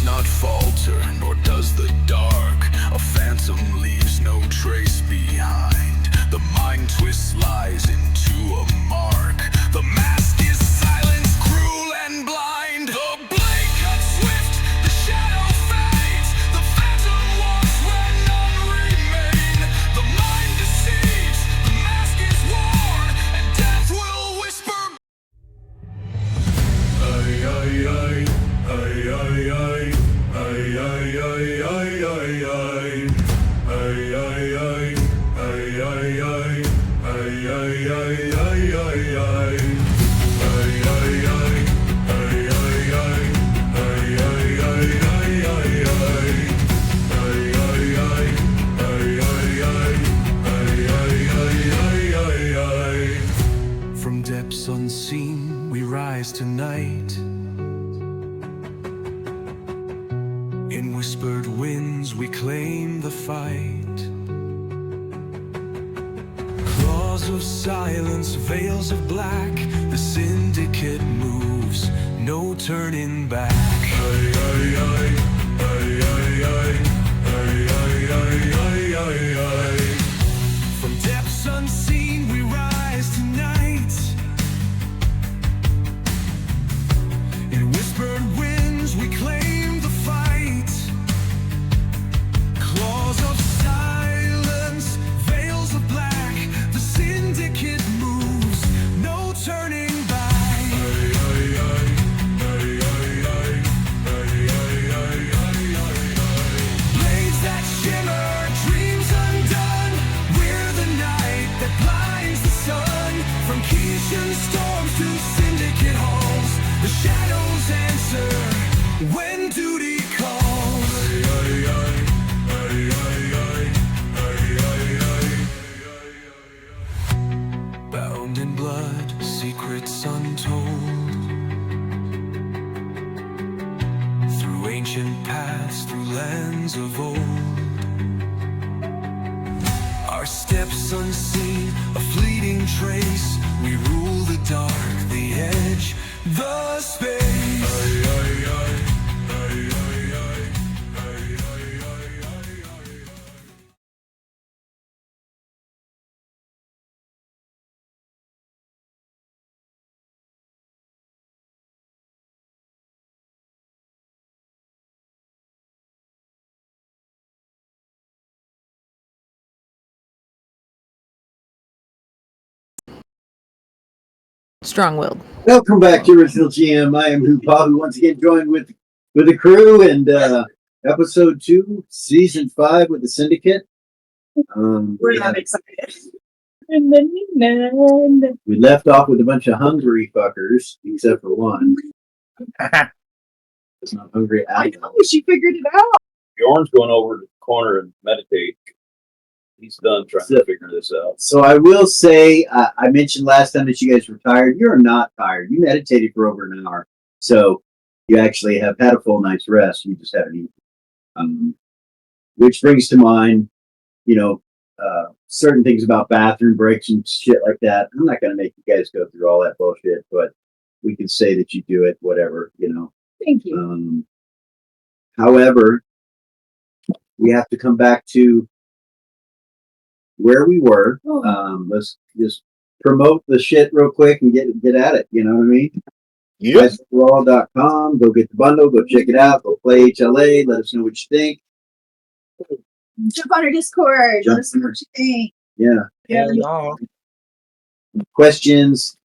not falter, nor does the dark. A phantom leaves no trace behind. The mind twists lies into a mark. The mask is silence, cruel and blind. The blade cuts swift, the shadow fades. The phantom walks where none remain. The mind deceives, the mask is worn, and death will whisper. Ay, ay, ay, ay, ay, ay, ay, ay, ay, ay, ay, ay, ay, ay, ay, ay, ay, ay, from depths unseen we rise tonight. In whispered winds we claim the fight. Claws of silence, veils of black. The syndicate moves, no turning back. Ay, ay, ay, ay, ay, ay, ay, ay, ay, ay, ay. From depths unseen we rise tonight. In whispered winds we claim the fight. Claws of silence, veils of black. The syndicate moves, no turning back. Ay, ay, ay, ay, ay, ay, ay, ay, ay, ay, ay. Blades that shimmer, dreams undone. We're the night that blinds the sun. From Keishan storms to syndicate halls, the shadows answer when duty calls. Ay, ay, ay, ay, ay, ay, ay, ay, ay. Bound in blood, secrets untold. Through ancient paths, through lands of old. Our steps unseen, a fleeting trace. We rule the dark, the edge, the space. Ay, ay, ay, ay, ay, ay, ay, ay, ay, ay. Strong-willed. Welcome back to OriginalGM. I am Hupahu, once again joined with the crew and episode 2, season 5 with the Syndicate. We're not excited. We left off with a bunch of hungry fuckers, except for one. It's not hungry at I all. know, she figured it out. Bjorn's going over to the corner and meditate. He's done trying to figure this out. So I will say, I mentioned last time that you guys were tired. You're not tired. You meditated for over an hour. So you actually have had a full night's rest. You just haven't eaten. Which brings to mind, certain things about bathroom breaks and shit like that. I'm not going to make you guys go through all that bullshit, but we can say that you do it, whatever, Thank you. However, we have to come back to where we were. Let's just promote the shit real quick and get at it. You know what I mean? Yep. Raw.com. Go get the bundle. Go check it out. Go play HLA. Let us know what you think. Jump on our Discord. Jump Let us know what you think. Yeah. Yeah. Questions.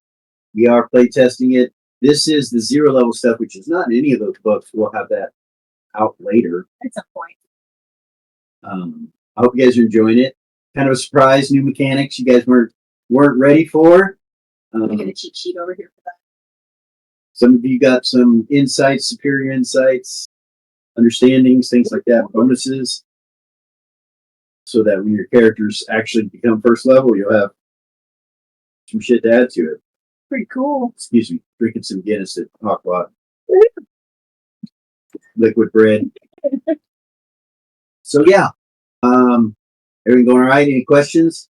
We are play testing it. This is the 0 level stuff, which is not in any of those books. We'll have that out later. At some point. I hope you guys are enjoying it. Kind of a surprise, new mechanics you guys weren't ready for. We get a cheat sheet over here for that. Some of you got some insights, superior insights, understandings, things like that, bonuses, so that when your characters actually become first level, you'll have some shit to add to it. Pretty cool. Excuse me, drinking some Guinness at Hawkwat. Liquid bread. So yeah, everything going all right? Any questions?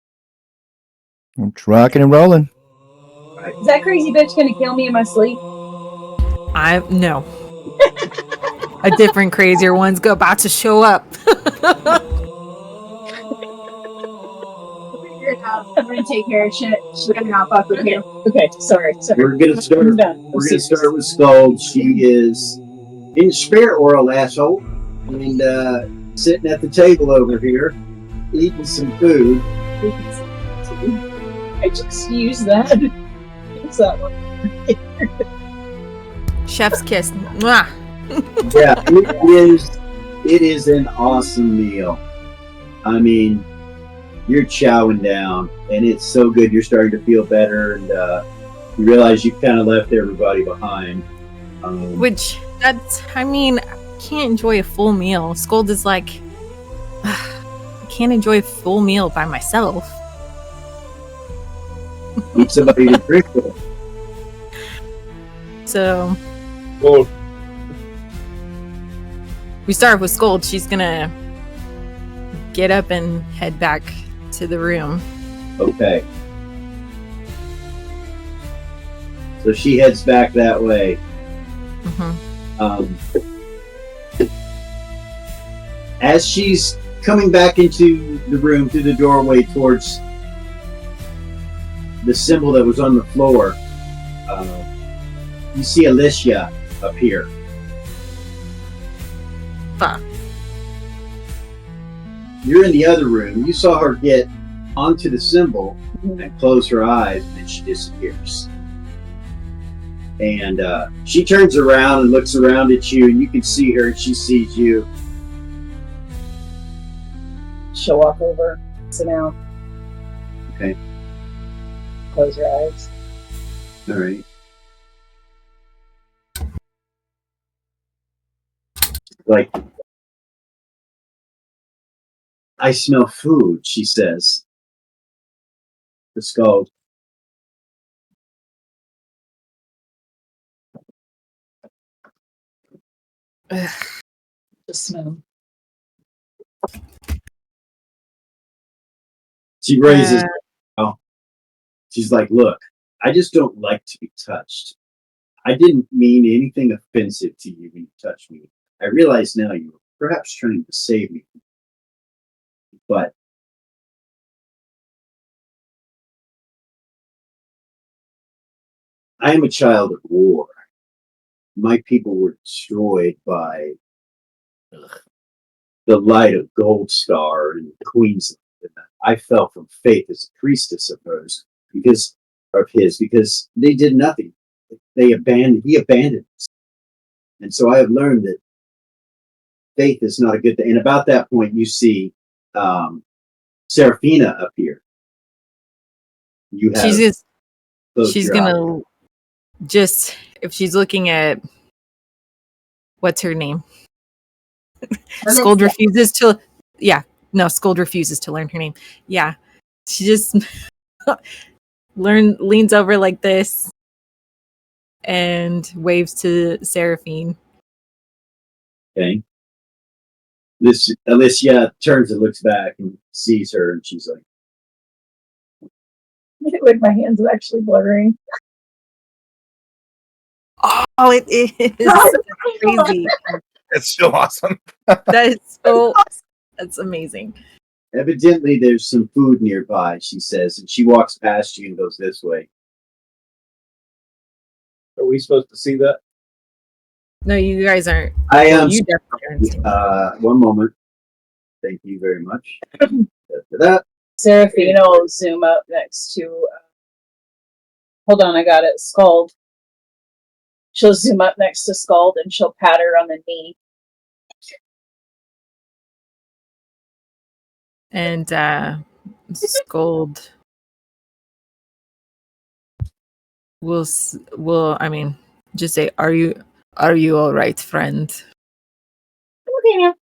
It's rocking and rolling. Is that crazy bitch gonna kill me in my sleep? No. A different crazier one's about to show up. Figure it out. I'm gonna take care of shit. She's gonna not fuck with you. Okay, sorry. We're gonna start. I'm done. We're gonna start with Scald. She is in spare oral asshole and sitting at the table over here, eating some food. I just used that. Use that one. Chef's kiss. Mwah. Yeah, it is an awesome meal. I mean, you're chowing down, and it's so good. You're starting to feel better, and you realize you've kind of left everybody behind. Which, I can't enjoy a full meal. Scold is like, I can't enjoy a full meal by myself. Need somebody to drink with. So, Well, we start with Scold. She's gonna get up and head back to the room. Okay. So she heads back that way. As she's coming back into the room through the doorway towards the symbol that was on the floor, you see Alicia appear. Fuck. You're in the other room. You saw her get onto the symbol and close her eyes, and then she disappears. And she turns around and looks around at you, and you can see her, and she sees you. She'll walk over, sit down. Okay. Close your eyes. All right. Like, I smell food, she says. The skull. Just smell. She raises. She's like, look, I just don't like to be touched. I didn't mean anything offensive to you when you touched me. I realize now you were perhaps trying to save me. But I am a child of war. My people were destroyed by the light of Gold Star and Queensland. I fell from faith as a priestess of hers because they did nothing. He abandoned us. And so I have learned that faith is not a good thing. And about that point, you see Serafina appear. You have She's gonna just, if she's looking at, what's her name? Scold refuses to, Scold refuses to learn her name. Yeah. She just leans over like this and waves to Seraphine. Okay. Alicia turns and looks back and sees her, and she's like, Like my hands are actually blurring. Oh, it is crazy. It's so awesome. That is so, that's amazing. evidently there's some food nearby, she says, and she walks past you and goes this way. are we supposed to see that? No, you guys aren't. I am. You definitely aren't. One moment. Thank you very much. After that, Seraphina will zoom up next to. Hold on, I got it. Scald. She'll zoom up next to Scald and she'll pat her on the knee. And Scold will just say, are you all right, friend? Okay, now.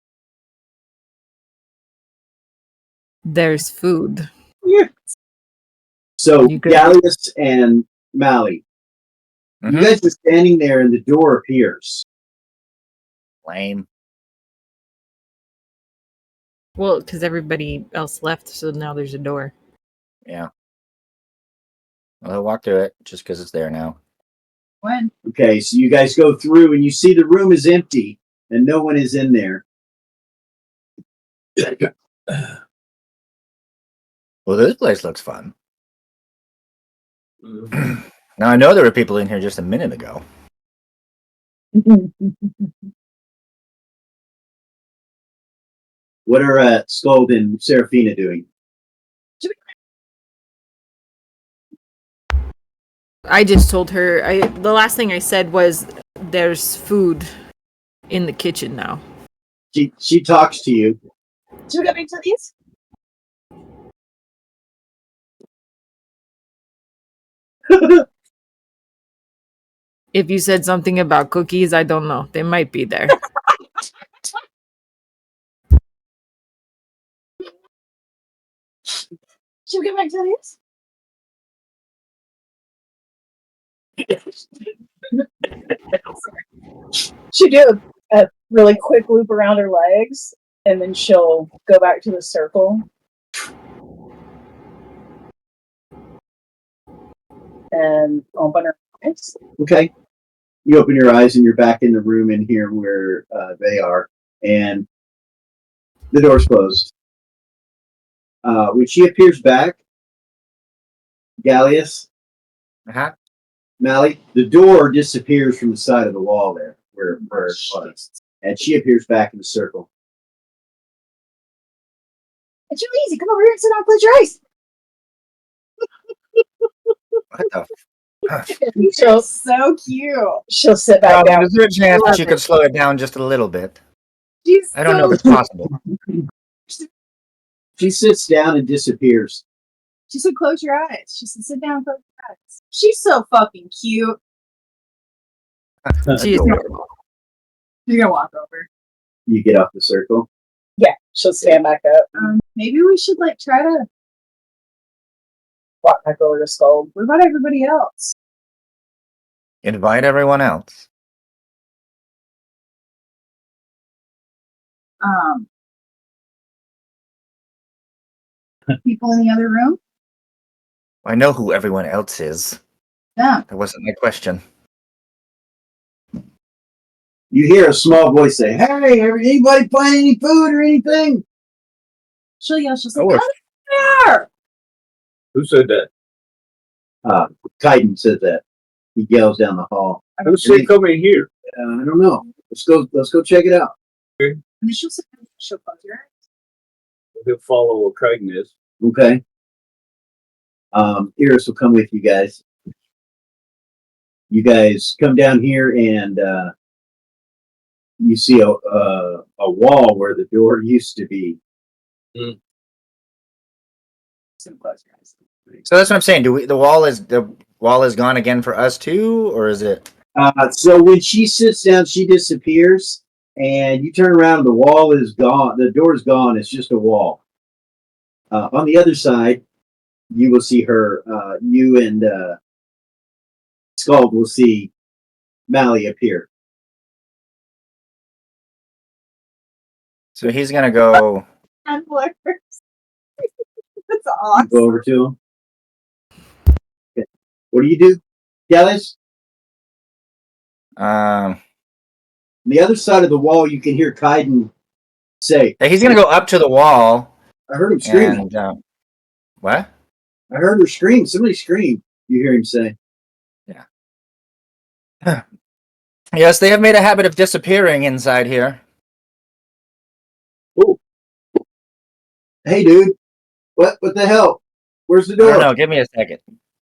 There's food. yeah. So You good? Gallius and Mally, you guys are standing there, and the door appears. Lame. Well, because everybody else left, so now there's a door. Yeah. Well, he'll walk through it just because it's there now. When? Okay, so you guys go through, and you see the room is empty. and no one is in there. Well, this place looks fun. Mhm. Now I know there were people in here just a minute ago. What are Scold and Serafina doing? I just told her. The last thing I said was, "There's food in the kitchen now." She talks to you. Should we go back to these? If you said something about cookies, I don't know. They might be there. Should we go back to these? She'll do a really quick loop around her legs, and then she'll go back to the circle. And open her eyes. Okay. You open your eyes and you're back in the room in here where they are, and the door's closed. When she appears back, Gallius, Mally, the door disappears from the side of the wall there, where it was, and she appears back in the circle. It's really easy. Come over here and sit down and close your eyes. What the? She'll, So cute. she'll sit back down. Is there a chance Love that you could slow it down just a little bit? She's I don't know if so it's possible. She sits down and disappears. She said, "Close your eyes." She said, "Sit down, close your eyes." She's so fucking cute. She is adorable. You're gonna walk over. You get off the circle. Yeah, she'll stand back up. Maybe we should like try to. Walk back over to Scold. What about everybody else? Invite everyone else. People in the other room. I know who everyone else is. Yeah. That wasn't my question. You hear a small voice say, "Hey, anybody find any food or anything?" She'll yell. She'll say, Oh, "Come here!" Who said that? Kaiden said that. He yells down the hall. Who said come in here? I don't know. Let's go check it out. And then she'll say, "She'll close your eyes." He'll follow what Creighton is. Okay. Iris will come with you guys. You guys come down here and you see a wall where the door used to be. So close your eyes. So that's what I'm saying. The wall is gone again for us too, or is it? So when she sits down, she disappears, and you turn around, the wall is gone. The door is gone. It's just a wall. On the other side, you will see her. You and Scald will see Mally appear. So he's gonna go. And blurs. That's You awesome. go over to him. Okay. What do you do, Gallus? Um, On the other side of the wall, you can hear Kaiden say, he's gonna go up to the wall. "I heard him screaming. And what? I heard her scream. Somebody scream." You hear him say. Yes, they have made a habit of disappearing inside here. "Hey, dude, what the hell? Where's the I door?" don't know. Give me a second.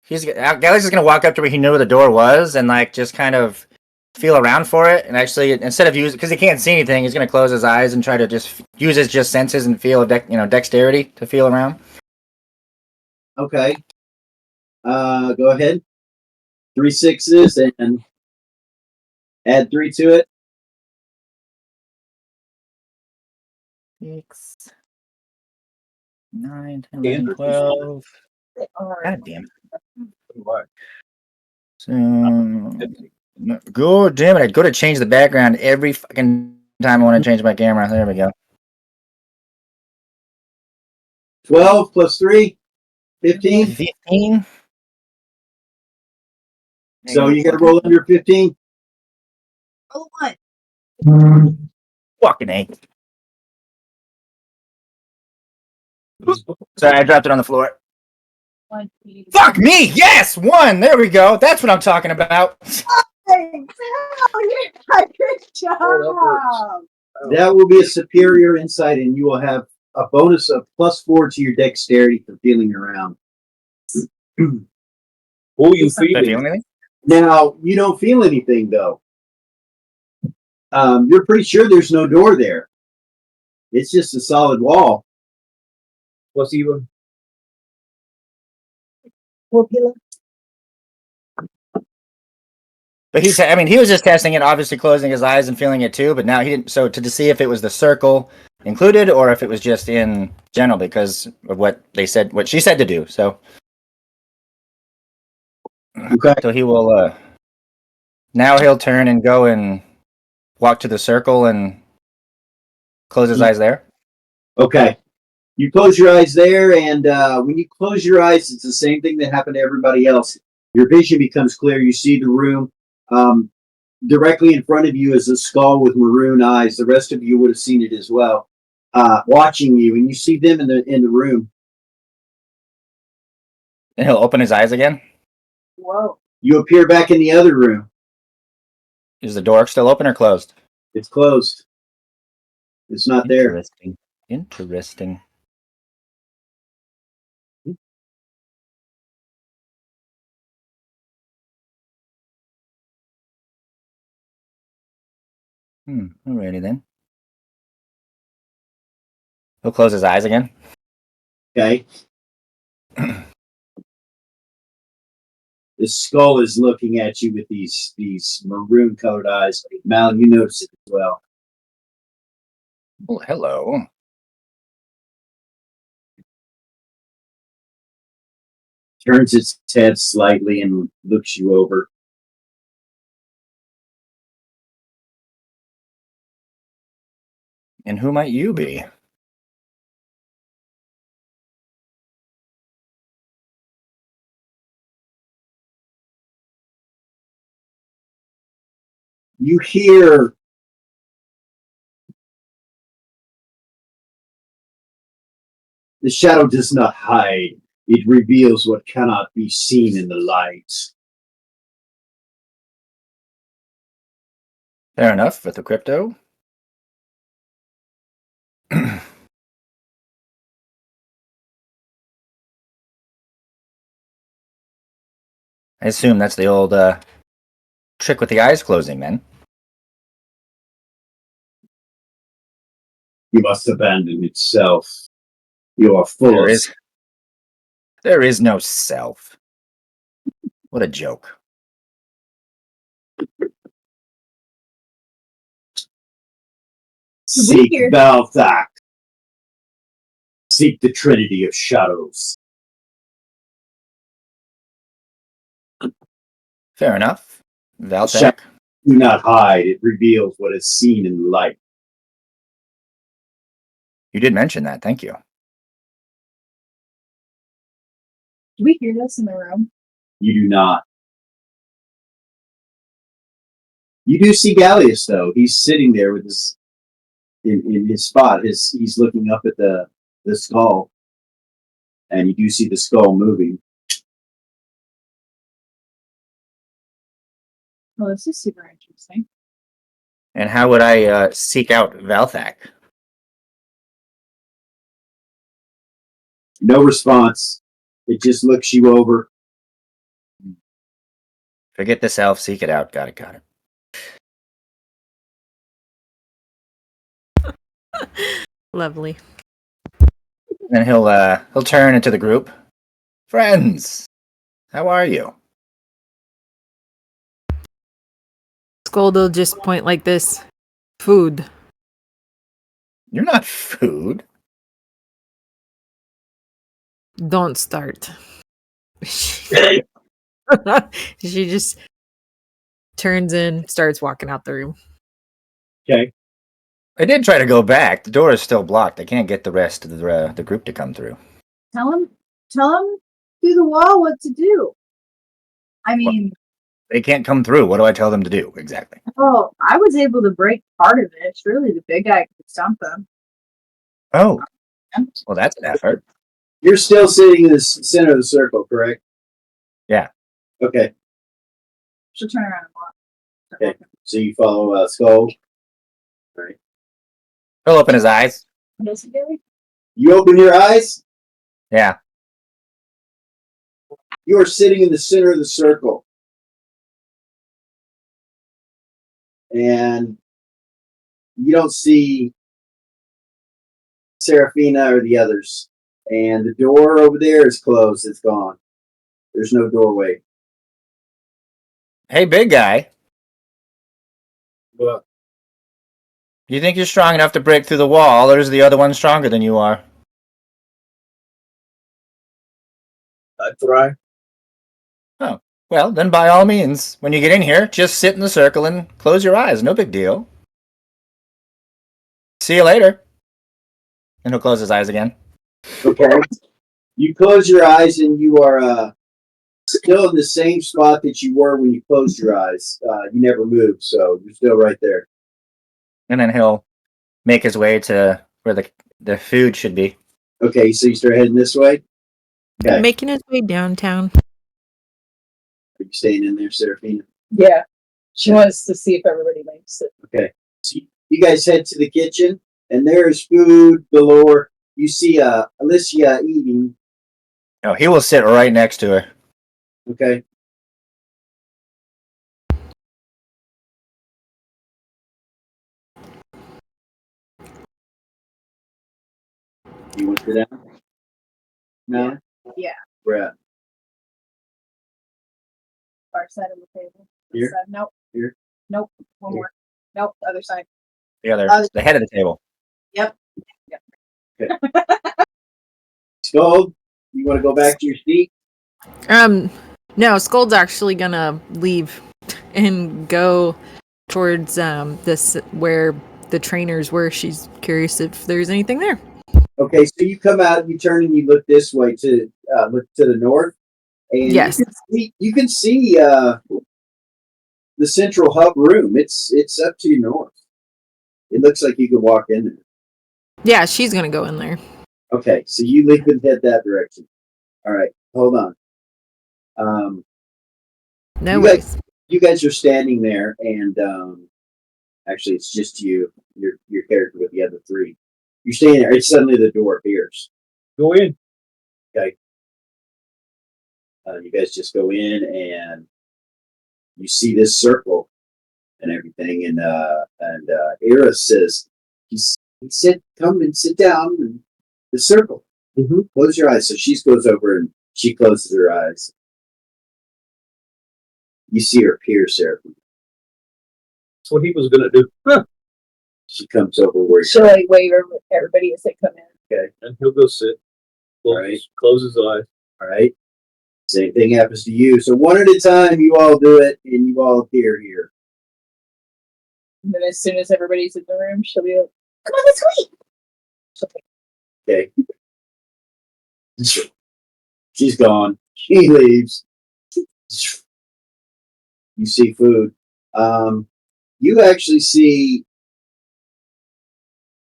Galaxy's gonna walk up to where he knew where the door was and like just kind of feel around for it. And actually, instead of using, because he can't see anything, he's gonna close his eyes and try to just use his just senses and feel dexterity to feel around. Okay. Go ahead. 3 6s and add 3 to it. 6, 9, 10, 11, 12. God damn it. Why? So, God damn it. I go to change the background every fucking time I want to change my camera. There we go. 12 plus 3, 15. 15. So you got to roll under 15. Oh, what? Fucking A. Sorry, I dropped it on the floor. Fuck me! Yes! 1! There we go. That's what I'm talking about. Thanks. Hell yeah! Good job. That will be a superior insight, and you will have a bonus of +4 to your dexterity for feeling around. Who are you Did I feel feeling? anything? Now, you don't feel anything, though. You're pretty sure there's no door there. It's just a solid wall. What's even? But he was just testing it, obviously closing his eyes and feeling it too, but now he didn't. So to see if it was the circle included or if it was just in general because of what they said, what she said to do. So, Okay. so he will, now he'll turn and go and walk to the circle and close his eyes there. Okay. You close your eyes there, and when you close your eyes, it's the same thing that happened to everybody else. Your vision becomes clear. You see the room. Directly in front of you is a skull with maroon eyes. The rest of you would have seen it as well, watching you, and you see them in the room. And he'll open his eyes again. Whoa. You appear back in the other room. Is the door still open or closed? It's closed. It's not there. Interesting. Interesting. Alrighty then. He'll close his eyes again. Okay. The skull is looking at you with these maroon colored eyes. Mal, you notice it as well. Oh, hello. Turns its head slightly and looks you over. And who might you be? You hear the shadow does not hide. It reveals what cannot be seen in the light. Fair enough with the crypto. I assume that's the old trick with the eyes closing, then. You must abandon itself. You are full of... There is no self. What a joke. Seek Balthak. Seek the Trinity of Shadows. Fair enough. Valtech. Do not hide. It reveals what is seen in the light. You did mention that. Thank you. Do we hear this in the room? You do not. You do see Gallius, though. He's sitting there with his in his spot. He's looking up at the skull, and you do see the skull moving. Oh, this is super interesting. And how would I seek out Valthak? No response. It just looks you over. Forget the self, seek it out. Got it. Lovely. Then he'll turn into the group. Friends, how are you? Scold will just point like this. Food. You're not food. Don't start. She just turns in, starts walking out the room. Okay. I did try to go back. The door is still blocked. I can't get the rest of the group to come through. Tell him through the wall what to do. I mean, They can't come through. What do I tell them to do exactly? Oh, I was able to break part of it. Surely the big guy could stump them. Oh, well, that's an effort. You're still sitting in the center of the circle, correct? Yeah. Okay. She'll turn around and walk. Okay. So you follow Skull. All right. He'll open his eyes. Does it, Gary? You open your eyes. Yeah. You are sitting in the center of the circle. And you don't see Serafina or the others. And the door over there is closed. It's gone. There's no doorway. Hey, big guy. Well, You think you're strong enough to break through the wall, or is the other one stronger than you are? I'd try. Oh, well, then by all means, when you get in here, just sit in the circle and close your eyes. No big deal. See you later. And he'll close his eyes again. Okay. You close your eyes and you are still in the same spot that you were when you closed your eyes. You never moved, so you're still right there. And then he'll make his way to where the food should be. Okay, so you start heading this way. Okay. Making his way downtown. Are you staying in there, Serafina? Yeah. She wants to see if everybody makes it. Okay. So you guys head to the kitchen, and there's food galore. You see Alicia eating. Oh, he will sit right next to her. Okay. You want to sit down? No? Yeah. Where at? Far side of the table. Here? Side. Nope. Here? Nope. One Here. more. Nope. Other side. The head of the table. Yep. Skull, you want to go back to your seat? No, Scold's actually gonna leave and go towards this where the trainers were. She's curious if there's anything there. Okay, so you come out, you turn, and you look this way to look to the north, and Yes. you can see the central hub room. It's up to your north. It looks like you can walk in there. Yeah, she's gonna go in there. Okay, so you leave and head that direction. All right, hold on. No You worries. You guys are standing there, and actually, it's just you, your character with the other three. You're standing there. It's suddenly the door appears. Go in. Okay. You guys just go in, and you see this circle and everything, and Eris says, he said, "Come and sit down in the circle. Close your eyes." So she goes over and she closes her eyes. You see her peer, Sarah. That's what he was gonna do. Huh. She comes over where She'll like wave everybody as they come in. And he'll go sit. Close his eyes. all right. Same thing happens to you. So one at a time, you all do it, and you all appear here. And then as soon as everybody's in the room, she'll be like, "Come on, let's go eat." Okay. She's gone. She leaves. You see food. You actually see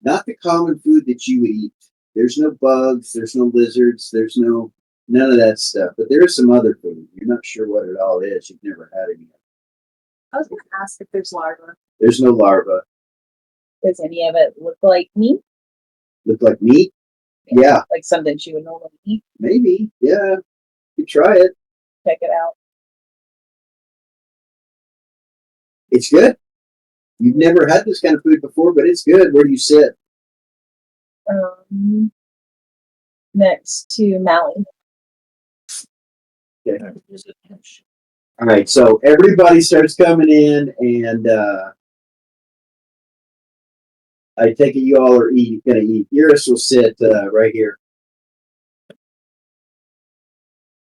not the common food that you eat. There's no bugs. There's no lizards. There's none of that stuff. But there is some other food. You're not sure what it all is. You've never had it yet. I was going to ask if there's larva. There's no larva. Does any of it look like meat? Look like meat? Yeah, Like something she would normally eat? maybe. Yeah, you try it. Check it out. It's good. You've never had this kind of food before, but it's good. Where do you sit? Next to Mally. Okay. All right, so everybody starts coming in, and I take it you all are gonna eat. Iris will sit right here.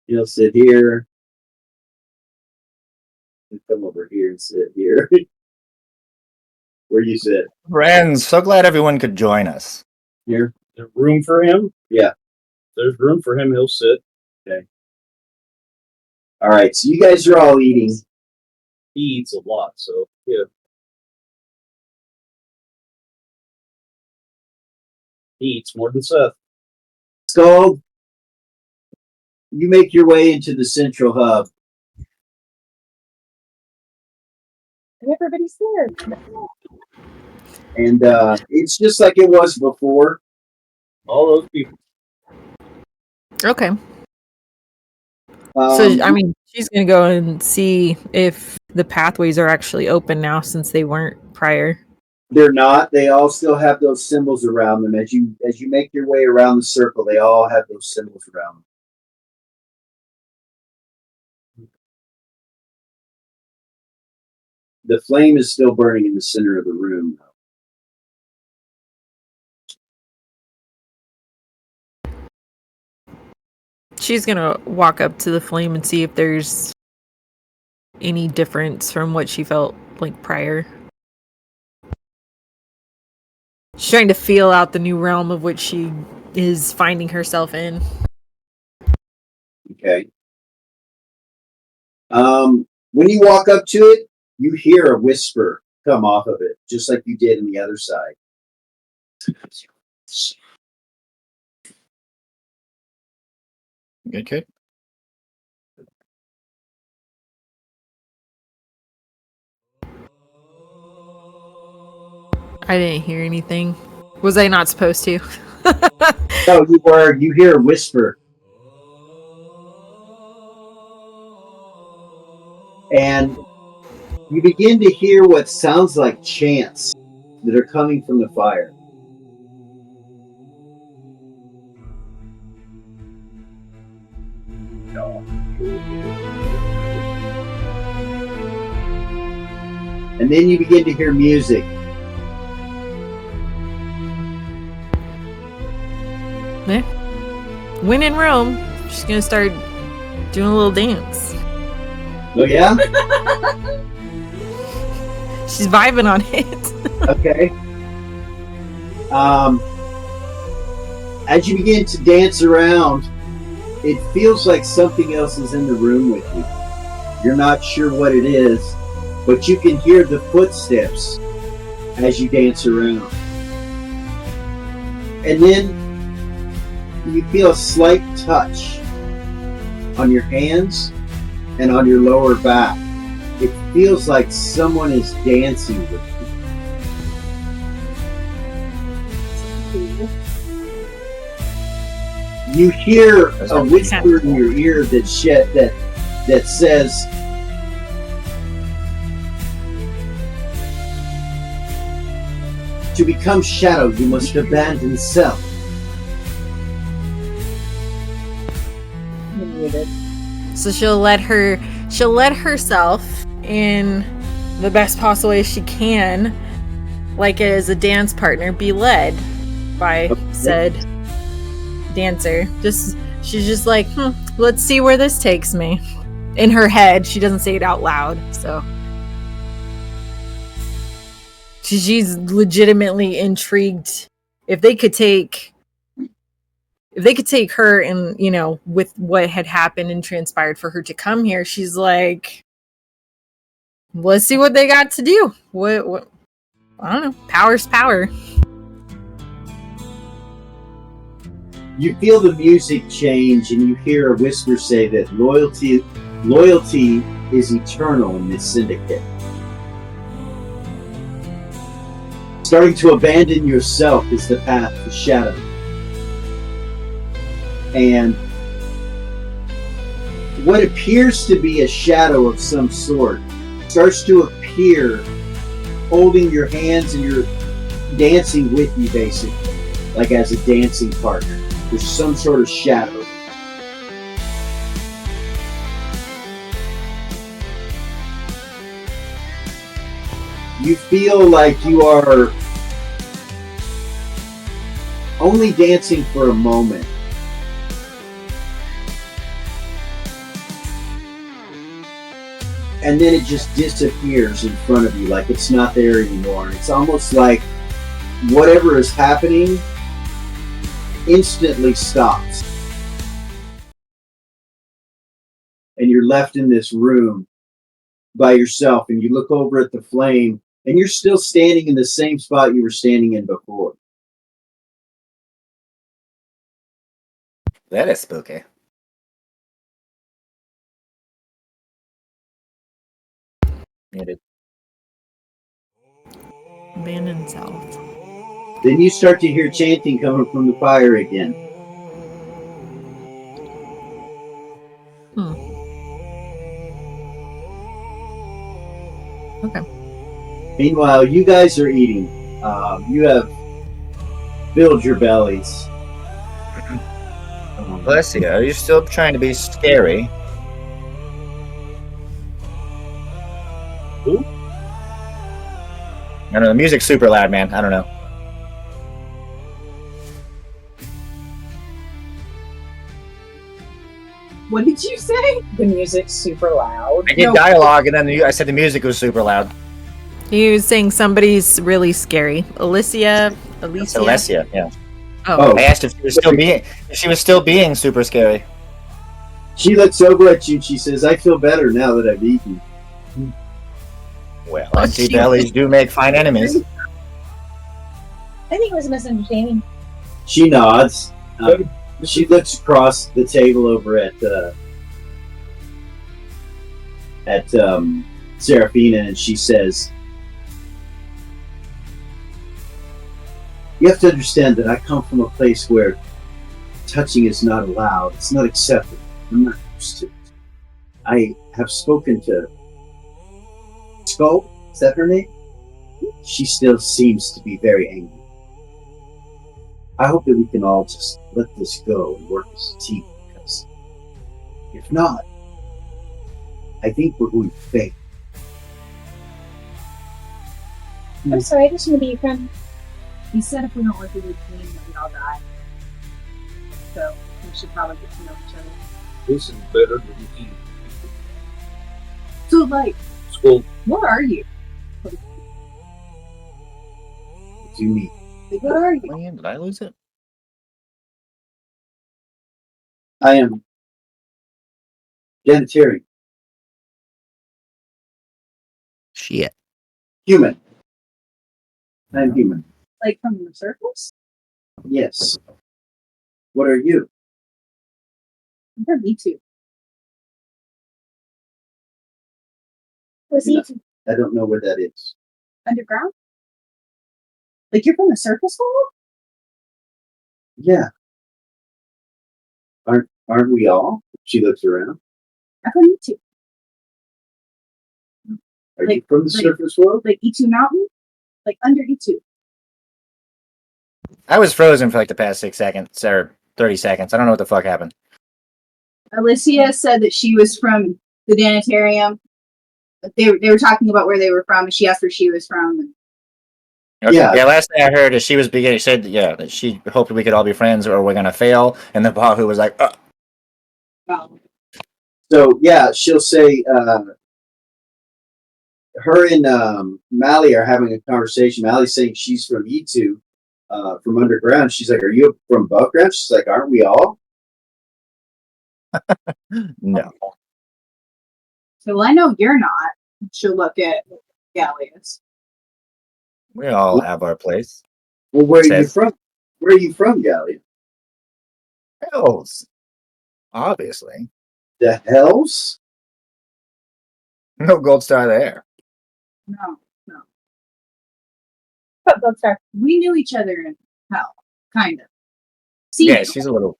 You'll sit here. You come over here and sit here. Where you sit? Friends, so glad everyone could join us. Here. There's room for him? Yeah. There's room for him. He'll sit. All right, so you guys are all eating, He eats a lot, so yeah. He eats more than Seth. Skull, you make your way into the central hub. And everybody's there. And it's just like it was before. All those people. Okay. So, I mean, she's going to go and see if the pathways are actually open now since they weren't prior. They're not. They all still have those symbols around them. As you make your way around the circle, they all have those symbols around them. The flame is still burning in the center of the room. She's going to walk up to the flame and see if there's any difference from what she felt like prior. She's trying to feel out the new realm of which she is finding herself in. Okay. When you walk up to it, you hear a whisper come off of it, just like you did on the other side. Good, good. I didn't hear anything. Was I not supposed to? No, you were. You hear a whisper. And you begin to hear what sounds like chants that are coming from the fire. And then you begin to hear music. Yeah. When in Rome, she's gonna start doing a little dance. Oh yeah? She's vibing on it. Okay. As you begin to dance around, it feels like something else is in the room with you. You're not sure what it is, but you can hear the footsteps as you dance around. And then you feel a slight touch on your hands and on your lower back. It feels like someone is dancing with you. You hear a whisper in your ear that says, "To become shadow, you must abandon self." So she'll let herself in the best possible way she can, like as a dance partner, be led by said dancer. She's just like, let's see where this takes me. In her head, she doesn't say it out loud, so she's legitimately intrigued. If they could take her and, with what had happened and transpired for her to come here, she's like, let's see what they got to do. What I don't know. Power's power. You feel the music change and you hear a whisper say that loyalty is eternal in this syndicate. Starting to abandon yourself is the path to shadow. And what appears to be a shadow of some sort starts to appear, holding your hands, and you're dancing with you, basically, like as a dancing partner. There's some sort of shadow. You feel like you are only dancing for a moment. And then it just disappears in front of you, like it's not there anymore. And it's almost like whatever is happening instantly stops. And you're left in this room by yourself, and you look over at the flame, and you're still standing in the same spot you were standing in before. That is spooky. Muted. Abandoned self. Then you start to hear chanting coming from the fire again. Okay. Meanwhile, you guys are eating. You have filled your bellies. Bless you. Are you still trying to be scary? Who? I don't know. The music's super loud, man. I don't know. What did you say? The music's super loud. I get dialogue, and then I said the music was super loud. He was saying somebody's really scary. Alicia. It's Alessia, yeah. Oh. I asked if she was still being super scary. She looks over at you and she says, I feel better now that I've eaten. Well, empty bellies do make fine enemies. I think it was a misunderstanding. She nods. She looks across the table over at Serafina, and she says, you have to understand that I come from a place where touching is not allowed. It's not accepted. I'm not used to it. I have spoken to Skull. Is that her name? She still seems to be very angry. I hope that we can all just let this go and work as a team, because if not, I think we're going to fail. I'm sorry, I just want to be your friend. He said if we don't work as a team, that we'd all die. So we should probably get to know each other. This is better than eating. So, like, School. what are you? What do you mean? Like, what are you? Man, did I lose it? I am janitarian. Shit. Human. I'm human. Like from the circles? Yes. What are you? I'm from E2. Was No. he? I don't know where that is. Underground? Like you're from the circus world? Yeah. Aren't we all? She looks around. I'm from E2. Are you Like- from the like- surface world? Like E2 Mountain? Like under E2. I was frozen for like the past 6 seconds or 30 seconds. I don't know what the fuck happened. Alicia said that she was from the Danitarium. But they were talking about where they were from, and she asked where she was from. Okay. Yeah. Yeah, last thing I heard is she was beginning. She said, yeah, that she hoped we could all be friends or we're gonna fail. And the Bahu was like, Well, So yeah, she'll say her and Mally are having a conversation. Mally's saying she's from E2, from underground. She's like, are you from above ground? She's like, aren't we all? no. so well, I know you're not. She'll look at Gallius. We all have our place. Well, where are you Says- from? Where are you from, Gallia? Hells. Obviously. The hells? No gold star there. No. But let's start. We knew each other in hell. Kind of. See, Yeah, she's a little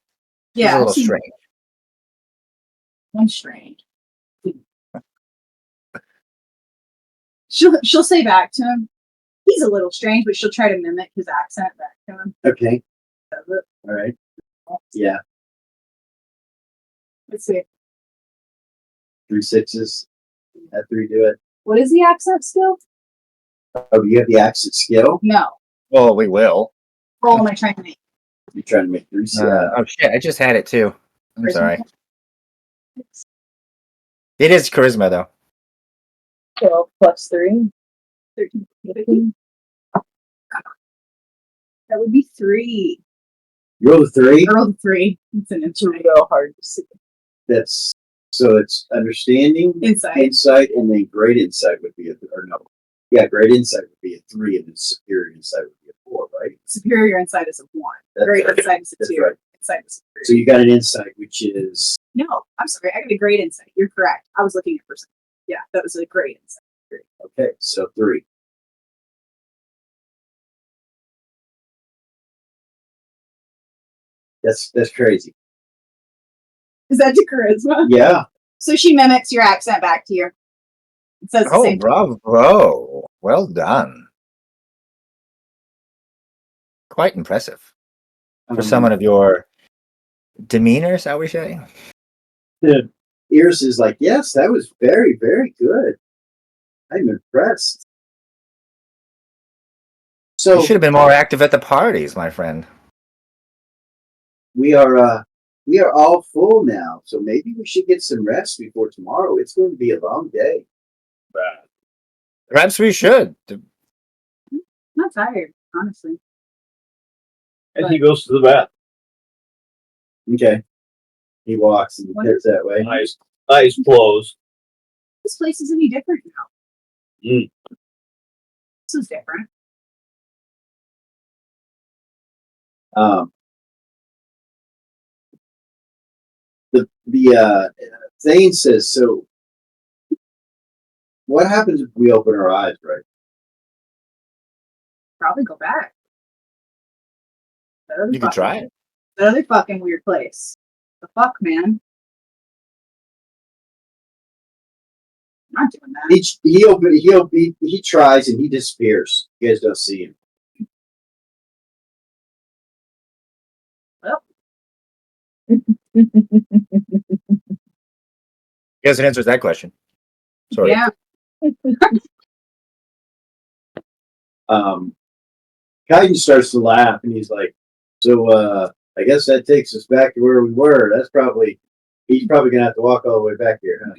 see, strange. I'm strange. She'll say back to him, he's a little strange, but she'll try to mimic his accent back to him. Okay. All right. Yeah. Let's see. 3 6s. Had 3 do it. What is the accent skill? Oh, do you have the accent skill? No. Well, we will. Roll am I trying to make? You're trying to make 3 Oh shit! I just had it too. I'm Charisma? sorry. It is charisma though. 12 plus 3. 13, 15. That would be 3. Roll a 3. I rolled a 3. It's an It's instrument. real hard to see. That's So it's understanding, Insight. and then great insight would be great insight would be a 3, and then superior insight would be a 4, right? Superior insight is a 1. That's Great right. insight is a That's 2. right. Insight is a 3. So you got an insight, which is No, I'm sorry. I got a great insight. You're correct. I was looking at percent. Yeah, that was a great insight. okay. So 3. That's crazy. Is that your charisma? Yeah. So she mimics your accent back to you. It says the Oh, same. bravo. Well done. Quite impressive. For someone of your demeanor, shall we say? Ears is like, yes, that was very, very good. I'm impressed. So You should have been more active at the parties, my friend. we are all full now, so maybe we should get some rest before tomorrow. It's going to be a long day. Perhaps we should. I'm not tired, honestly. And he goes to the bath. Okay. He walks and What heads that way. Eyes closed. This place is any different now. Mm. This is different. The Thane says, so what happens if we open our eyes, right? Probably go back. You could try it. That other fucking weird place. The fuck, man. I'm not doing that. He tries and he disappears. You guys don't see him. Well. He hasn't answered that question. Sorry. Yeah. Kaiden starts to laugh and he's like, so I guess that takes us back to where we were. He's probably gonna have to walk all the way back here, huh?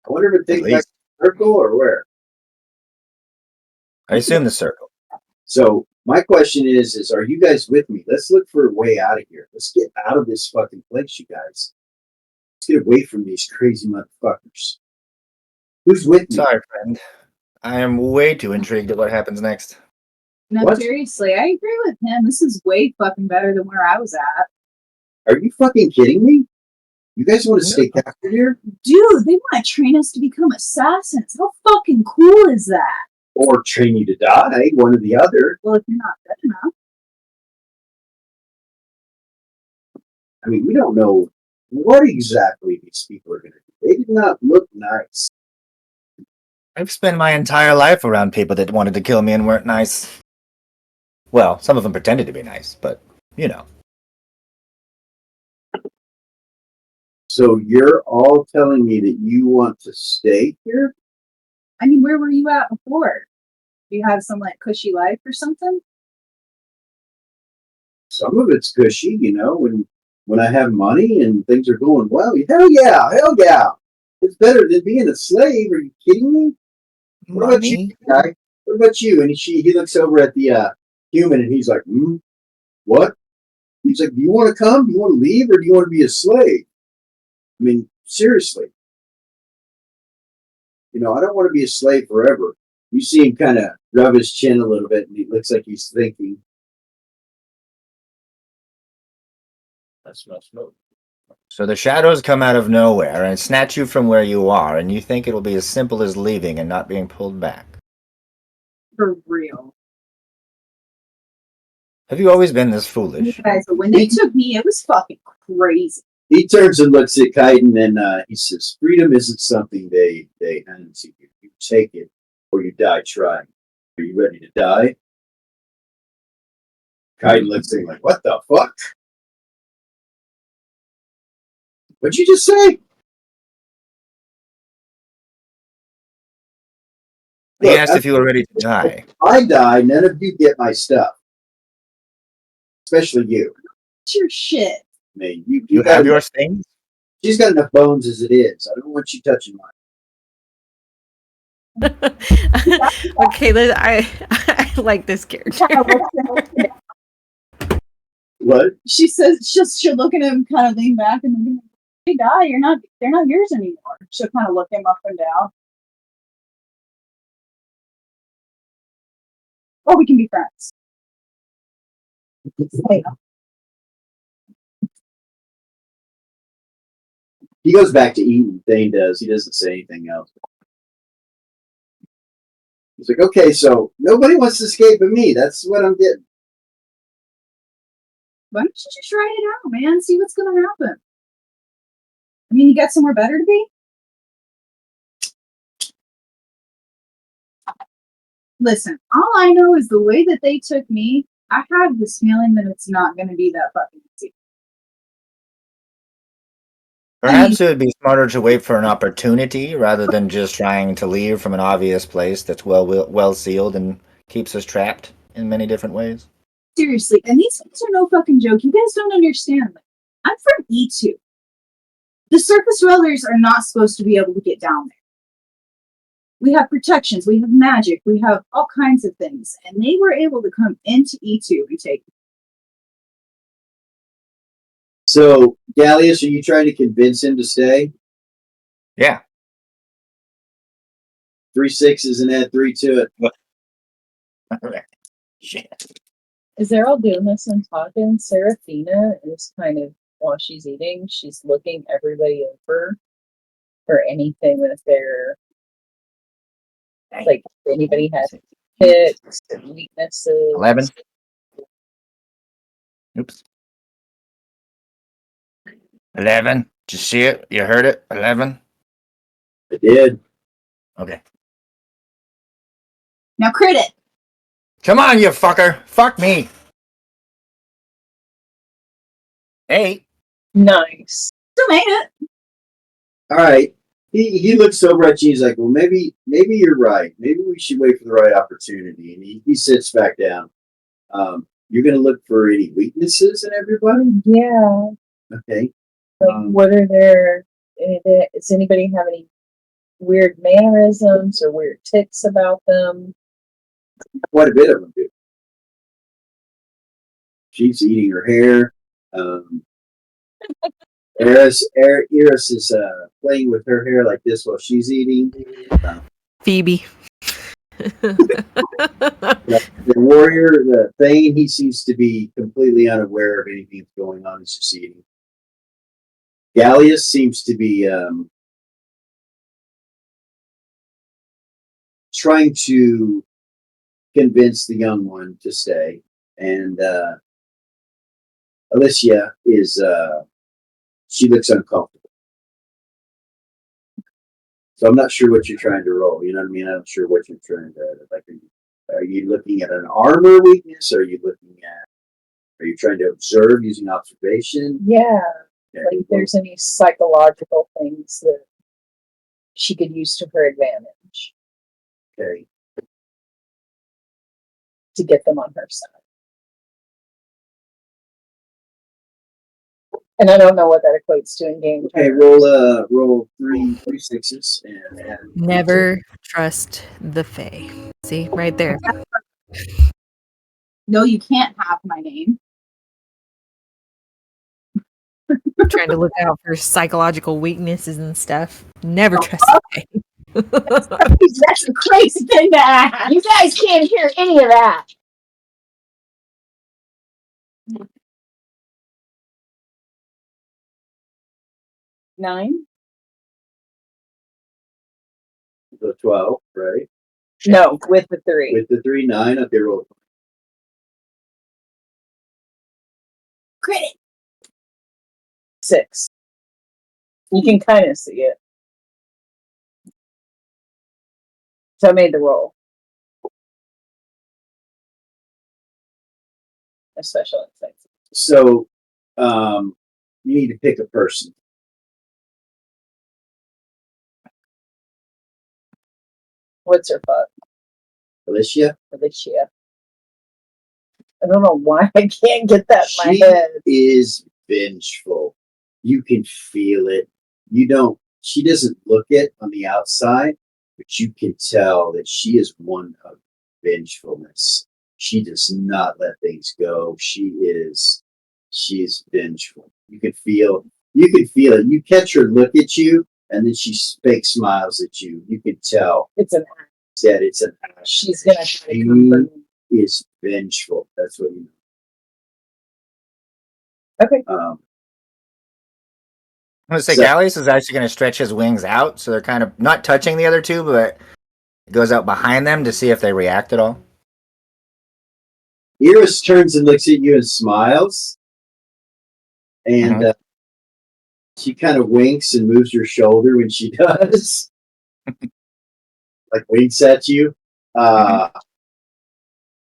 I wonder if it takes back to the circle or where. I assume the circle. So my question is are you guys with me? Let's look for a way out of here. Let's get out of this fucking place, you guys. Let's get away from these crazy motherfuckers. Who's with me? Sorry, friend. I am way too intrigued at what happens next. No, What? seriously, I agree with him. This is way fucking better than where I was at. Are you fucking kidding me? You guys want to stay captured here? Dude, they want to train us to become assassins. How fucking cool is that? Or train you to die, one or the other. Well, if you're not good enough. I mean, we don't know what exactly these people are going to do. They did not look nice. I've spent my entire life around people that wanted to kill me and weren't nice. Well, some of them pretended to be nice, but, you know. So you're all telling me that you want to stay here? I mean, where were you at before? Do you have some like cushy life or something? Some of it's cushy, you know, when I have money and things are going well. Hell yeah. It's better than being a slave. Are you kidding me? What about you, guy? What about you? And he looks over at the human and he's like, what? He's like, do you want to come? Do you want to leave? Or do you want to be a slave? I mean, seriously. You know, I don't want to be a slave forever. You see him kind of rub his chin a little bit and he looks like he's thinking. That's not smoke. So the shadows come out of nowhere and snatch you from where you are, and you think it'll be as simple as leaving and not being pulled back. For real. Have you always been this foolish? You guys, but when they took me, it was fucking crazy. He turns and looks at Kaiden and he says, freedom isn't something they hand to you. You take it or you die trying. Are you ready to die? Kaiden looks at him like, what the fuck? What'd you just say? He Look, asked if you were ready to die. If I die, none of you get my stuff. Especially you. It's your shit. I mean, you You have your things? She's got enough bones as it is. I don't want you touching mine. Okay, I like this character. What? She says, she'll look at him, kind of lean back and look at him. Hey, guy, they're not yours anymore. She'll kind of look him up and down. Or we can be friends. Hey, He goes back to eating. Thane does. He doesn't say anything else. He's like, okay, so nobody wants to escape but me. That's what I'm getting. why don't you just write it out, man? See what's going to happen. I mean, you got somewhere better to be? Listen, all I know is the way that they took me, I have this feeling that it's not going to be that fucking easy. Perhaps it would be smarter to wait for an opportunity rather than just trying to leave from an obvious place that's well sealed and keeps us trapped in many different ways. Seriously, and these things are no fucking joke. You guys don't understand. Like, I'm from E2. The surface dwellers are not supposed to be able to get down there. We have protections, we have magic, we have all kinds of things, and they were able to come into E2 and take. So, Gallius, are you trying to convince him to stay? Yeah. 3 6s and add 3 to it. Shit. As they're all doing this and talking, Seraphina is kind of, while she's eating, she's looking everybody over for anything that they're, like, if anybody has hits and weaknesses. 11. Oops. 11. Did you see it? You heard it? 11. I did. Okay. Now crit it. Come on, you fucker. Fuck me. 8. Nice. Still made it. All right. He looks over at you. He's like, well, maybe you're right. Maybe we should wait for the right opportunity. And he sits back down. You're going to look for any weaknesses in everybody? Yeah. Okay. Like, what are their, does anybody have any weird mannerisms or weird tics about them? Quite a bit of them do. She's eating her hair. Iris is playing with her hair like this while she's eating. Phoebe. The warrior, the Thane, he seems to be completely unaware of anything that's going on. He's just eating. Gallius seems to be trying to convince the young one to stay. And Alicia is, she looks uncomfortable. So I'm not sure what you're trying to roll. You know what I mean? I'm not sure what you're trying to, like, are you looking at an armor weakness? Are you trying to observe using observation? Yeah. Okay, Like, if there's any psychological things that she could use to her advantage okay. to get them on her side. And I don't know what that equates to in game. Okay, terms. roll three 6s and Never trust the Fae. See, right there. No, you can't have my name. Trying to look out for psychological weaknesses and stuff. Never trust the Fae. That's a crazy thing to ask. You guys can't hear any of that. Nine? the 12, right? No, with the 3. With the 3, 9. Okay, roll. Crit it. 6. You can kind of see it. So I made the roll. A special insight. So, you need to pick a person. What's her fuck? Alicia? Alicia. I don't know why I can't get that in my She head. is vengeful. You can feel it. She doesn't look it on the outside, but you can tell that she is one of vengefulness. She does not let things go. She is vengeful. You can feel You could feel it. You catch her look at you, and then she fake smiles at you. You can tell It's an act. that it's an act. She's gonna try to come for me. Is vengeful. That's what you Okay. know. I'm gonna say So- Gallius is actually gonna stretch his wings out, so they're kind of not touching the other two, but it goes out behind them to see if they react at all. Iris turns and looks at you and smiles, and she kind of winks and moves her shoulder when she does, like winks at you.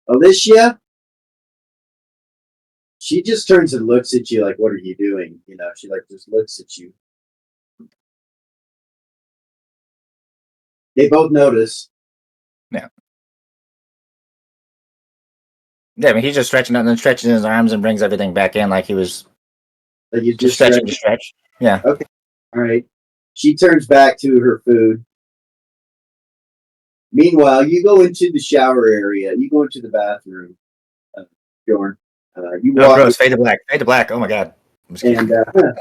Alicia, she just turns and looks at you like, "What are you doing?" You know, she like just looks at you. They both notice. Yeah, I mean, he's just stretching out and then stretching his arms and brings everything back in like he was That you just stretching to stretch. Yeah. Okay. All right. She turns back to her food. Meanwhile, you go into the shower area. You go into the bathroom, Jorn. You Oh, walk gross. Fade to black. Fade to black. Oh my god. I'm just kidding. and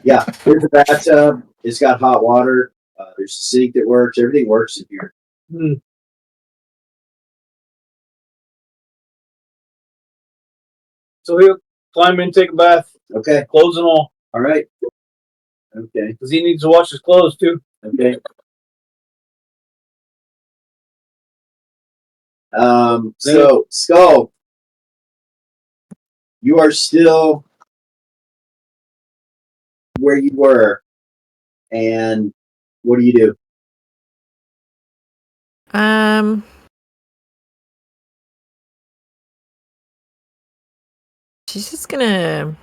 yeah, there's a bathtub. It's got hot water. There's a sink that works. Everything works in here. So he'll climb in, take a bath, Okay. clothes and all, All right. Okay. because he needs to wash his clothes too. Okay. So Skull, you are still where you were, and what do you do? She's just gonna.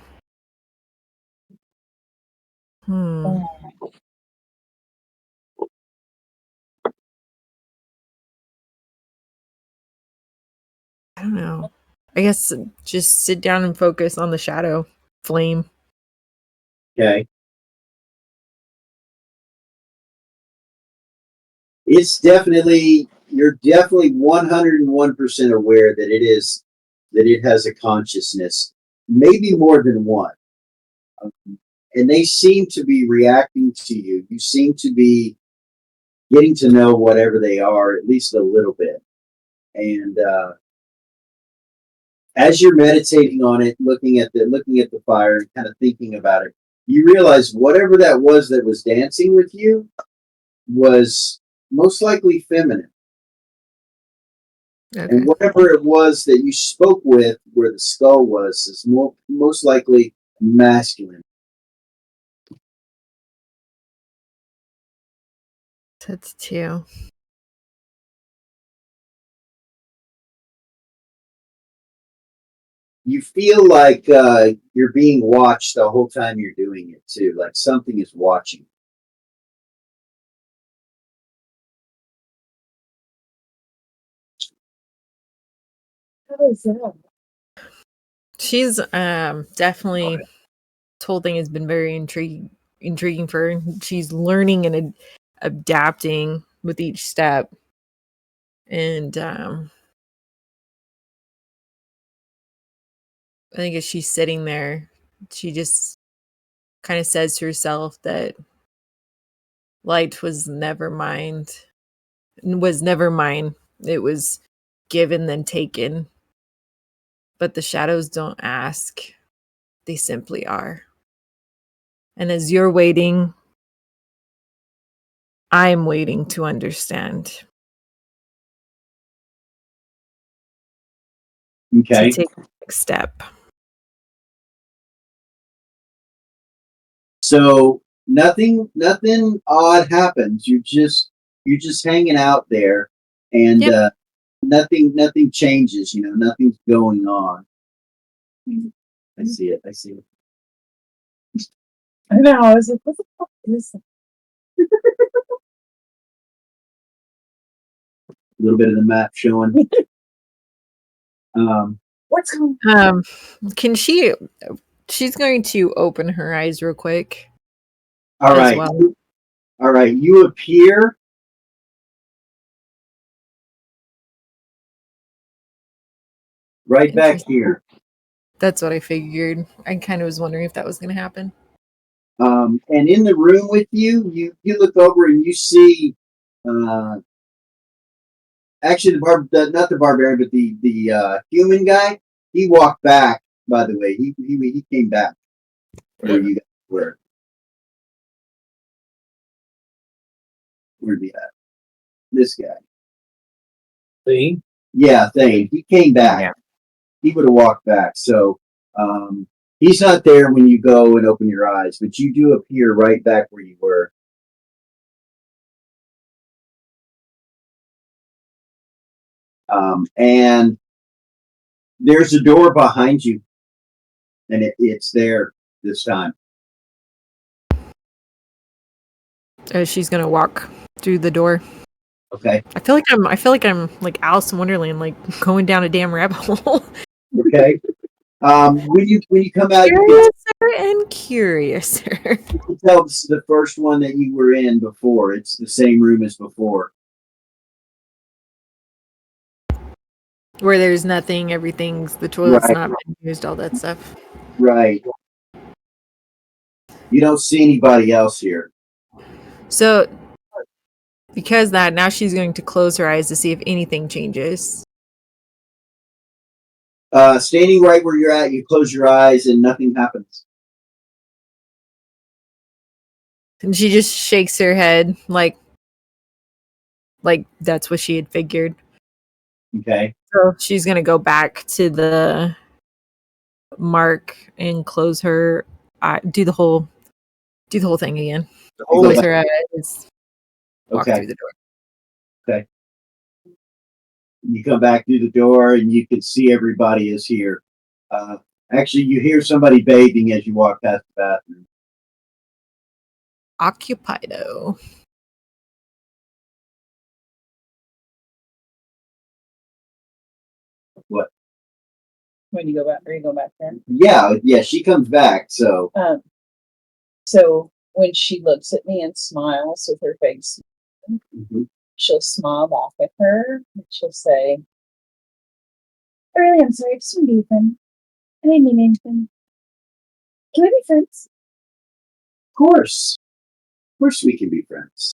I don't know. I guess just sit down and focus on the shadow flame. Okay. It's definitely, you're definitely 101% aware that it has a consciousness, maybe more than one. And they seem to be reacting to you. You seem to be getting to know whatever they are, at least a little bit. And as you're meditating on it, looking at the fire and kind of thinking about it, you realize whatever that was dancing with you was most likely feminine. Okay. And whatever it was that you spoke with where the skull was is most likely masculine. That's two. You feel like you're being watched the whole time you're doing it too, like something is watching. How is that? She's definitely this whole thing has been very intriguing for her. She's learning and adapting with each step. And I think as she's sitting there, she just kind of says to herself that light was never mine. It was given then taken. But the shadows don't ask. They simply are. And as you're waiting, I'm waiting to understand. Okay. To take the next step. So nothing odd happens. You're just hanging out there, and Yep. nothing changes. You know, nothing's going on. I see it. I know. I was like, what the fuck is that? A little bit of the map showing. What's going Can she's going to open her eyes real quick. All as right. well. All right. You appear. Right back here. That's what I figured. I kind of was wondering if that was going to happen. And in the room with you, you look over and you see, actually not the barbarian, but the human guy. He walked back. By the way, he came back where you guys were. Where'd he at? This guy. See? Yeah, Thane. He came back. Yeah. He would have walked back. So he's not there when you go and open your eyes, but you do appear right back where you were. And there's a door behind you, and it's there this time. She's gonna walk through the door. Okay. I feel like I'm like Alice in Wonderland, like going down a damn rabbit hole. Okay. When you come out, you Curiouser and curiouser. can tell this is the first one that you were in before. It's the same room as before. Where there's nothing, everything's the toilet's Right. not been used, all that stuff. Right. You don't see anybody else here. So because that, now she's going to close her eyes to see if anything changes. Standing right where you're at, you close your eyes and nothing happens. And she just shakes her head like that's what she had figured. Okay. So she's gonna go back to the mark and close her eye, do the whole thing again. Close her eyes. Walk Okay. through the door. You come back through the door and you can see everybody is here. Actually, you hear somebody bathing as you walk past the bathroom. Occupido. What? When you go back, or you go back there. Yeah, she comes back. So So when she looks at me and smiles with her face, mhm. she'll smile back at her and she'll say, I really am sorry, I just want to be a friend. I didn't mean anything. Can we be friends? Of course we can be friends.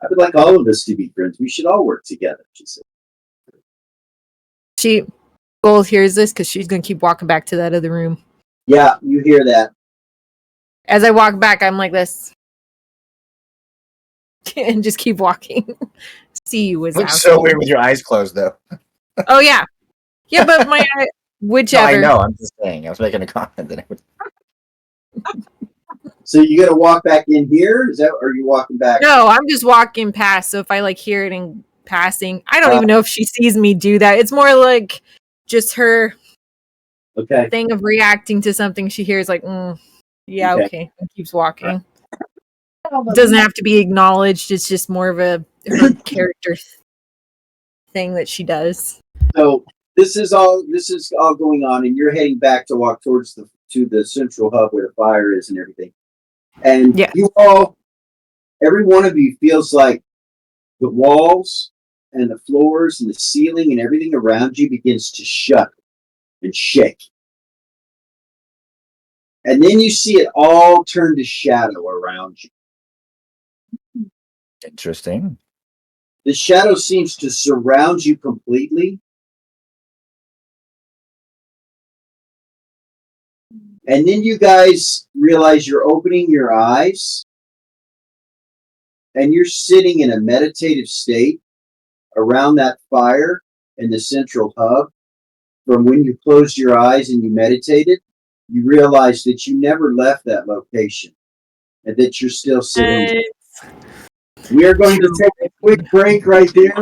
I would like all of us to be friends. We should all work together, she said. Gold hears this because she's gonna keep walking back to that other room. Yeah, you hear that. As I walk back, I'm like this. And just keep walking. See you as Looks so asshole. weird with your eyes closed, though. Oh yeah. Yeah, but my No, whichever. I know. I'm just saying. I was making a comment that it would. So you got to walk back in here? Is that, or are you walking back? No, I'm just walking past. So if I like hear it in passing, I don't even know if she sees me do that. It's more like just her Okay. thing of reacting to something she hears. Like, yeah, okay, and keeps walking. It doesn't have to be acknowledged. It's just more of her character thing that she does. So this is all going on, and you're heading back to walk towards the central hub where the fire is and everything. And Yeah. you all, every one of you feels like the walls and the floors and the ceiling and everything around you begins to shut and shake. And then you see it all turn to shadow around you. Interesting. The shadow seems to surround you completely. And then you guys realize you're opening your eyes and you're sitting in a meditative state around that fire in the central hub. From when you closed your eyes and you meditated, you realize that you never left that location and that you're still sitting. We are going to take a quick break right there.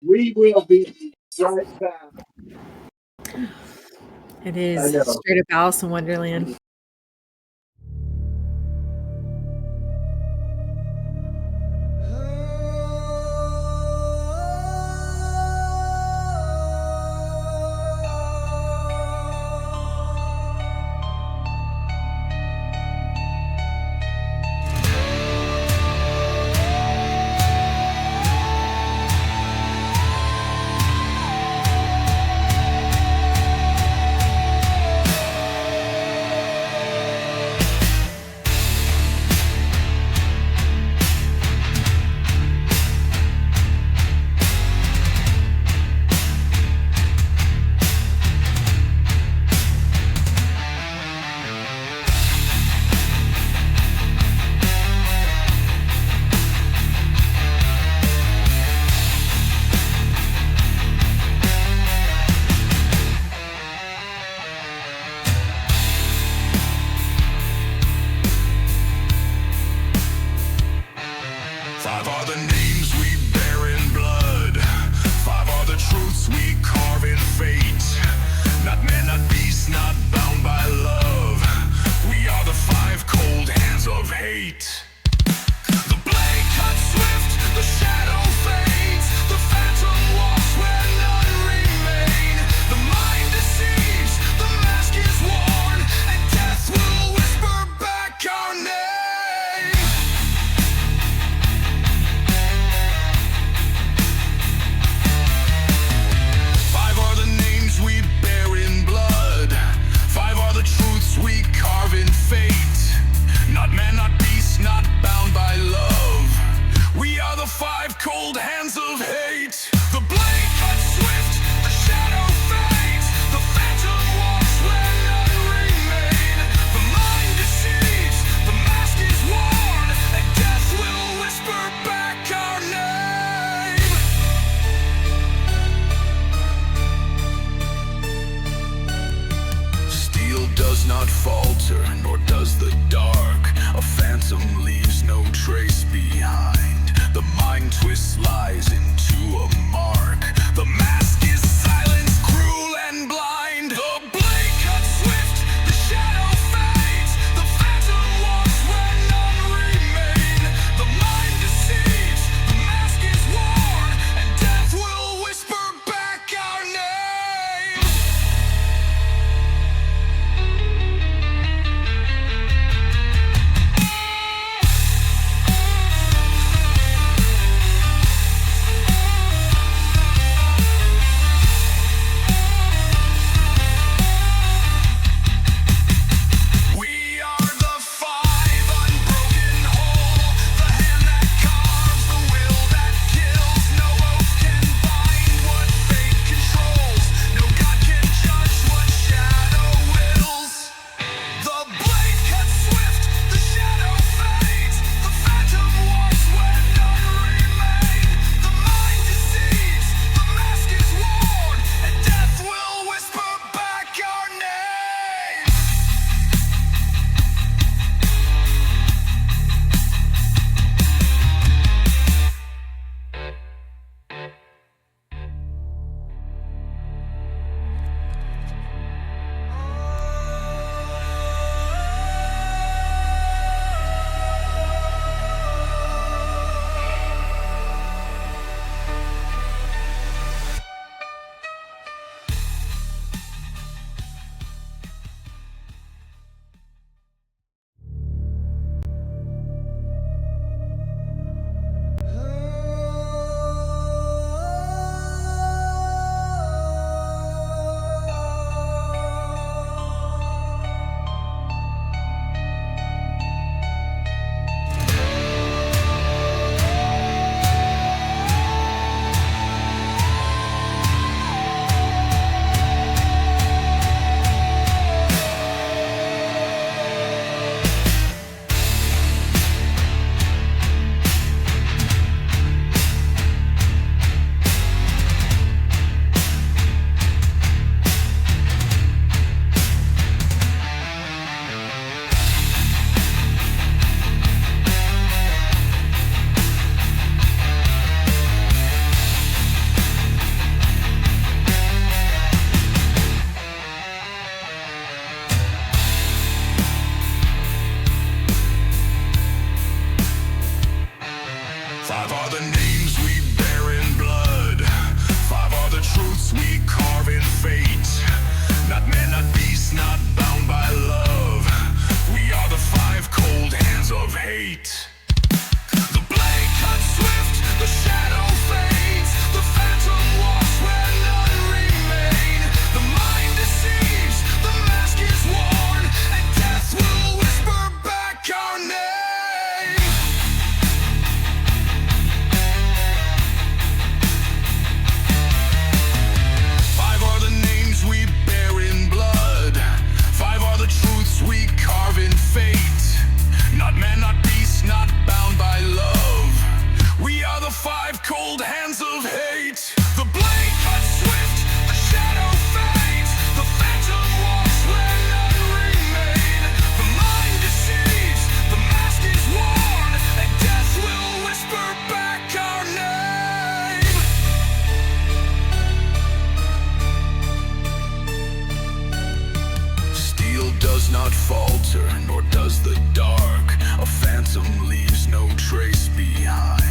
We will be right back. It is I know. straight up Alice in Wonderland. falter, nor does the dark. A phantom leaves no trace behind. The mind twists lies into a mark. The mask is silence, cruel and blind. The blade cuts swift, the shadow fades. The phantom walks where none remain. The mind deceives, the mask is worn, and death will whisper back our name. We are the five, unbroken whole. The hand that carves, the will that kills. No oath can bind what fate controls. No god can judge what shadow wills. The blade cuts swift, the shadow fades. The phantom walks where none remain. The mind deceives, the mask is worn, and death will whisper back our name. Five are the names we bear in blood. Five are the truths we carve in fate. Not man, not beast, not bound by love. We are the five cold hands of hate. The blade cuts swift, the shadow fades. The phantom walks where none remain. The mind deceives, the mask is worn, and death will whisper back our name. Five are the names we bear in blood. Five are the truths we carve in fate. Not man, not beast, not bound by love. We are the five cold hands of hate. The blade cuts swift, the shadow fades. The phantom walks where none remain. The mind deceives, the mask is worn, and death will whisper back our name. Steel does not falter, nor does the dark. A phantom leaves no trace behind.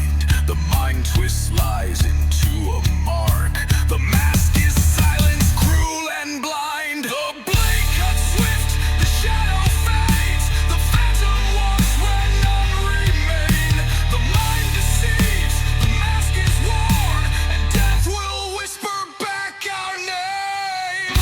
The mind twists lies into a mark. The mask is silence, cruel and blind. The blade cuts swift, the shadow fades. The phantom walks where none remain. The mind deceives, the mask is worn, and death will whisper back our name.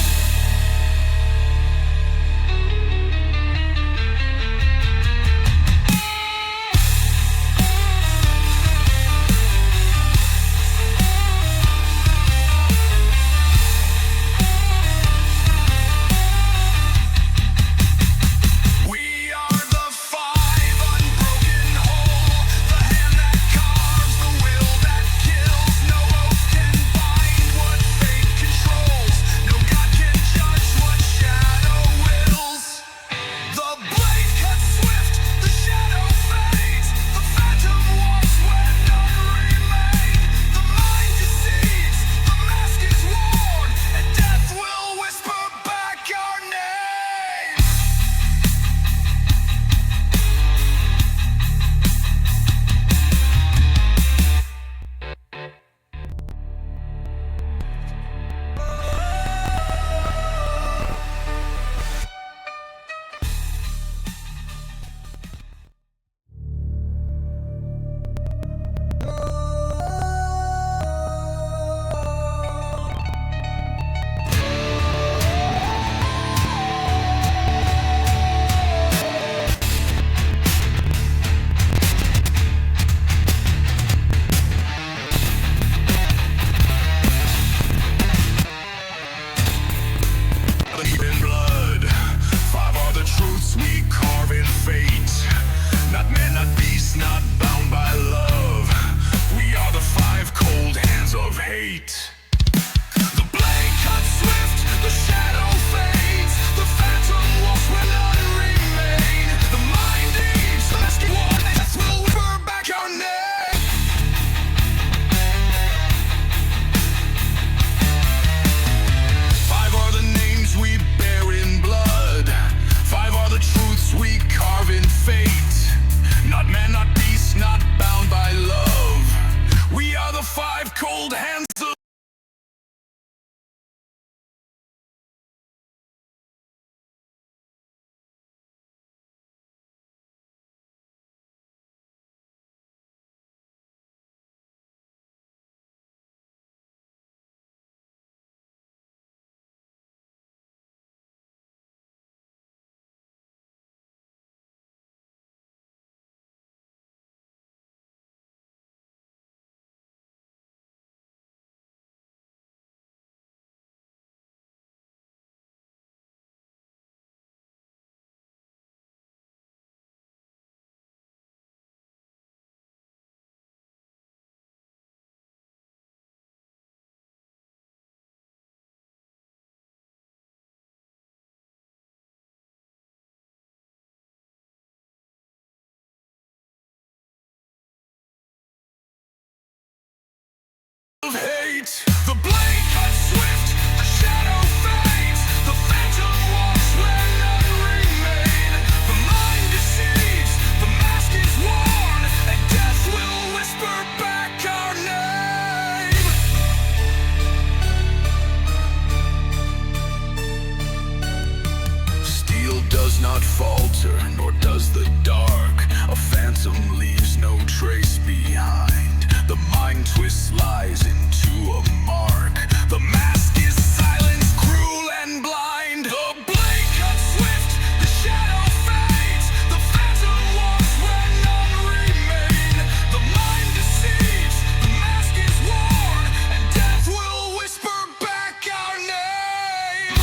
not falter, nor does the dark. A phantom leaves no trace behind. The mind twists lies into a mark. The mask is silence, cruel and blind. The blade cuts swift, the shadow fades. The phantom walks where none remain. The mind deceives, the mask is worn, and death will whisper back our name.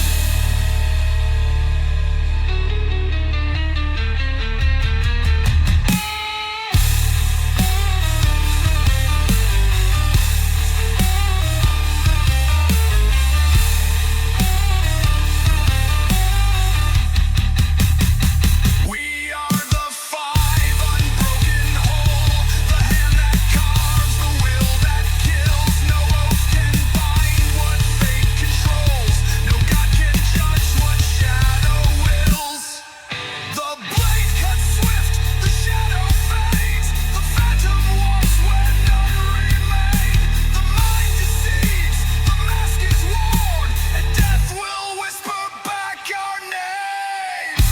We are the five, unbroken whole. The hand that carves, the will that kills. No oath can bind what fate controls. No God can judge what shadow wills. The blade cuts swift, the shadow fades. The phantom walks where none remain. The mind deceives, the mask is worn, and death will whisper back our name.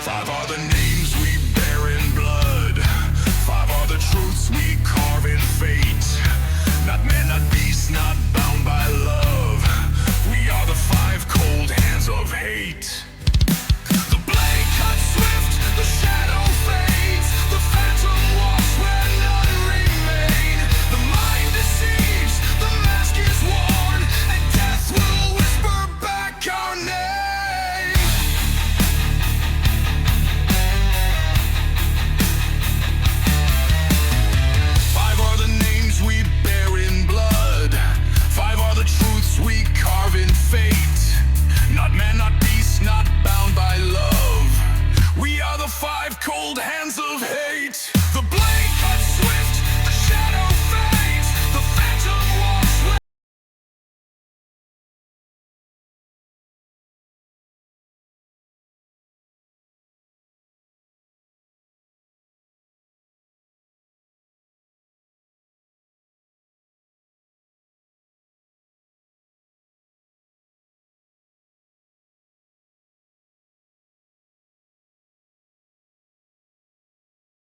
Five are the names we bear in blood. Five are the truths we carve in fate. Not man, not beast, not bound by love. We are the five cold hands of hate. The blade cuts swift, the shadow fades. The phantom walks where none remain. The mind deceives, the mask is worn, and death will whisper back our name. Five are the names we bear in blood. Five are the truths we carve in fate. Not man, not beast, not bound by love. We are the five cold hands of hate. The blade cuts swift, the shadow fades. The phantom walks where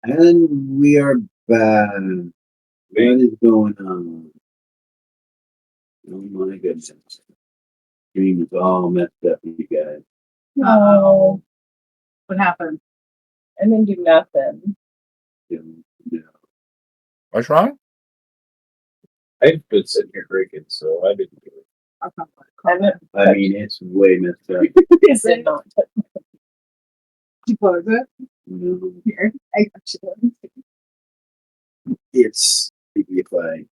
And we are back. What is going on? Oh my goodness. Stream is all messed up, you guys. No, What happened? I didn't do nothing. Yeah. What's wrong? I've been sitting here drinking, so I didn't do it. I mean, it's way messed up. Is it not? You close it No, here. I got you. it's if I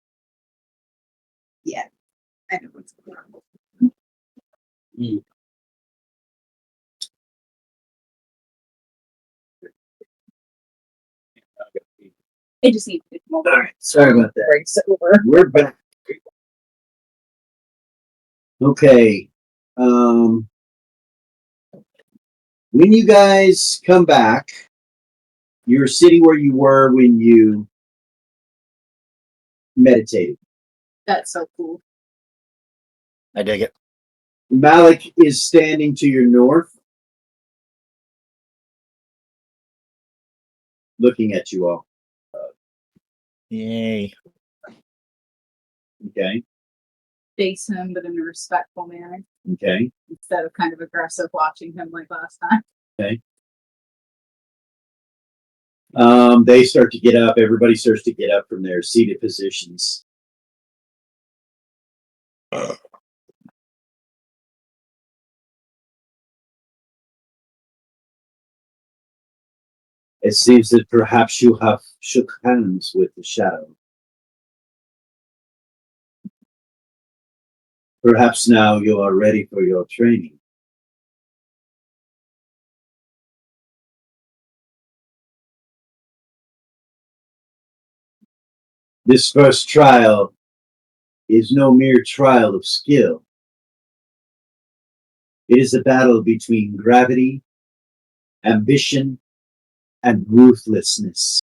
Yeah, I know what's going on. I just need to all right, sorry about that. Breaks over. We're back. Okay. When you guys come back, you're sitting where you were when you meditated. That's so cool. I dig it. Malik is standing to your north, looking at you all. Yay. Okay. Face him, but in a respectful manner Okay. instead of kind of aggressive watching him like last time. Okay. They start to get up. Everybody starts to get up from their seated positions. It seems that perhaps you have shook hands with the shadow. Perhaps now you are ready for your training. This first trial is no mere trial of skill. It is a battle between gravity, ambition, and ruthlessness.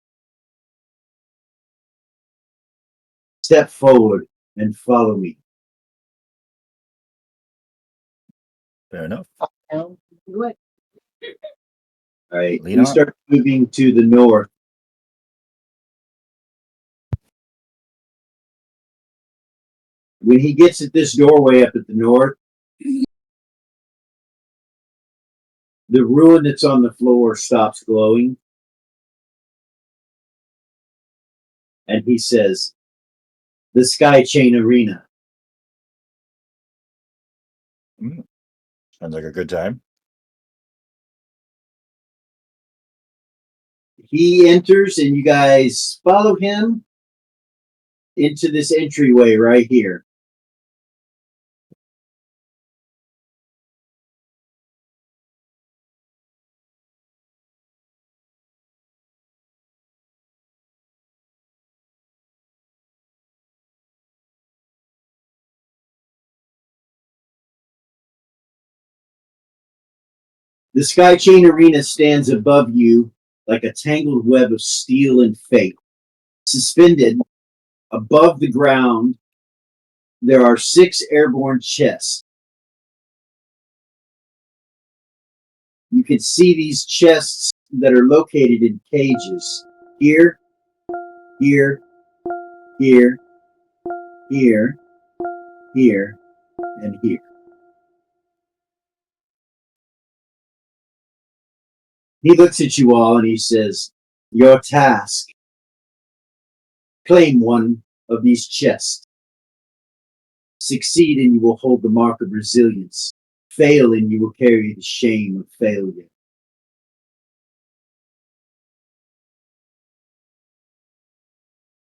Step forward and follow me. Fair enough. Do it. All right, Lead we on. start moving to the north. When he gets at this doorway up at the north, the ruin that's on the floor stops glowing. And he says, the Sky Chain Arena. Sounds like a good time. He enters and you guys follow him into this entryway right here. The Sky Chain Arena stands above you like a tangled web of steel and fate. Suspended above the ground, there are 6 airborne chests. You can see these chests that are located in cages. Here, here, here, here, here, and here. He looks at you all and he says, your task, claim one of these chests. Succeed and you will hold the mark of resilience. Fail and you will carry the shame of failure.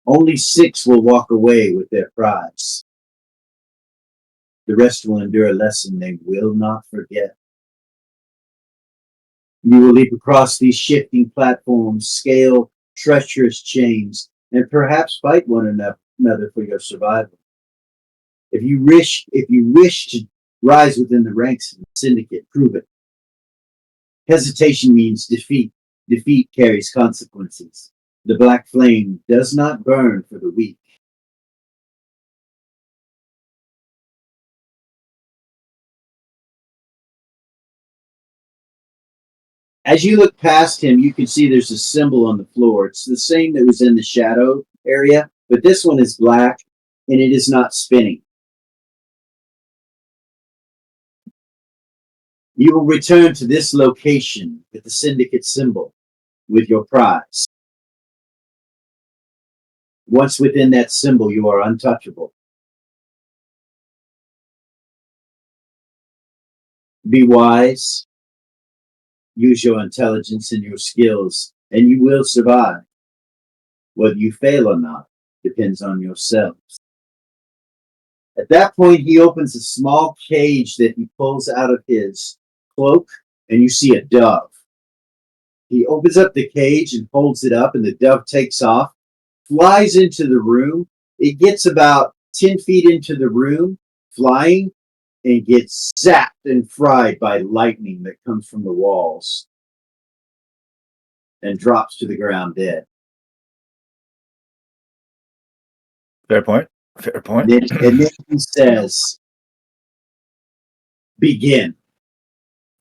Only 6 will walk away with their prize. The rest will endure a lesson they will not forget. You will leap across these shifting platforms, scale treacherous chains, and perhaps fight one another for your survival. If you wish to rise within the ranks of the syndicate, prove it. Hesitation means defeat. Defeat carries consequences. The black flame does not burn for the weak. As you look past him, you can see there's a symbol on the floor. It's the same that was in the shadow area, but this one is black and it is not spinning. You will return to this location with the syndicate symbol with your prize. Once within that symbol, you are untouchable. Be wise. Use your intelligence and your skills, and you will survive. Whether you fail or not depends on yourselves. At that point, he opens a small cage that he pulls out of his cloak, and you see a dove. He opens up the cage and holds it up, and the dove takes off, flies into the room. It gets about 10 feet into the room, flying, and gets zapped and fried by lightning that comes from the walls and drops to the ground dead. Fair point. Fair point. And then he says, begin.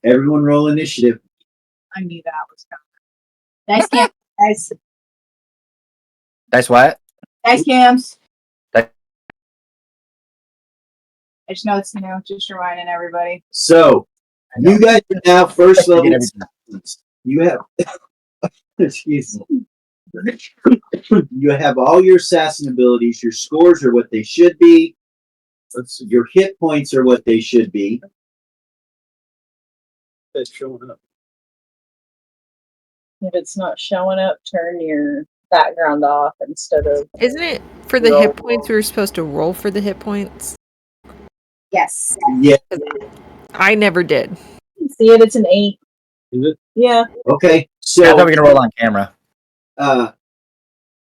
Everyone roll initiative. I knew that was coming. Dice cam, guys. That's what? Dice cams. Di- I just know it's just reminding everybody. So, you guys are now first Forget level everything. assassins. You have, excuse me. You have all your assassin abilities. Your scores are what they should be. Your hit points are what they should be. It's showing up. If it's not showing up, turn your background off instead of. Isn't it for the Roll. hit points? We were supposed to roll for the hit points. Yes. Yeah. I never did. See it? It's an 8. Is it? Yeah. Okay. I thought we So, were gonna roll on camera.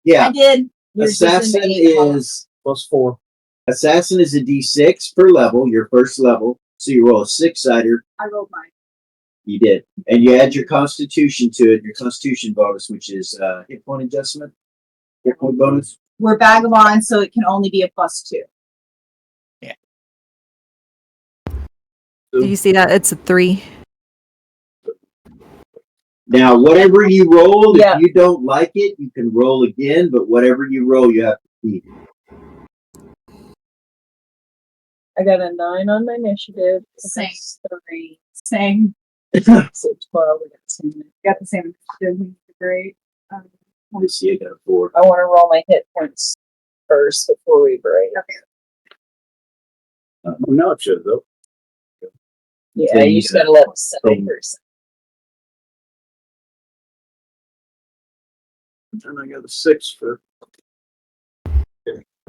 yeah. I did. Yours is an Assassin 8 column. is +4. Assassin is a D6 per level, your first level. So you roll a 6-sider. I rolled mine. You did. And you add your constitution to it, your constitution bonus, which is hit point adjustment. Hit point bonus. We're vagabonds, so it can only be a +2. Do you see that? It's a 3. Now, whatever you roll, Yeah. if you don't like it, you can roll again, but whatever you roll, you have to keep. I got a 9 on my initiative. Same. That's 3. Same. So 12. We got the same. Got the same initiative. Great. You see, I got a 4. I want to roll my hit points first before we break. Now it should, though. Yeah, Then you you just gotta let it settle thing. first. And I got a 6 for.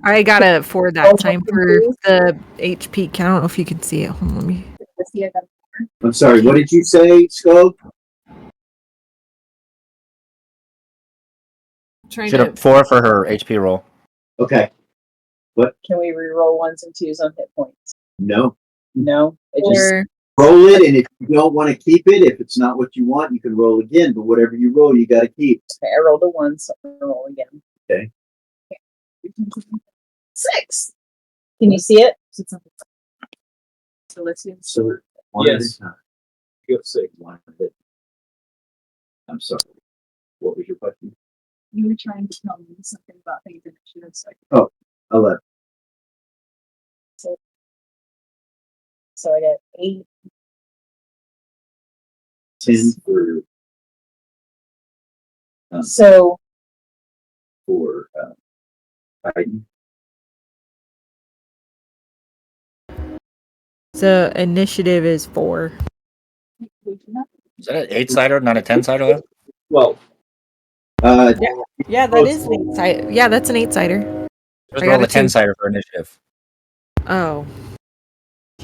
I got a 4 that time for the HP count. I don't know if you can see it. Hold on, let me. See, I got I'm sorry, what did you say, Skull? Trying Should have 4 for her HP roll. Okay. Can we re-roll 1s and 2s on hit points? No. No, it just Or Roll it, and if you don't want to keep it, if it's not what you want, you can roll again, but whatever you roll, you got to keep. okay, I rolled a 1, so I'm gonna roll again. Okay. 6. Can you see it? So let's see. So, one Yes. at a time. You got 6. One at a time. I'm sorry. What was your question? You were trying to tell me something about things that should have said. 11. So I got 8. 10 So for Biden. so initiative is 4. Is that an 8-sider, not a 10-sider? Well, Yeah, that is an 8-sider. Yeah, that's an 8-sider. Just I roll got a a 2. 10-sider for initiative. Oh,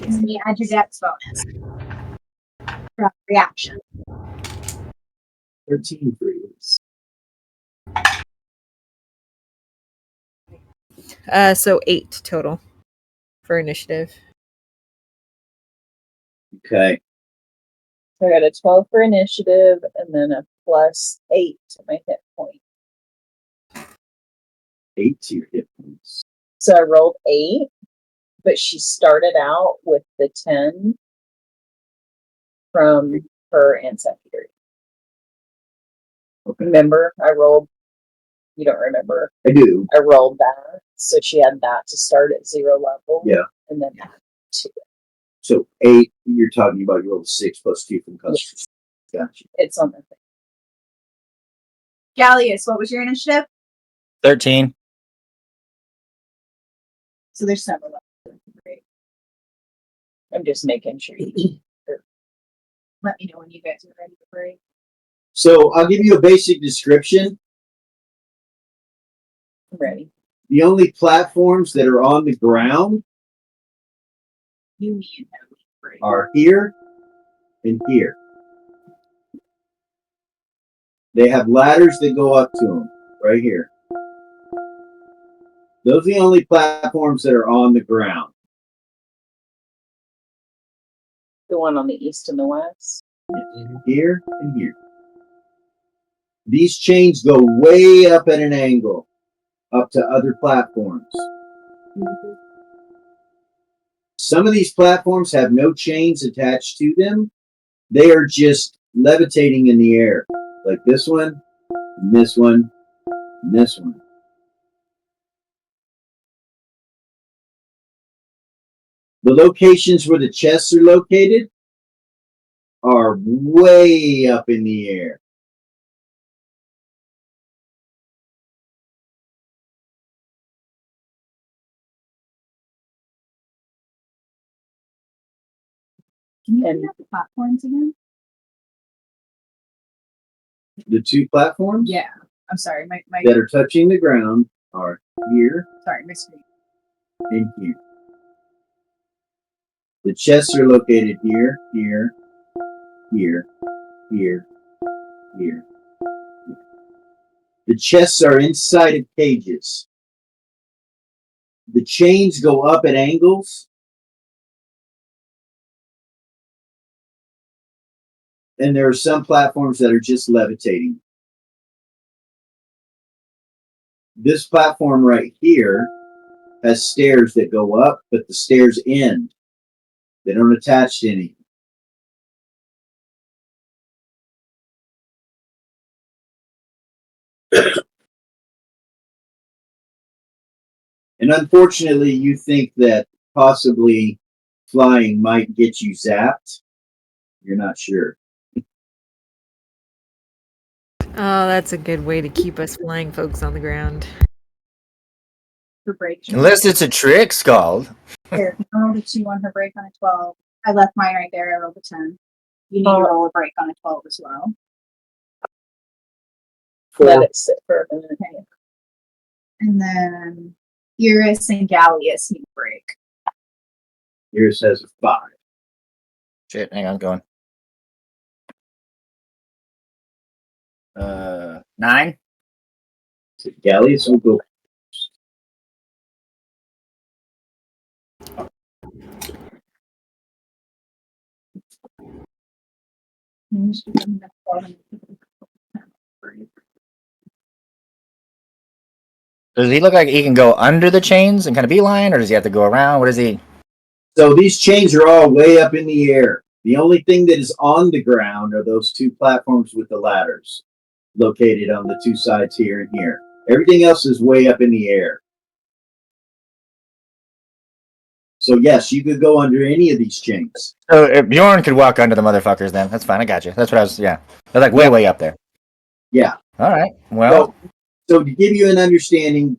And you add your dex bonus. Reaction. 13 for you. so 8 total for initiative. Okay. I got a 12 for initiative and then a +8 to my hit point. 8 to your hit points. So I rolled 8, but she started out with the 10 from her ancestry. Okay. Remember, I rolled. You don't remember? I do. I rolled that, so she had that to start at 0 level. Yeah. And then that 2. So 8, you're talking about you rolled 6 plus 2 from customers. Gotcha. It's on the thing. Gallius, what was your initiative? 13. So there's several left. Great. I'm just making sure. Let me know when you guys are ready to break. So I'll give you a basic description. I'm ready. The only platforms that are on the ground You, me, and him. Break. are here and here. They have ladders that go up to them, right here. Those are the only platforms that are on the ground. The one on the east and the west. Here and here. These chains go way up at an angle, up to other platforms. Some of these platforms have no chains attached to them. They are just levitating in the air, like this one, and this one, and this one. The locations where the chests are located are way up in the air. Can you And- look at the platforms again? The two platforms Yeah. I'm sorry. My that are touching the ground are here sorry, my screen. and here. The chests are located here, here, here, here, here. The chests are inside of cages. The chains go up at angles. And there are some platforms that are just levitating. This platform right here has stairs that go up, but the stairs end. They don't attach to anything. And unfortunately, you think that possibly flying might get you zapped. You're not sure. Oh, that's a good way to keep us flying folks on the ground. Her break. Unless it's a trick, Scald. Here, I rolled a 2 on her break on a 12. I left mine right there. I rolled a 10. You need to roll a break on a 12 as well. Let it sit for a minute. Okay. And then Iris and Gallius need a break. Yours has a 5. Shit, hang on, going. 9. So Gallius will go. Does he look like he can go under the chains and kind of beeline, or does he have to go around? What is he? So these chains are all way up in the air. The only thing that is on the ground are those two platforms with the ladders located on the two sides here and here. Everything else is way up in the air. So yes, you could go under any of these chains. So Bjorn could walk under the motherfuckers then. That's fine, I got you. That's what I was, yeah. They're like way up there. Yeah. All right, well. So to give you an understanding,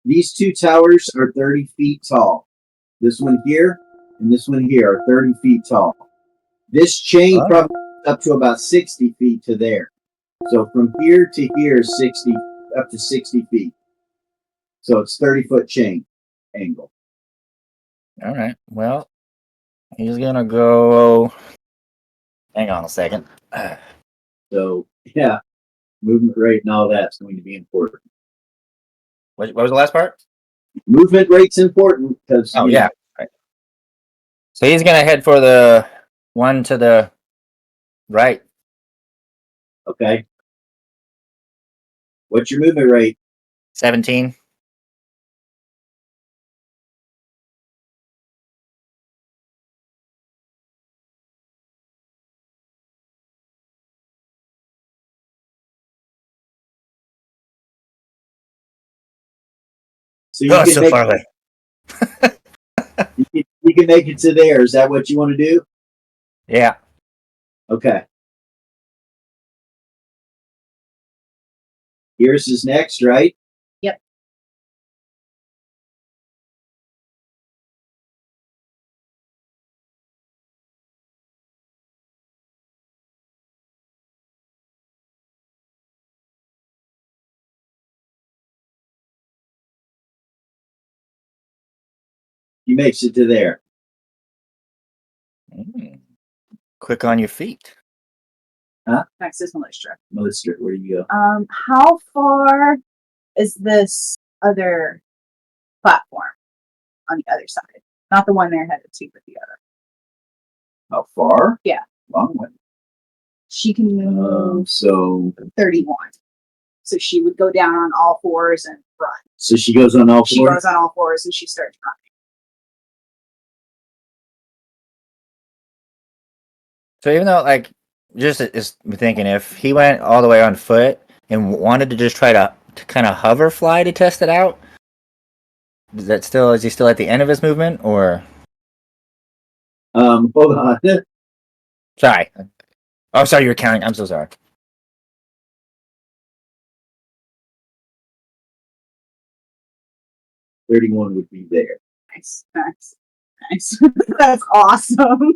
these two towers are 30 feet tall. This one here and this one here are 30 feet tall. This chain probably up to about 60 feet to there. So from here to here is 60, up to 60 feet. So it's 30-foot chain angle. All right, well, he's gonna go. Hang on a second. So yeah, movement rate and all that's going to be important. What was the last part? Movement rate's important because Yeah. Right. So he's gonna head for the one to the right. Okay. What's your movement rate? 17. So you can make far away. you can make it to there. Is that what you want to do? Yeah. Okay. Iris is next, right? Yep. He makes it to there. Quick on your feet. Next is Melissa. Melissa, where do you go? How far is this other platform on the other side? Not the one they're headed to, but the other. How far? Yeah. Long way. She can move So 31. So she would go down on all fours and run. so she goes on all She fours. goes on all fours and she starts running. So even though, like, just is thinking if he went all the way on foot and wanted to just try to kind of hover fly to test it out, is he still at the end of his movement or? Hold on. Sorry. Oh, sorry, you were counting. I'm so sorry. $31 would be there. Nice. That's awesome.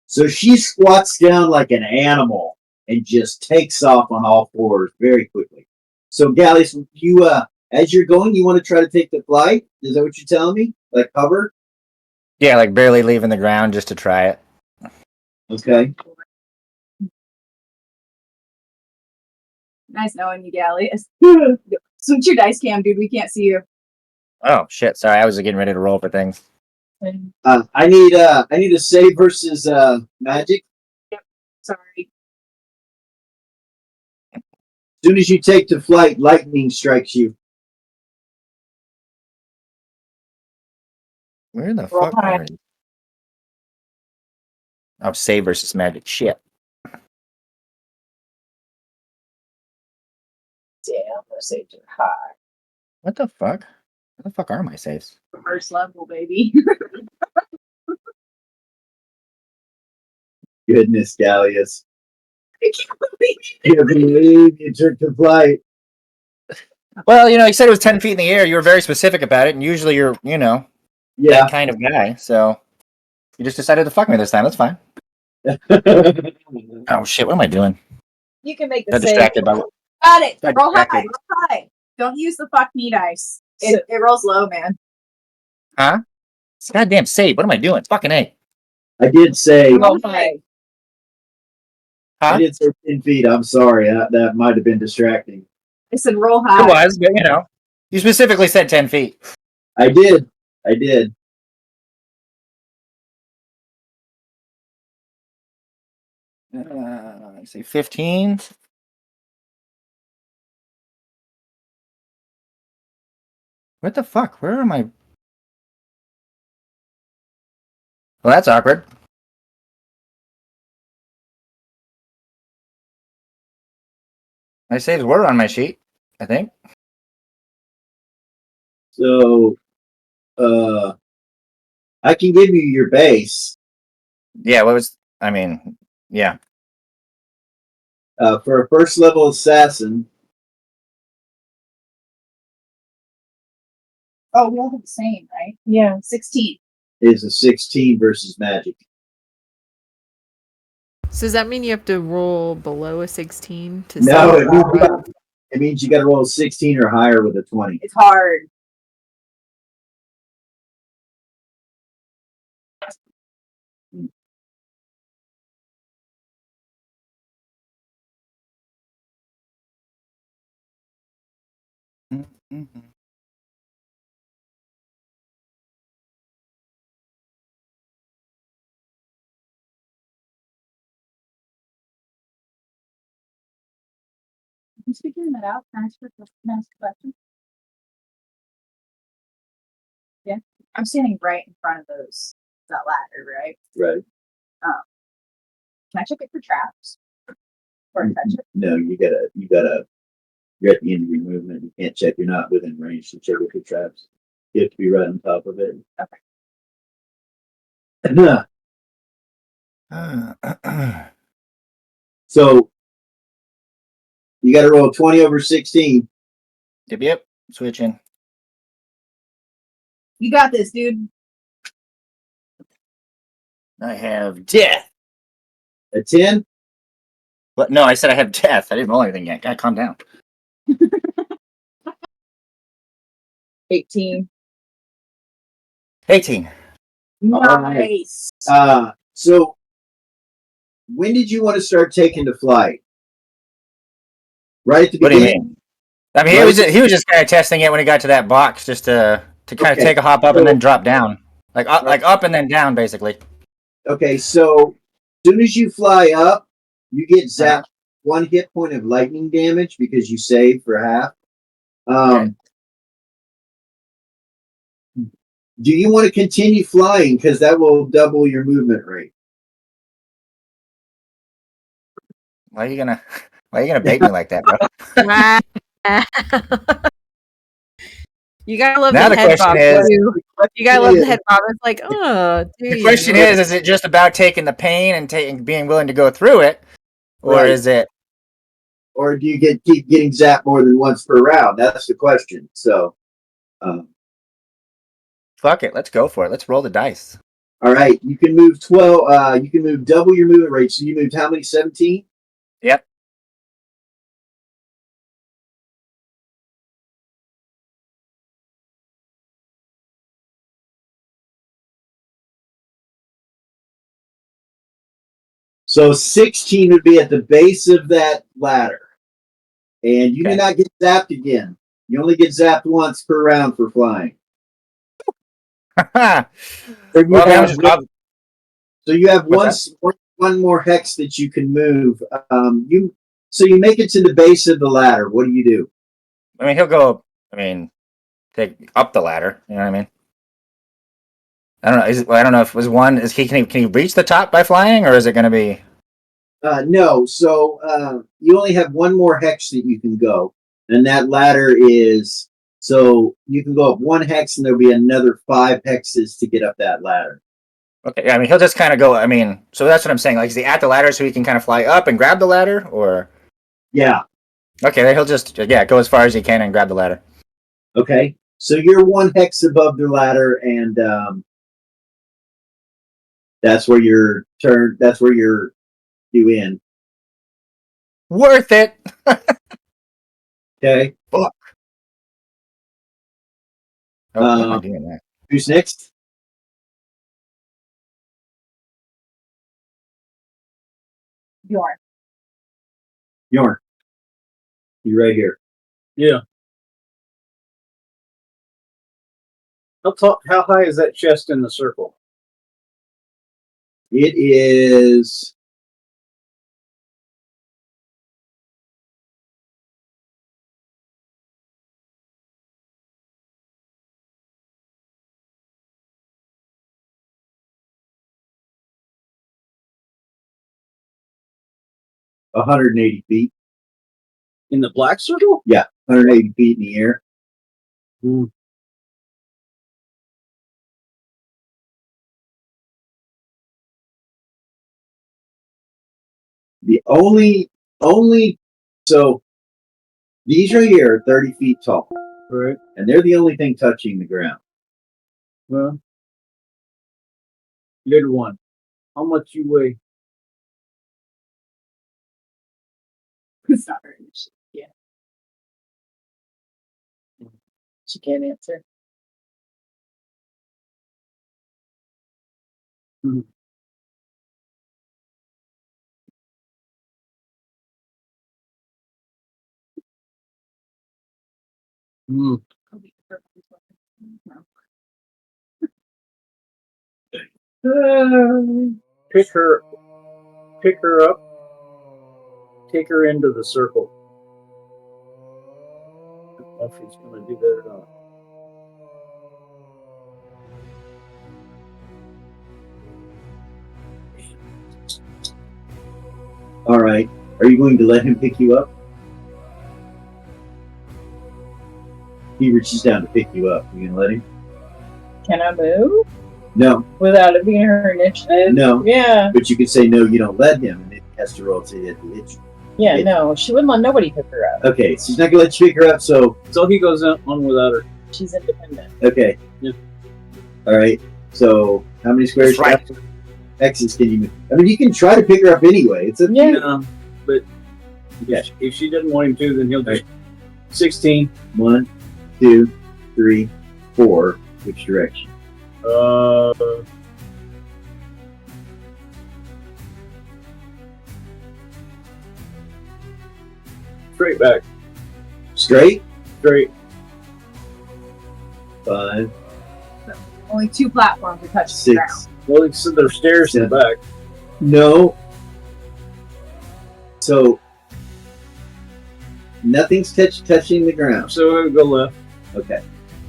So she squats down like an animal and just takes off on all fours very quickly. So Gallius, you as you're going, you want to try to take the flight? Is that what you're telling me? Like hover? Yeah, like barely leaving the ground just to try it. Okay. Nice knowing you, Gallius. Switch your dice cam, dude. We can't see you. Oh shit! Sorry, I was getting ready to roll for things. I need a save versus magic. Sorry. As soon as you take the flight, lightning strikes you. Where the Roll fuck high. are you? Oh, save versus magic. Shit. Damn, we're saved too high. What the fuck? Where the fuck are my saves? First level, baby. Goodness, Gallius. I can't believe I can't believe you took the flight. Well, you know, you said it was 10 feet in the air. You were very specific about it, and usually you're, you know, Yeah. that kind of guy. So you just decided to fuck me this time. That's fine. Oh shit! What am I doing? You can make the Got save. distracted by. Got it. Got Roll high. distracted. Roll high. Don't use the fuck me dice. It rolls low, man. Huh? It's a goddamn save. What am I doing? Fucking A. I did say Roll high. Huh? I did say 10 feet. I'm sorry. That might have been distracting. I said roll It high. was, but you know, you specifically said 10 feet. I did. I did. I say 15. What the fuck? Where am I? Well, that's awkward. My saves were on my sheet, I think. So I can give you your base. Yeah, what was? I mean, yeah. For a first level assassin, Oh, we all have the same, right? Yeah. 16. is a 16 versus magic. So does that mean you have to roll below a 16 to No, save? it means you got to roll 16 or higher with a 20. It's hard. Mm-hmm. Just figuring that out. Can I ask a question? Yeah. I'm standing right in front of that ladder, right? Right. Can I check it for traps? Or touch it? No, you gotta you're at the end of your movement. You can't check. You're not within range to check with your traps. You have to be right on top of it. Okay. So you got to roll 20 over 16. Yep. Switching. You got this, dude. I have death. A 10? What? No, I said I have death. I didn't roll anything yet. Gotta calm down. 18. 18. Nice. So when did you want to start taking the flight? Right at the What do you beginning? mean? I mean, he was just kind of testing it when he got to that box, just to kind of Okay. take a hop up and then drop down, like up and then down, basically. Okay, so soon as you fly up, you get zapped 1 hit point of lightning damage because you save for half. Do you want to continue flying? Because that will double your movement rate. Why are you gonna bait me like that, bro? You gotta love Now the the head question bob is- too. You gotta love the head bob. It's like, oh, The question is it just about taking the pain and being willing to go through it, or Right. is it? Or do you keep getting zapped more than once per round? That's the question. So, Fuck it, let's go for it. Let's roll the dice. all right, you can move 12. You can move double your movement rate. So you moved how many? 17. Yep. So 16 would be at the base of that ladder, and you do Okay. not get zapped again. You only get zapped once per round for flying. Well, Or you I mean, have so you have one more hex that you can move. You make it to the base of the ladder. What do? I mean, he'll go. I mean, take up the ladder. You know what I mean? I don't know. I don't know if it was one. Can he reach the top by flying, or is it going to be? No. So you only have one more hex that you can go, and that ladder is so you can go up 1 hex, and there'll be another 5 hexes to get up that ladder. Okay, yeah, I mean, he'll just kind of go. I mean, so that's what I'm saying. Like, is he at the ladder so he can kind of fly up and grab the ladder, or? Yeah. Okay, then he'll just go as far as he can and grab the ladder. Okay. So you're 1 hex above the ladder, and that's where your turn. That's where you in. Worth it. Okay. Fuck. Oh, why am I doing that? Who's next? Bjorn. Yorn. You right here. Yeah. How high is that chest in the circle? It is. $180 feet. In the black circle? Yeah, 180 feet in the air. Hmm. The only so these right here are 30 feet tall, Right. and they're the only thing touching the ground. Well, little one, how much you weigh? It's not very much. She can't answer. Hmm. Pick her up, take her into the circle. I don't know if he's going to do that or not. All right. Are you going to let him pick you up? He reaches down to pick you up. You gonna let him? Can I move No, without it being her initiative? no. Yeah. But you could say no. You don't let him, and he has to roll to hit you. Yeah, Yeah. no. She wouldn't let nobody pick her up. Okay, so he's not gonna let you pick her up. So So he goes on without her. She's independent. okay. Yeah. All right. So how many squares? That's X's can you move? I mean, you can try to pick her up anyway. It's a Yeah. No, but if she doesn't want him to, then he'll just 16. 1, 2, 3, 4. Which direction? Straight back. Straight. Straight. 5, Only 2 platforms are touching the 6, ground. Well, they said there's stairs in the back. No. So nothing's touching the ground. So we would go left. Okay.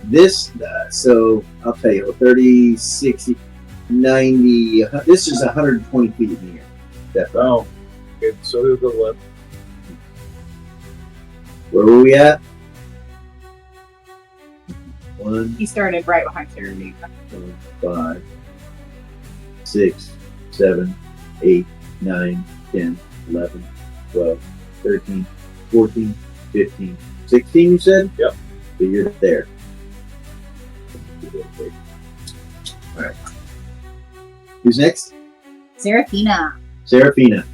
This, so I'll tell you, 30, 60, 90, this is 120 feet in the air. That far. Oh. Okay, so we would go left. Where were we at? 1, He started right behind Sarah. 5, 6, 7, 8, 9, 10, 11, 12, 13, 14, 15, 16, you said? Yep. So you're there. Alright. Who's next? Serafina. Serafina.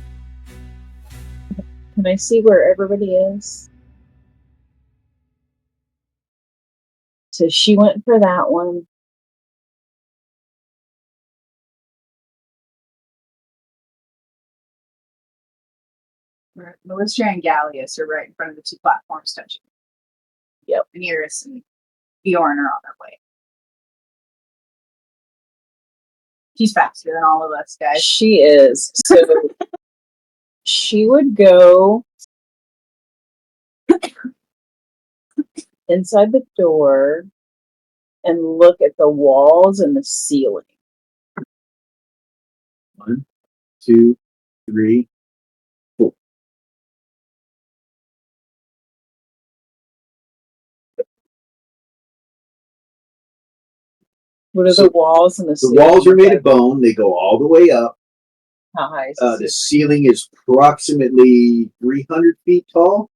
Can I see where everybody is? So she went for that one. Melissa and Gallius are right in front of the two platforms touching. Yep. And Iris and Bjorn are on their way. She's faster than all of us, guys. She is. So she would go inside the door and look at the walls and the ceiling. 1, 2, 3, 4. What are So the walls and the The ceiling? walls are made of bone. They go all the way up. How high is The ceiling is approximately 300 feet tall.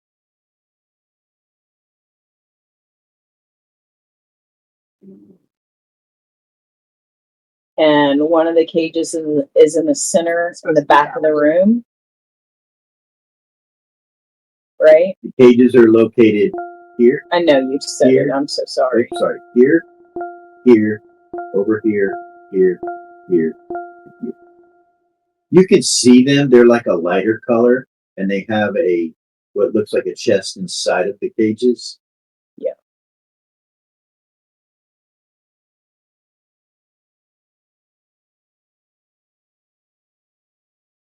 And one of the cages is in the center, in the back of the room. Right? The cages are located here. I know you said Here. it. I'm so sorry. Sorry. Here, here, over here, here, here, here. You can see them. They're like a lighter color, and they have what looks like a chest inside of the cages. Yeah.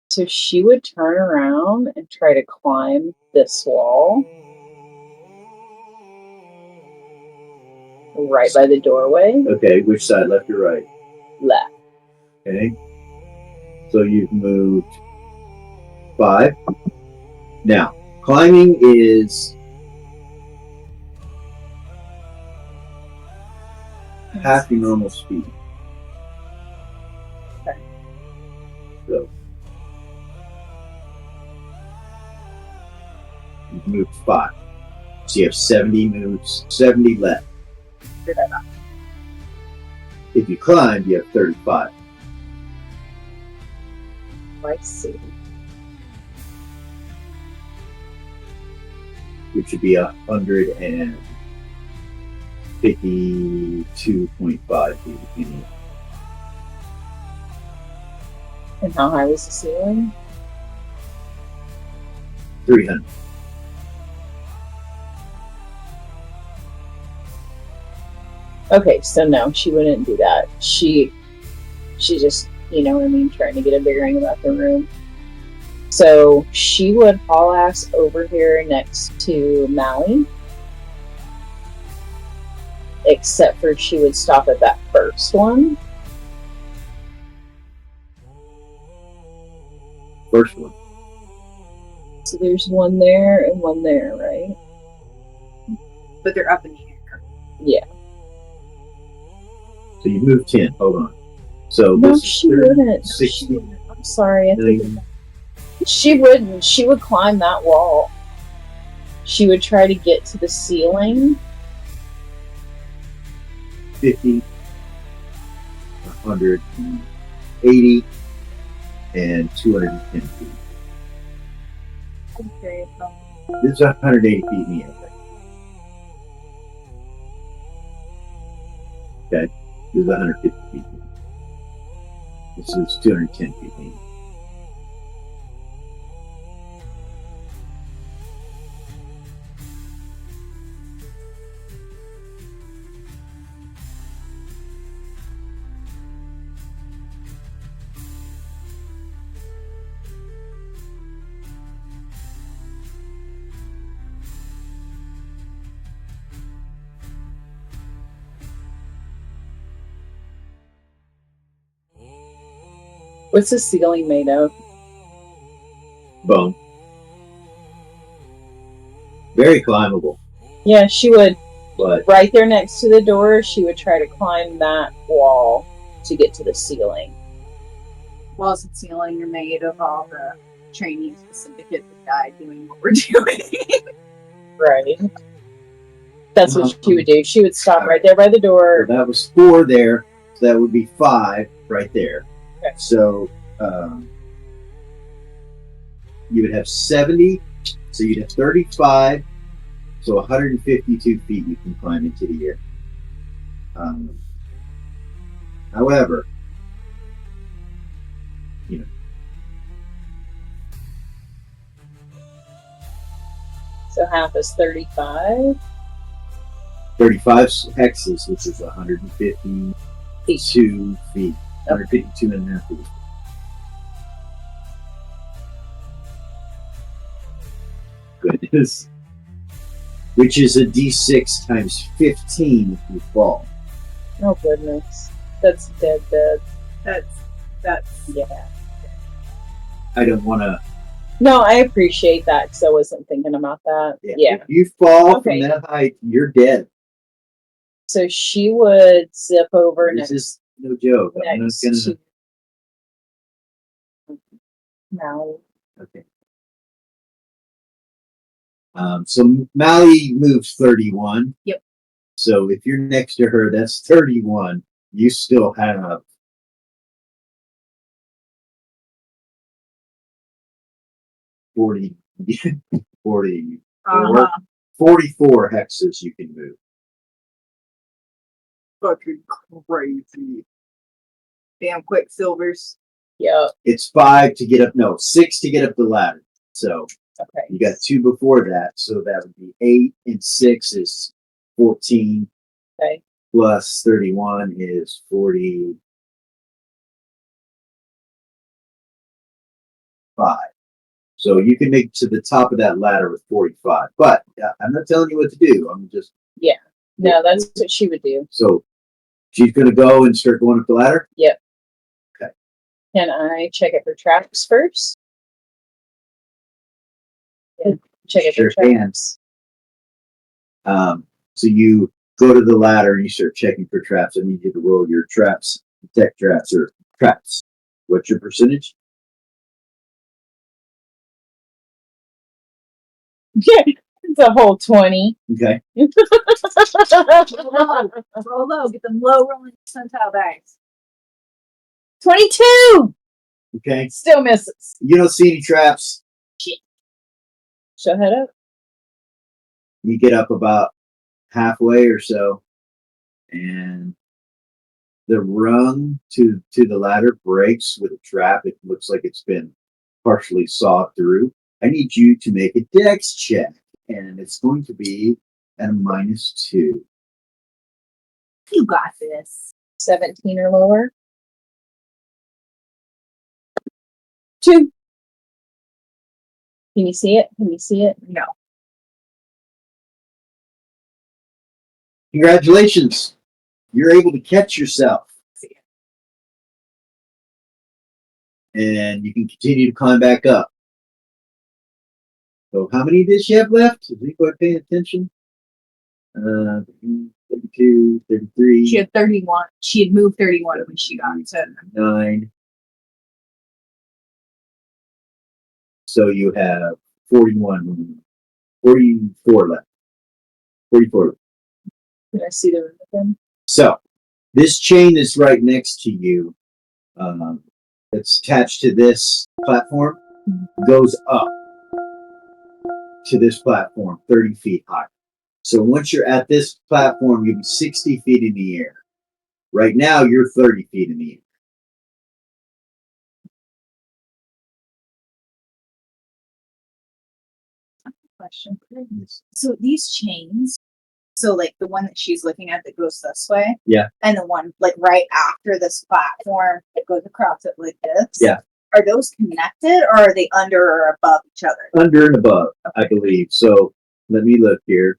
So she would turn around and try to climb this wall right by the doorway. Okay, which side, left or right? Left. Okay. So you've moved 5. Now, climbing is half your normal speed. Okay. So you've moved 5. So you have 70 moves, 70 left. If you climb, you have 35. I see. Which would be 152.5 feet. And how high was the ceiling? 300. Okay, so no, she wouldn't do that. She just, you know what I mean, trying to get a bearing about the room. So she would haul ass over here next to Maui. Except for she would stop at that first one. First one. So there's one there and one there, right? But they're up in the air. Yeah. So you moved 10. Hold on. So No, this is she 30, wouldn't. 60, I'm sorry. I think 90. she wouldn't. She would climb that wall. She would try to get to the ceiling. 50, 180, and 210 feet. Okay, This is 180 feet in the air. Okay, this is 150 feet. This is 210 feet. What's the ceiling made of? Bone. Very climbable, Yeah, she would. but Right there next to the door, she would try to climb that wall to get to the ceiling. Walls and ceiling are made of all the trainees of the syndicate that died doing what we're doing. Right. That's what she would do. She would stop right there by the so door. that was 4 there. So that would be 5 right there. Okay. So you would have 70. So you'd have 35. So 152 feet you can climb into the air. However, So half is 35. 35 hexes, which is 152 feet. 152 and a half feet. Goodness. Which is a d6 times 15 if you fall. Oh goodness. That's dead. That's Yeah. I don't want to. No, I appreciate that because I wasn't thinking about that. Yeah. If you fall Okay. from that height, you're dead. So she would zip over This next is no joke. I'm not next gonna. to Maui. Okay. So Mally moves 31. Yep. So if you're next to her, that's 31. You still have 40, 40, 44 hexes you can move. fucking crazy. Damn Quicksilvers. Yeah. It's 5 to get up. No, 6 to get up the ladder. So Okay. you got 2 before that. So that would be 8 and 6 is 14. Okay. Plus 31 is 45. So you can make to the top of that ladder with 45. But I'm not telling you what to do. I'm just. Yeah. No, that's what she would do. So she's going to go and start going up the ladder? Yep. Okay. Can I check it for traps first? Yeah. Check it Sure for traps. So you go to the ladder and you start checking for traps. I need you to roll your traps, detect traps or traps. What's your percentage? Yeah. It's a whole 20. Okay. Roll low. Get them low rolling percentile dice. 22! Okay. Still misses. You don't see any traps. She'll head up. You get up about halfway or so, and the rung to the ladder breaks with a trap. It looks like it's been partially sawed through. I need you to make a dex check, and it's going to be at a -2. You got this. 17 or lower. 2. Can you see it? Can you see it? No. Congratulations. You're able to catch yourself. And you can continue to climb back up. So how many did she have left? Is anybody paying attention? 32, 33. She had 31. She had moved 31 when she got to 9. So you have 44 left. 44 left. Can I see the room again? So this chain is right next to you. It's attached to this platform. Goes up to this platform 30 feet high. So once you're at this platform, you'll be 60 feet in the air. Right now, you're 30 feet in the air. question. So these chains, so like the one that she's looking at that goes this way, Yeah. and the one like right after this platform that goes across it like this, Yeah. Are those connected, or are they under or above each other? Under and above, I believe. So let me look here.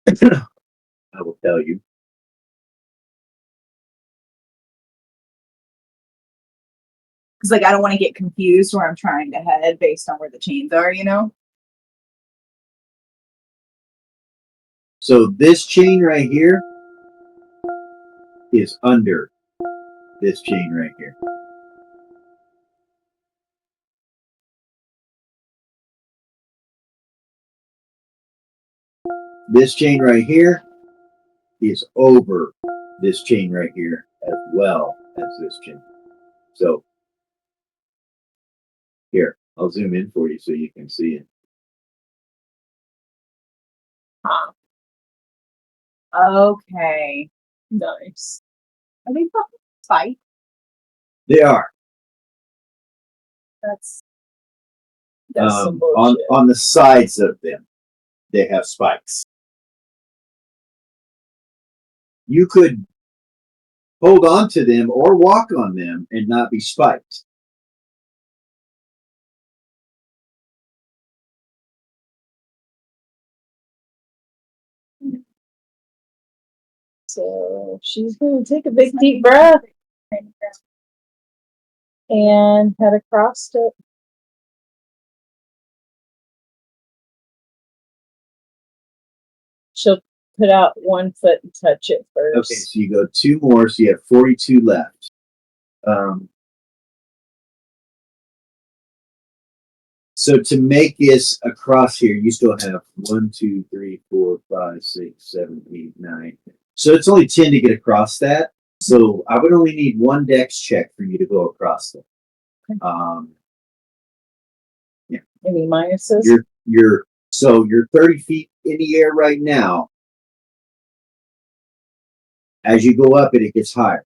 I will tell you. Because like I don't want to get confused where I'm trying to head based on where the chains are, you know? So this chain right here is under this chain right here. This chain right here is over this chain right here as well as this chain. So here, I'll zoom in for you so you can see it. Huh. Okay. Nice. Are they fucking spiked? They are. That's some on bullshit. on the sides of them. They have spikes. You could hold on to them or walk on them and not be spiked. So she's going to take a big deep breath and head across it. She'll put out one foot and touch it first. Okay, so you go 2 more, so you have 42 left. So to make this across here, you still have 1, 2, 3, 4, 5, 6, 7, 8, 9. So it's only 10 to get across that. So I would only need 1 dex check for you to go across them. Okay. Any minuses? You're 30 feet in the air right now. As you go up it gets higher.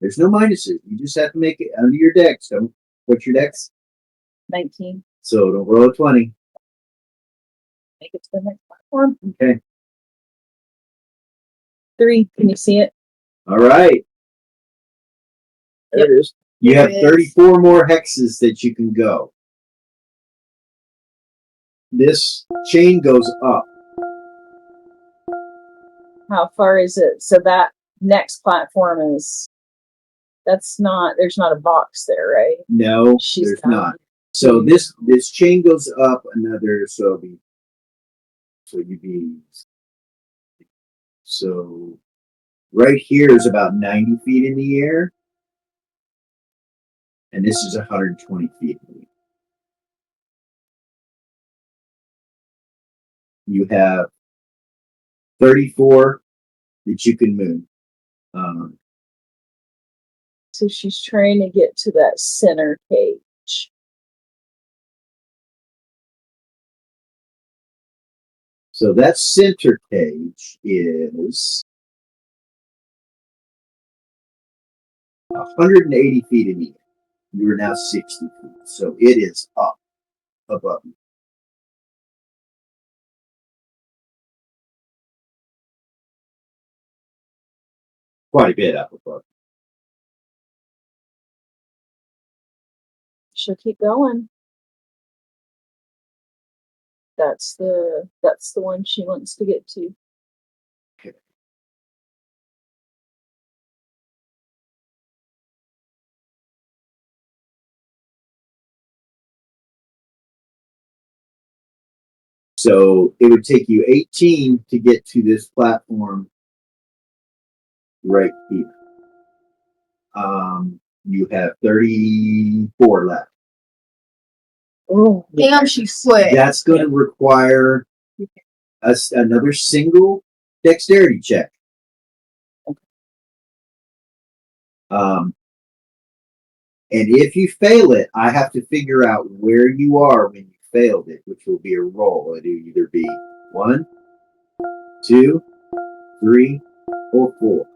There's no minuses. You just have to make it under your dex. Don't put your dex. 19. So don't roll a 20. Make it to the next platform. Okay. 3. Can you see it? All right. There it is. You There have it is. 34 more hexes that you can go. This chain goes up. How far is it? So that next platform is, there's not a box there, right? No, She's there's down. not. So this chain goes up another, so right here is about 90 feet in the air. And this is 120 feet in the air. You have 34 that you can move. So she's trying to get to that center cage. So that center cage is 180 feet in the air. You are now 60 feet. So it is up above you. Quite a bit up above. She'll keep going. That's the one she wants to get to. Okay. So it would take you 18 to get to this platform right here. You have 34 left. Oh, Damn, she's quick. That's going to require another single dexterity check. And if you fail it, I have to figure out where you are when you failed it, which will be a roll. It'll either be 1, 2, 3, or 4.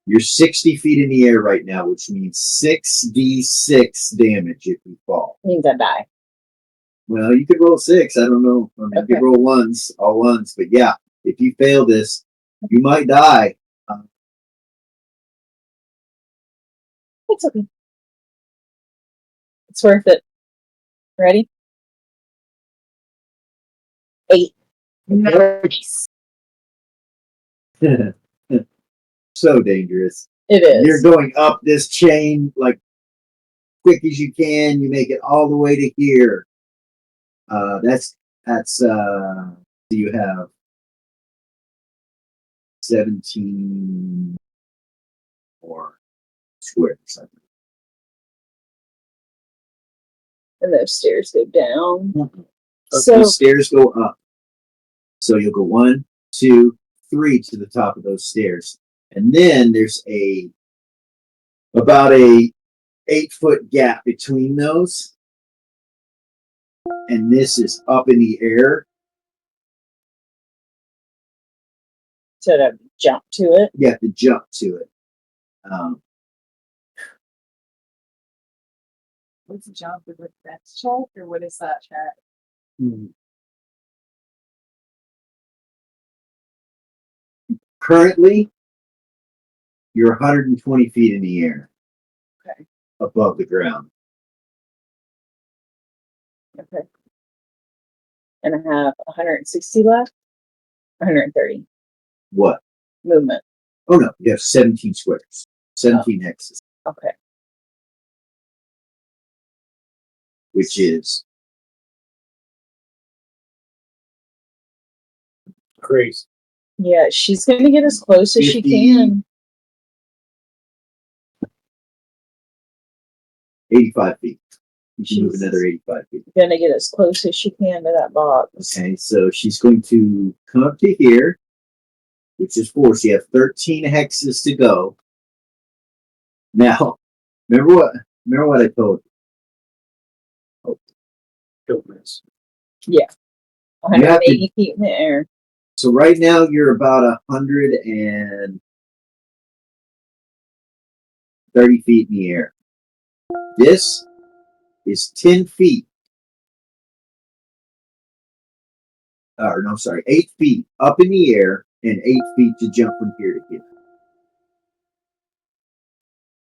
You're 60 feet in the air right now, which means 6d6 damage if you fall. means I die. Well, you could roll 6. I don't know. I mean, you Okay. could roll all ones. But yeah, if you fail this, you might die. It's okay. It's worth it. Ready? 8. Nice. So dangerous. It is. You're going up this chain like quick as you can. You make it all the way to here. You have 17 more squares. I think. And those stairs go down. So the stairs go up. So you'll go 1, 2, 3 to the top of those stairs. And then there's about a 8-foot gap between those. And this is up in the air. So to jump to it. You have to jump to it. What's the jump with that check, or what is that check? Currently, you're 120 feet in the air. Okay. Above the ground. Okay. And I have 160 left. 130 What? movement. Oh no, you have 17 squares. 17 X's. Okay. Which is Crazy. Yeah, she's gonna get as close as she 50. can. 85 feet. You can move Jesus. another 85 feet. Gonna get as close as she can to that box. Okay, so she's going to come up to here, which is 4. So you have 13 hexes to go. Now, remember what I told you. Don't miss. Yeah. You have 180 feet in the air. So right now you're about 130 feet in the air. This is 10 feet. Or no, sorry, 8 feet up in the air and 8 feet to jump from here to here.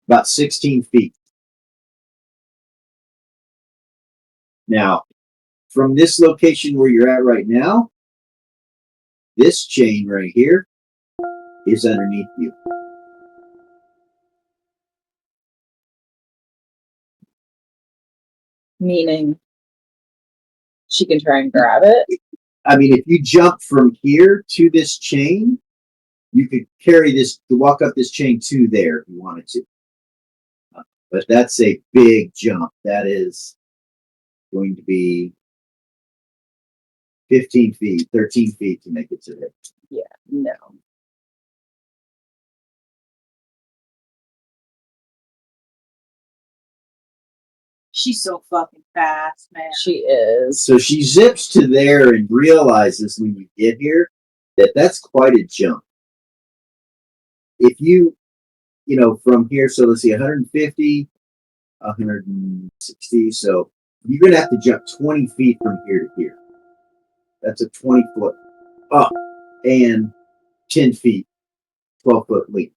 About 16 feet. Now, from this location where you're at right now, this chain right here is underneath you. Meaning she can try and grab it. I mean, if you jump from here to this chain, you could carry this, to walk up this chain to there if you wanted to. But that's a big jump. That is going to be 15 feet, 13 feet to make it to there. Yeah, no. She's so fucking fast, man. She is. So she zips to there and realizes when you get here that that's quite a jump. If you from here, so let's see, 150, 160, so you're going to have to jump 20 feet from here to here. That's a 20-foot up and 10 feet, 12-foot leap.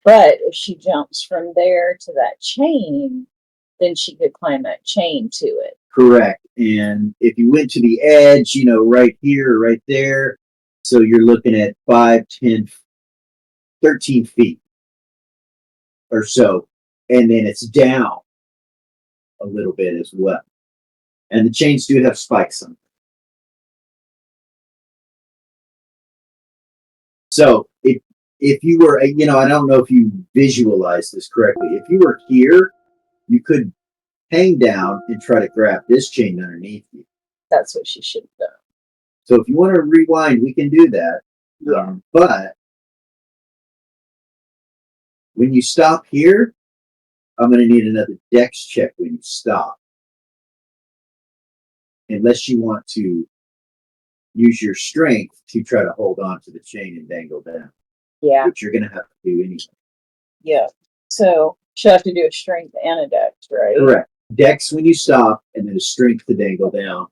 But if she jumps from there to that chain, then she could climb that chain to it. Correct. And if you went to the edge, right here or right there, so you're looking at 5, 10, 13 feet or so. And then it's down a little bit as well. And the chains do have spikes on them. So if you were, I don't know if you visualize this correctly. If you were here, you could hang down and try to grab this chain underneath you. That's what she should have done. So if you want to rewind, we can do that. Yeah. But when you stop here, I'm going to need another dex check when you stop. Unless you want to use your strength to try to hold on to the chain and dangle down. Yeah. Which you're going to have to do anyway. Yeah. So she'll have to do a strength and a dex, right? Correct. Dex when you stop, and then a strength to dangle down.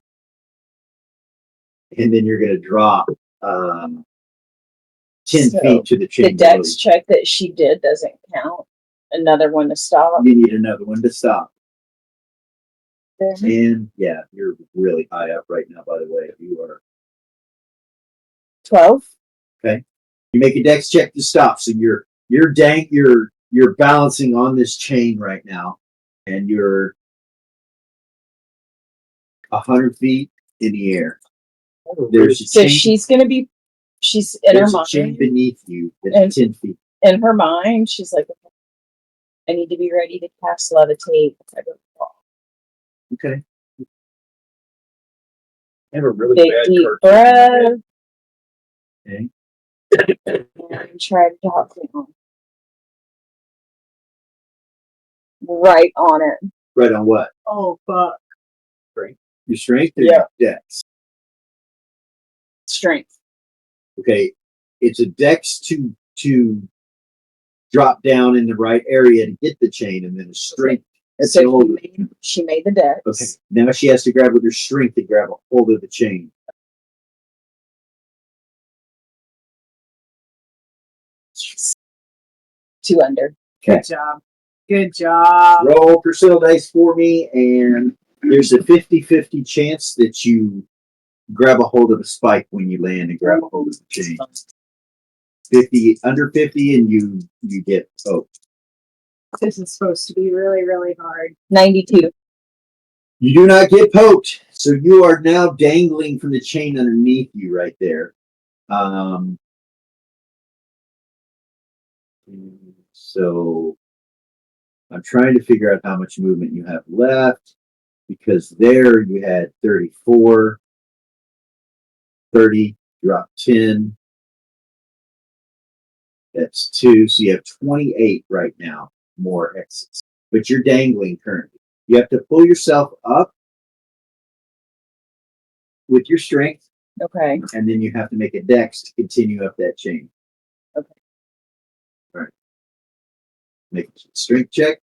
And then you're going to drop 10 feet to the chain. The dex check that she did doesn't count. Another one to stop. You need another one to stop. Mm-hmm. And yeah, you're really high up right now, by the way. You are 12. Okay. You make a dex check to stop. So you're balancing on this chain right now. and you're 100 feet in the air. There's a So chain, she's in her there's a chain mind. beneath you that's And- 10 feet. In her mind, she's like, I need to be ready to cast levitate if I go fall. Okay. I have a really Big bad deep cartoon. breath Okay. and try to talk down. Right on it. Right on what? Oh fuck. Your strength or Yeah. your dex? Strength. Okay. It's a dex to drop down in the right area to get the chain, and then a strength. That's So the old. she made the dex. Okay. Now she has to grab with her strength to grab a hold of the chain. Yes. 2 under. Okay. Good job. Good job. Roll percentile dice for me, and there's a 50-50 chance that you grab a hold of a spike when you land and grab a hold of the chain. 50 under 50, and you get This is supposed to be really, really hard. 92. You do not get poked, so you are now dangling from the chain underneath you right there. So I'm trying to figure out how much movement you have left, because there you had 34, 30, drop 10. That's 2, so you have 28 right now, more exits. But you're dangling currently. You have to pull yourself up with your strength, Okay. and then you have to make a dex to continue up that chain. Okay. All right. Make a strength check.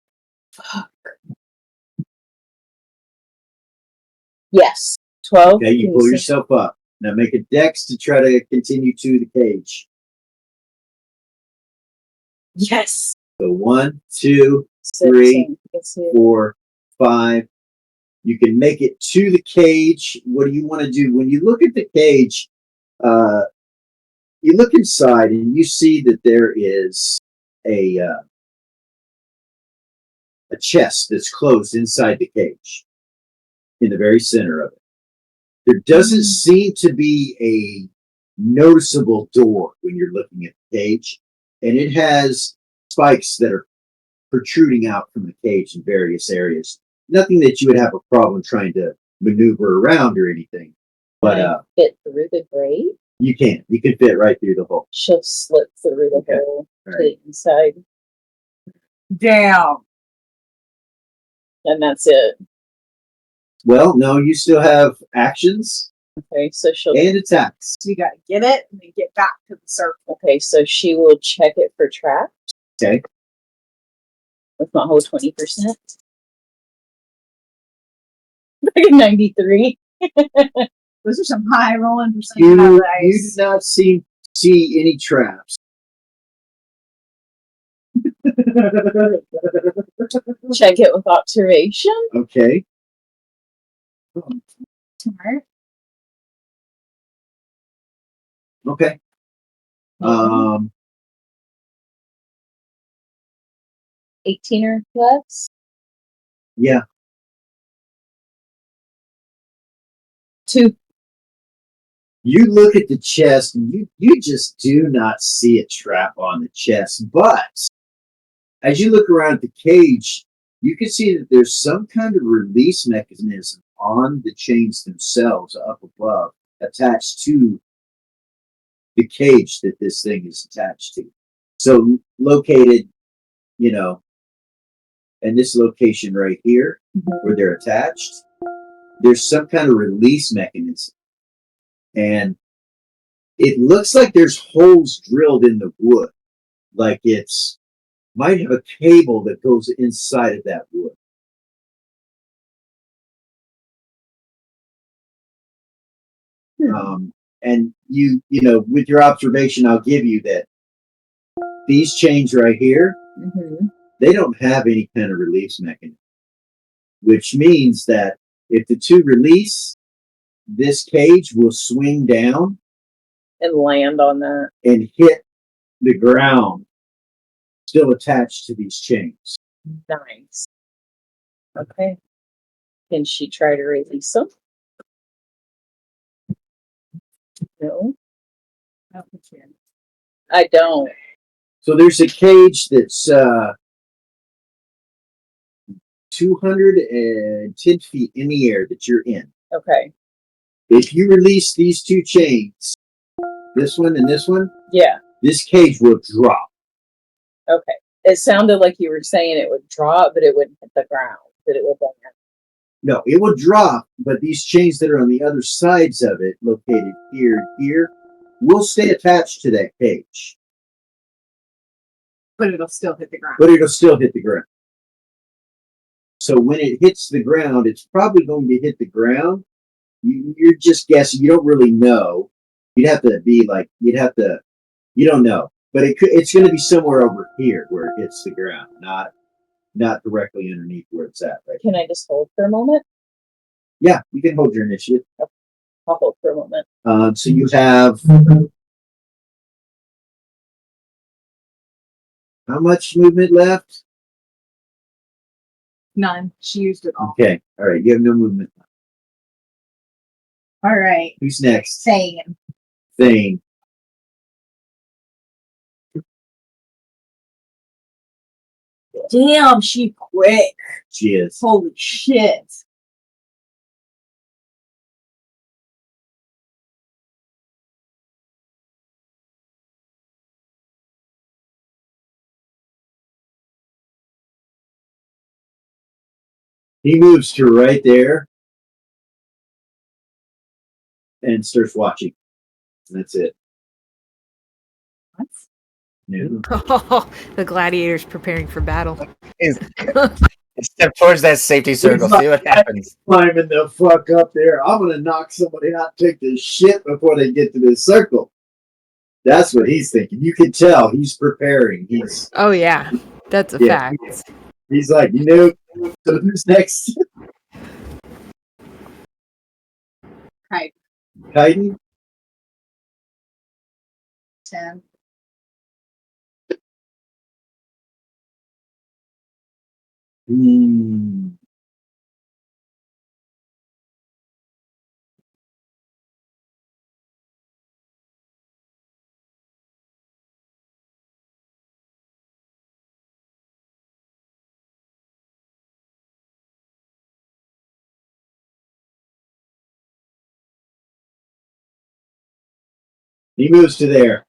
Yes. 12. Okay, you pull yourself up. Now make a dex to try to continue to the cage. Yes. So 1, 2, 17. Let's see. 4, 5. You can make it to the cage. What do you want to do? When you look at the cage, you look inside and you see that there is a chest that's closed inside the cage in the very center of it. There doesn't seem to be a noticeable door when you're looking at the cage, and it has spikes that are protruding out from the cage in various areas. Nothing that you would have a problem trying to maneuver around or anything, but Can I fit through the grate? you can fit right through the hole. She'll slip through the Okay. hole All to right. the inside, Damn. and that's it. Well, no, you still have actions Okay, so she'll. and attacks. So you gotta get it and then get back to the circle. Okay, so she will check it for traps Okay. with my whole 20%. 93. Those are some high rolling percent You do dice. not see any traps. Check it with observation. Okay. Smart. Okay. 18 or less. Yeah. 2. You look at the chest and you just do not see a trap on the chest. But as you look around at the cage, you can see that there's some kind of release mechanism on the chains themselves up above, attached to the cage that this thing is attached to. So located, in this location right here, where they're attached, there's some kind of release mechanism. And it looks like there's holes drilled in the wood, like it's might have a cable that goes inside of that wood. And with your observation, I'll give you that these chains right here, they don't have any kind of release mechanism, which means that if the two release, this cage will swing down And land on that. and hit the ground, still attached to these chains. Nice. Okay. Can she try to release him? No, I don't. So there's a cage that's 210 feet in the air that you're in. Okay. If you release these two chains, this one and this one, Yeah. this cage will drop. Okay. It sounded like you were saying it would drop, but it wouldn't hit the ground. That it would land. No, it will drop, but these chains that are on the other sides of it, located here and here, will stay attached to that cage. But it'll still hit the ground. But it'll still hit the ground. So when it hits the ground, it's probably going to hit the ground. You're just guessing. You don't really know. You'd have to be like, you don't know. But it's going to be somewhere over here where it hits the ground, not directly underneath where it's at. Right? Can I just hold for a moment? Yeah, you can hold your initiative. I'll hold for a moment. So you have how much movement left? None. She used it all. Okay, all right. You have no movement. All right. Who's next? Saying. Thing. Damn, she quick. She is. Holy shit. He moves to right there and starts watching. That's it. What? No. Oh, the gladiators preparing for battle. Step towards that safety circle. See what happens. Climbing the fuck up there. I'm gonna knock somebody out, take this shit before they get to this circle. That's what he's thinking. You can tell he's preparing. Oh yeah, that's a Yeah. fact. He's like, so who's next? Right. Kaiden? 10. Hmm. He moves to there.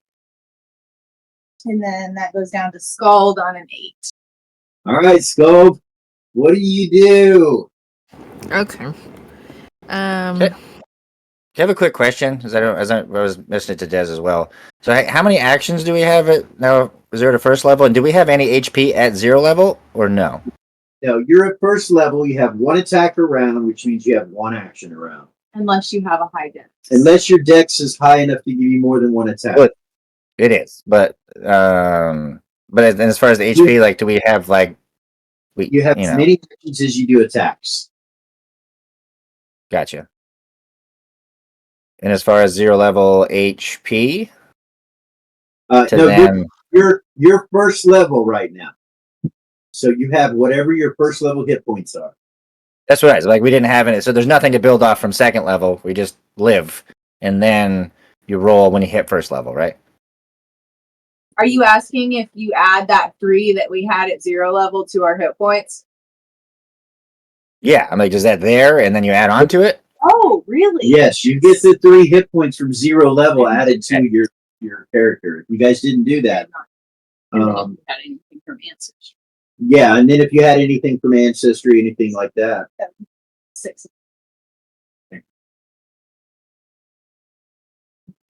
And then that goes down to Scald on an 8. All right, Scope. What do you do? Okay. Okay. I have a quick question, as I was mentioning it to Des as well. So, how many actions do we have at now 0 to first level, and do we have any HP at 0 level or no? No, you're at first level. You have one attack a round, which means you have one action a round. Unless you have a high dex. Unless your dex is high enough to give you more than one attack. Well, it is, but as far as the HP, like, do we have like you have as many actions as you do attacks. Gotcha. And as far as 0 level HP, you're first level right now. So you have whatever your first level hit points are. That's right. Like, we didn't have any, so there's nothing to build off from second level. We just live, and then you roll when you hit first level, right? Are you asking if you add that 3 that we had at 0 level to our hit points? Yeah, I'm like, is that there, and then you add on to it? Oh, really? Yes, you get the 3 hit points from 0 level added to your character. If you guys didn't do that. Had anything from ancestry. Yeah, and then if you had anything from ancestry, anything like that. 6.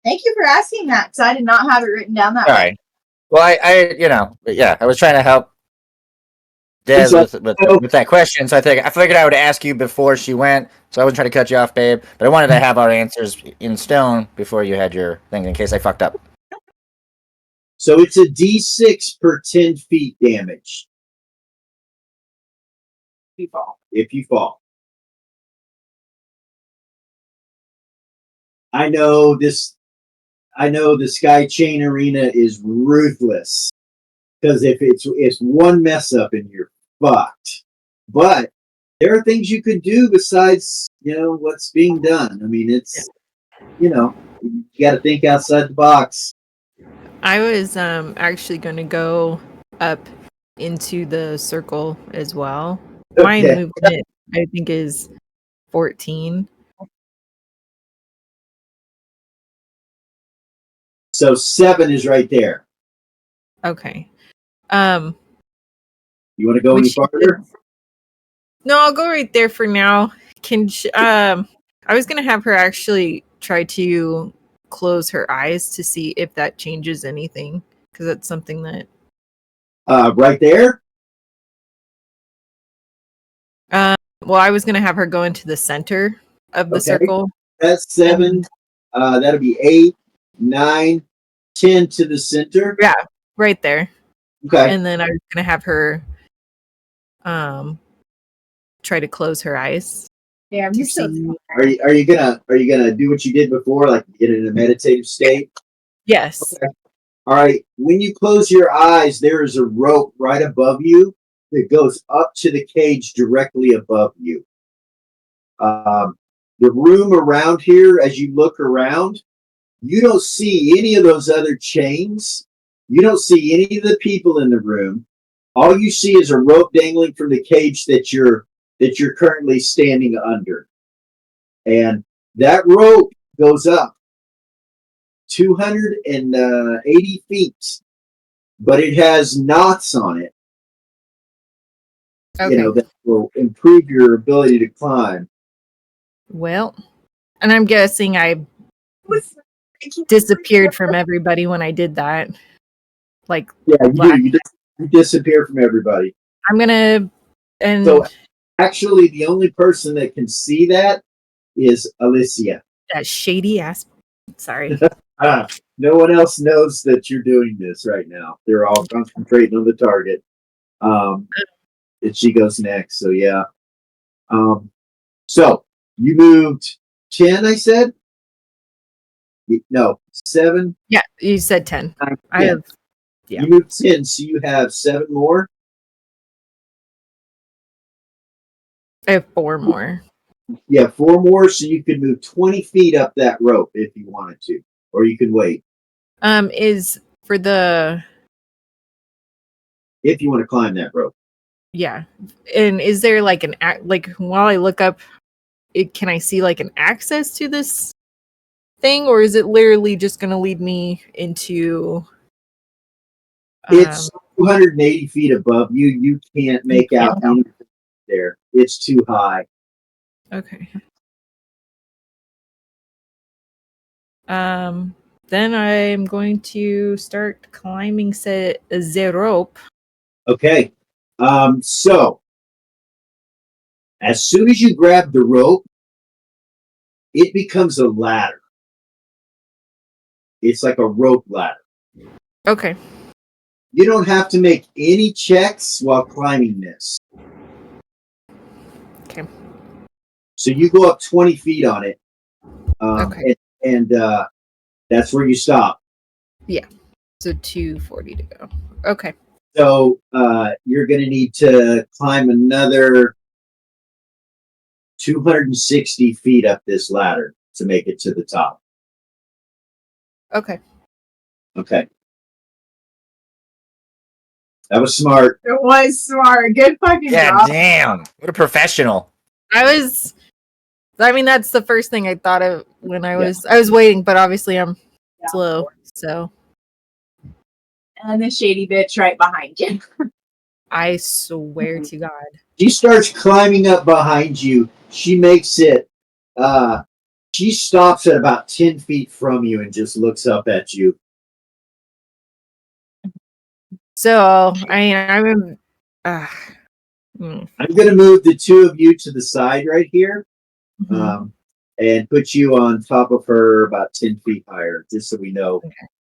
Thank you for asking that, because I did not have it written down that way. Sorry. Well, I was trying to help Des with that question, so I figured I would ask you before she went, so I wasn't trying to cut you off, babe. But I wanted to have our answers in stone before you had your thing, in case I fucked up. So it's a D6 per 10 feet damage. If you fall. I know the Sky Chain Arena is ruthless. Because if it's one mess up and you're fucked. But there are things you could do besides, what's being done. I mean, it's, you got to think outside the box. I was actually going to go up into the circle as well. My Okay. movement, I think, is 14. So 7 is right there. Okay. You want to go any farther? No, I'll go right there for now. I was gonna have her actually try to close her eyes to see if that changes anything, because that's something that. Right there. Well, I was gonna have her go into the center of the circle. That's 7. That'll be 8, 9, 10 to the center. Yeah, right there. Okay. And then I was gonna have her try to close her eyes. Yeah, to you're so see. Are you gonna do what you did before, like get in a meditative state? Yes. Okay. All right. When you close your eyes, there is a rope right above you that goes up to the cage directly above you. The room around here, as you look around, you don't see any of those other chains. You don't see any of the people in the room. All you see is a rope dangling from the cage that you're currently standing under. And that rope goes up 280 feet, but it has knots on it, Okay. that will improve your ability to climb. Well, and I'm guessing I disappeared from everybody when I did that. Like, Yeah, you disappear from everybody. I'm gonna, and So actually, the only person that can see that is Alicia. that shady ass. Sorry. No one else knows that you're doing this right now. They're all concentrating on the target. And she goes next. So yeah. So you moved 10, I said? No, 7. Yeah, you said 10. 9, I have. Yeah. You moved 10, so you have 7 more. I have 4 more. Yeah, 4 more, so you could move 20 feet up that rope if you wanted to, or you could wait. Is for the. If you want to climb that rope. Yeah, and is there like while I look up, can I see like an access to this thing, or is it literally just going to lead me into? It's 280 feet above you. You can't make out anything there. It's too high. Okay. Then I'm going to start climbing the rope. Okay. So as soon as you grab the rope, it becomes a ladder. It's like a rope ladder. Okay. You don't have to make any checks while climbing this. Okay. So you go up 20 feet on it. Okay. And that's where you stop. Yeah. So 240 to go. Okay. So you're going to need to climb another 260 feet up this ladder to make it to the top. Okay. Okay. That was smart. It was smart. Good fucking Yeah, job. damn. What a professional. I mean, that's the first thing I thought of when I was waiting, but obviously I'm slow, so. And the shady bitch right behind you. I swear to God. She starts climbing up behind you. She makes it. She stops at about 10 feet from you and just looks up at you. So, I'm I'm going to move the two of you to the side right here, and put you on top of her about 10 feet higher, just so we know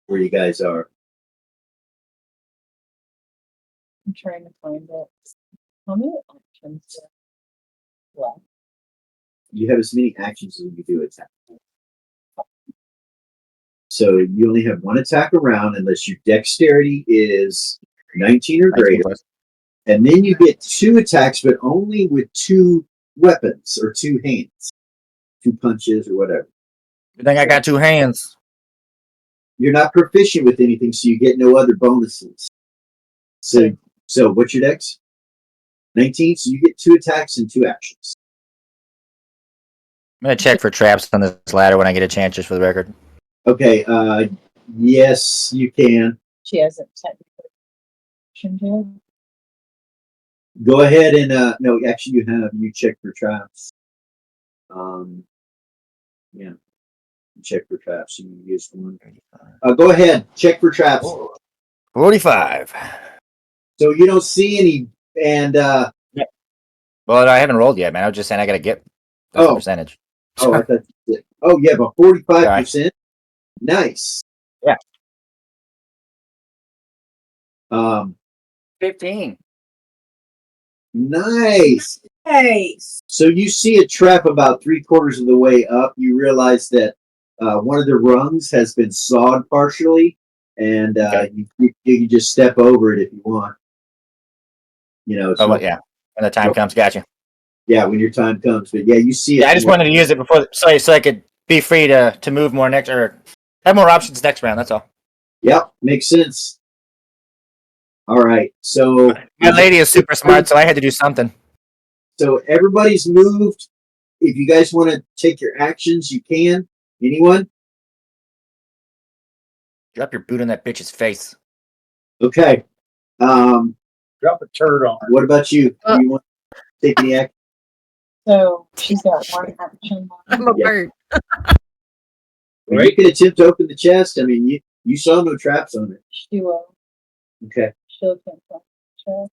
where you guys are. I'm trying to find it. How many options do I have left? You have as many actions as you do attack. So you only have one attack around unless your dexterity is 19 or greater. And then you get 2 attacks, but only with 2 weapons or 2 hands, 2 punches or whatever. You think I got 2 hands? You're not proficient with anything, so you get no other bonuses. So what's your dex? 19. So you get 2 attacks and 2 actions. I'm gonna check for traps on this ladder when I get a chance, just for the record. Okay. Yes, you can. She hasn't technically actioned yet. Go ahead and no, actually, you check for traps. Yeah, check for traps. You use one. Go ahead, check for traps. 45. So you don't see any, and Well, I haven't rolled yet, man. I was just saying I gotta get the percentage. I thought you did. Oh, yeah, but 45%. Nice. Yeah. 15. Nice. Nice. So you see a trap about 3/4 of the way up. You realize that one of the rungs has been sawed partially, and you can just step over it if you want. You know. Yeah. When the time comes, gotcha. Yeah, when your time comes. But yeah, you see it. Yeah, I just wanted to use it before, so I could be free to move more next, or have more options next round. That's all. Yep, makes sense. All right, so my lady is super smart, so I had to do something. So everybody's moved. If you guys want to take your actions, you can. Anyone? Drop your boot on that bitch's face. Okay. Drop a turd on her. What about you? Do you want to take any action? So she's got 1 action. I'm a bird. Well, you can attempt to open the chest. I mean, you saw no traps on it. She will. Okay. She'll attempt to open the chest.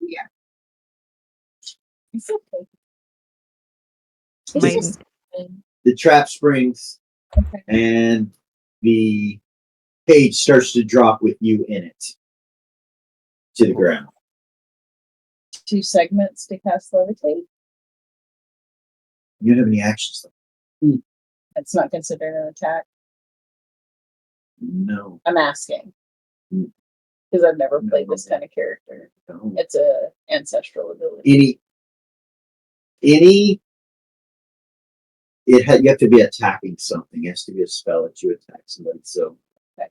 Yeah. It's okay. Might- It's just, The trap springs, okay. and the cage starts to drop with you in it to the ground. 2 segments to cast levitate. You don't have any actions. That's not considered an attack. No. I'm asking because I've never played this kind of character. No. It's a ancestral ability. You have to be attacking something. It has to be a spell that you attack somebody. So, Okay.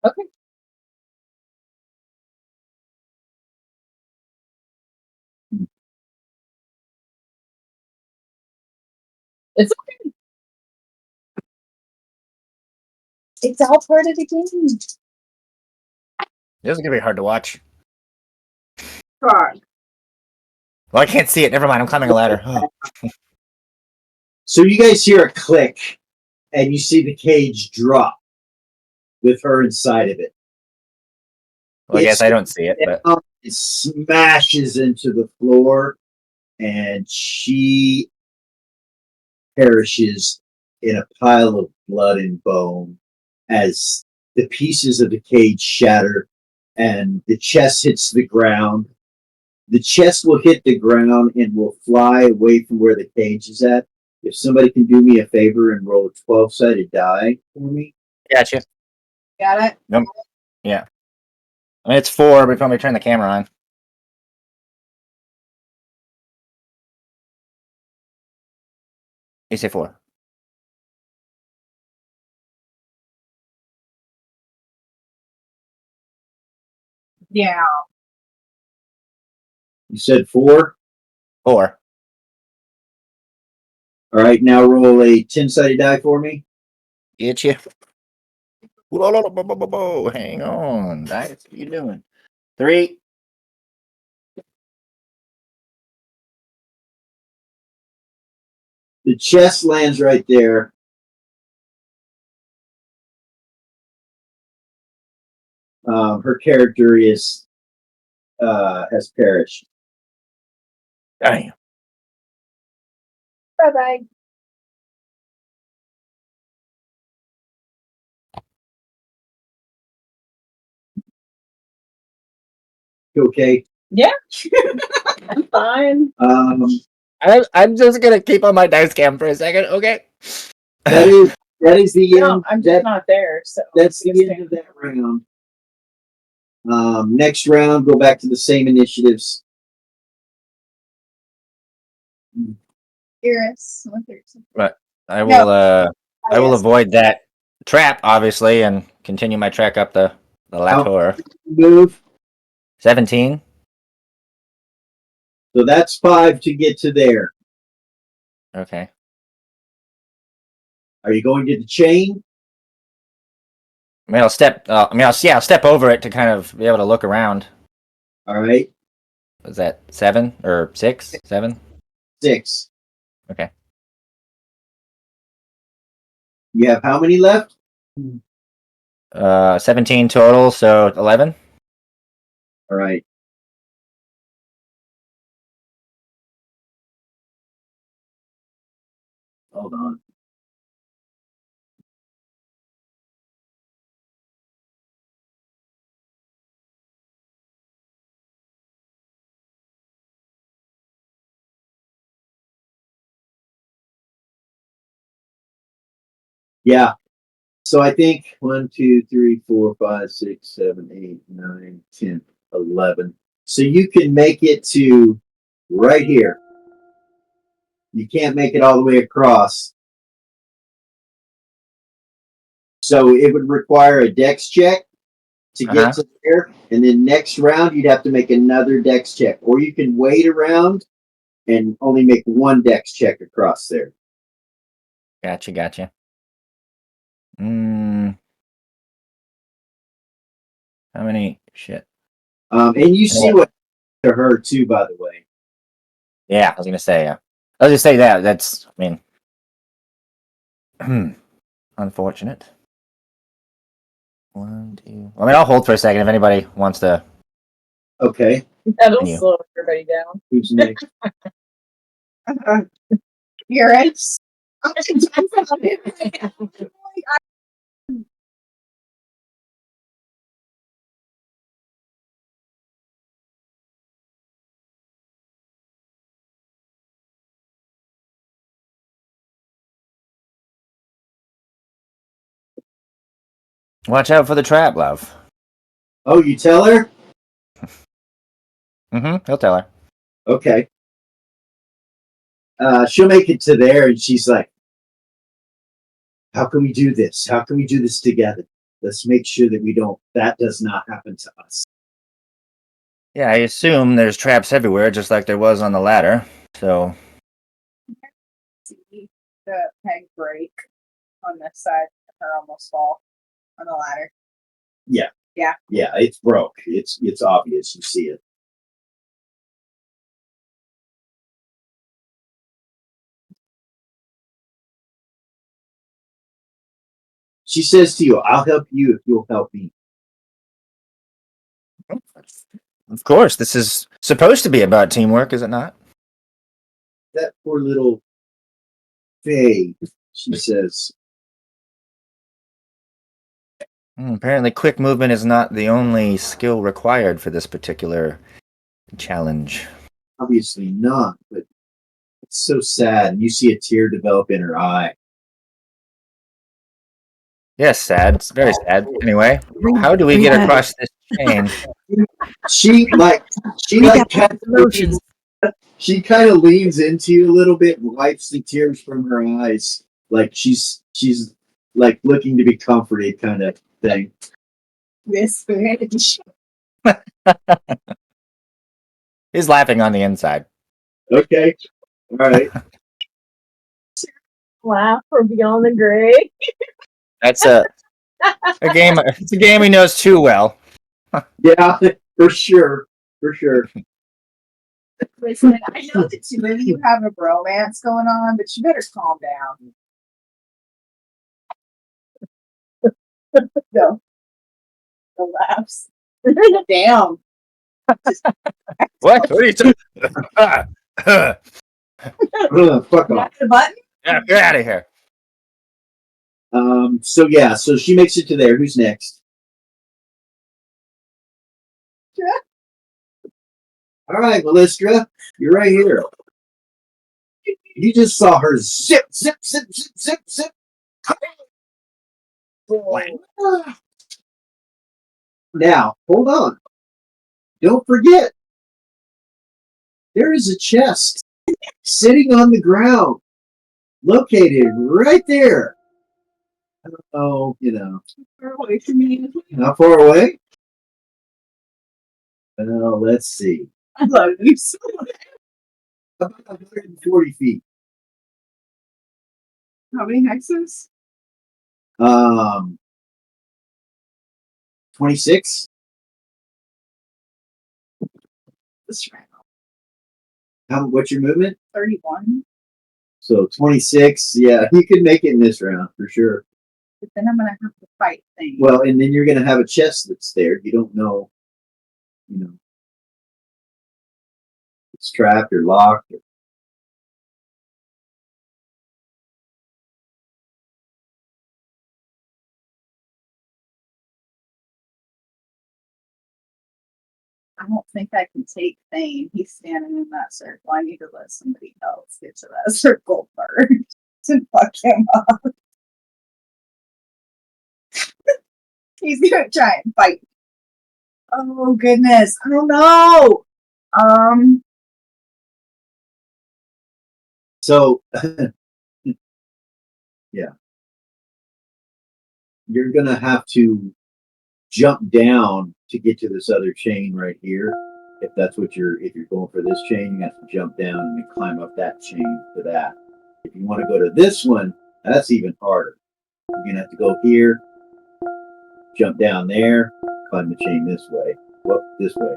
Okay. It's okay. It's all part of the game. This is gonna be hard to watch. God. Well, I can't see it. Never mind. I'm climbing a ladder. Oh. So you guys hear a click, and you see the cage drop with her inside of it. Well, I guess I don't see it, but It smashes into the floor, and she perishes in a pile of blood and bone as the pieces of the cage shatter and the chest hits the ground. The chest will hit the ground and will fly away from where the cage is at. If somebody can do me a favor and roll a 12-sided die for me. gotcha. Got it? Yeah. I mean, it's 4 before we turn the camera on. You say 4. Yeah. You said 4? 4. All right, now roll a 10-sided die for me. Get you. Hang on. Dice, what are you doing? 3. The chest lands right there. Her character has perished. Damn. Bye bye. You okay? Yeah. I'm fine. I'm just gonna keep on my dice cam for a second, okay? That is the No, end. I'm just not there. So That's the end of that round. Next round, go back to the same initiatives. Iris. I will I will avoid that trap, obviously, and continue my trek up the ladder. Move. 17. So that's 5 to get to there. Okay. Are you going to the chain? I mean, I'll step over it to kind of be able to look around. All right. Was that 7 or 6? 7? 6. Okay. You have how many left? 17 total, so 11. All right. Hold on. Yeah. So I think 1, 2, 3, 4, 5, 6, 7, 8, 9, 10, 11. So you can make it to right here. You can't make it all the way across. So it would require a dex check to get to there. And then next round, you'd have to make another dex check. Or you can wait around and only make one dex check across there. Gotcha. How many? Shit. And you see what to her too, by the way. Yeah, I was gonna say. Yeah, I'll just say that. That's. I mean, unfortunate. 1, 2. I mean, I'll hold for a second if anybody wants to. Okay. That'll Continue. slow everybody down. Who's next? Iris. Watch out for the trap, love. Oh, you tell her? He'll tell her. Okay. She'll make it to there and she's like, how can we do this? How can we do this together? Let's make sure that that does not happen to us. Yeah, I assume there's traps everywhere, just like there was on the ladder. So. See the peg break on this side of her almost fall on the ladder. Yeah. Yeah. Yeah, it's broke. It's obvious. You see it. She says to you, I'll help you if you'll help me. Of course, this is supposed to be about teamwork, is it not? That poor little Faye, she says. Apparently, quick movement is not the only skill required for this particular challenge. Obviously not, but it's so sad. And you see a tear develop in her eye. Yes, sad. It's very sad. Anyway, how do we get across this chain? She kind of leans into you a little bit and wipes the tears from her eyes, like she's like looking to be comforted, kind of thing. This bitch. He's laughing on the inside. Okay, all right. Laugh from beyond the grave. That's a game. It's a game he knows too well. Yeah, for sure. Listen, I know the two of you have a bromance going on, but you better calm down. Go. The laughs. Damn. What are you talking? Fuck off. The button? Yeah, get out of here. So she makes it to there. Who's next? Sure. All right, Melistra, you're right here. You just saw her zip. Now, hold on. Don't forget, there is a chest sitting on the ground, located right there. I don't know, Far away from me. how far away? Well, let's see. I love you so much. About 140 feet. How many hexes? 26. This round. What's your movement? 31. So 26. Yeah, you can make it in this round for sure. But then I'm gonna have to fight things. Well, and then you're gonna have a chest that's there. You don't know, it's trapped or locked. I don't think I can take Thane. He's standing in that circle. I need to let somebody else get to that circle first to fuck him up. He's gonna try and fight me. Oh goodness. I don't know. So, yeah, you're gonna have to jump down to get to this other chain right here. If that's what if you're going for this chain, you have to jump down and then climb up that chain to that. If you want to go to this one, that's even harder. You're gonna have to go here, jump down there, climb the chain this way. Well, this way.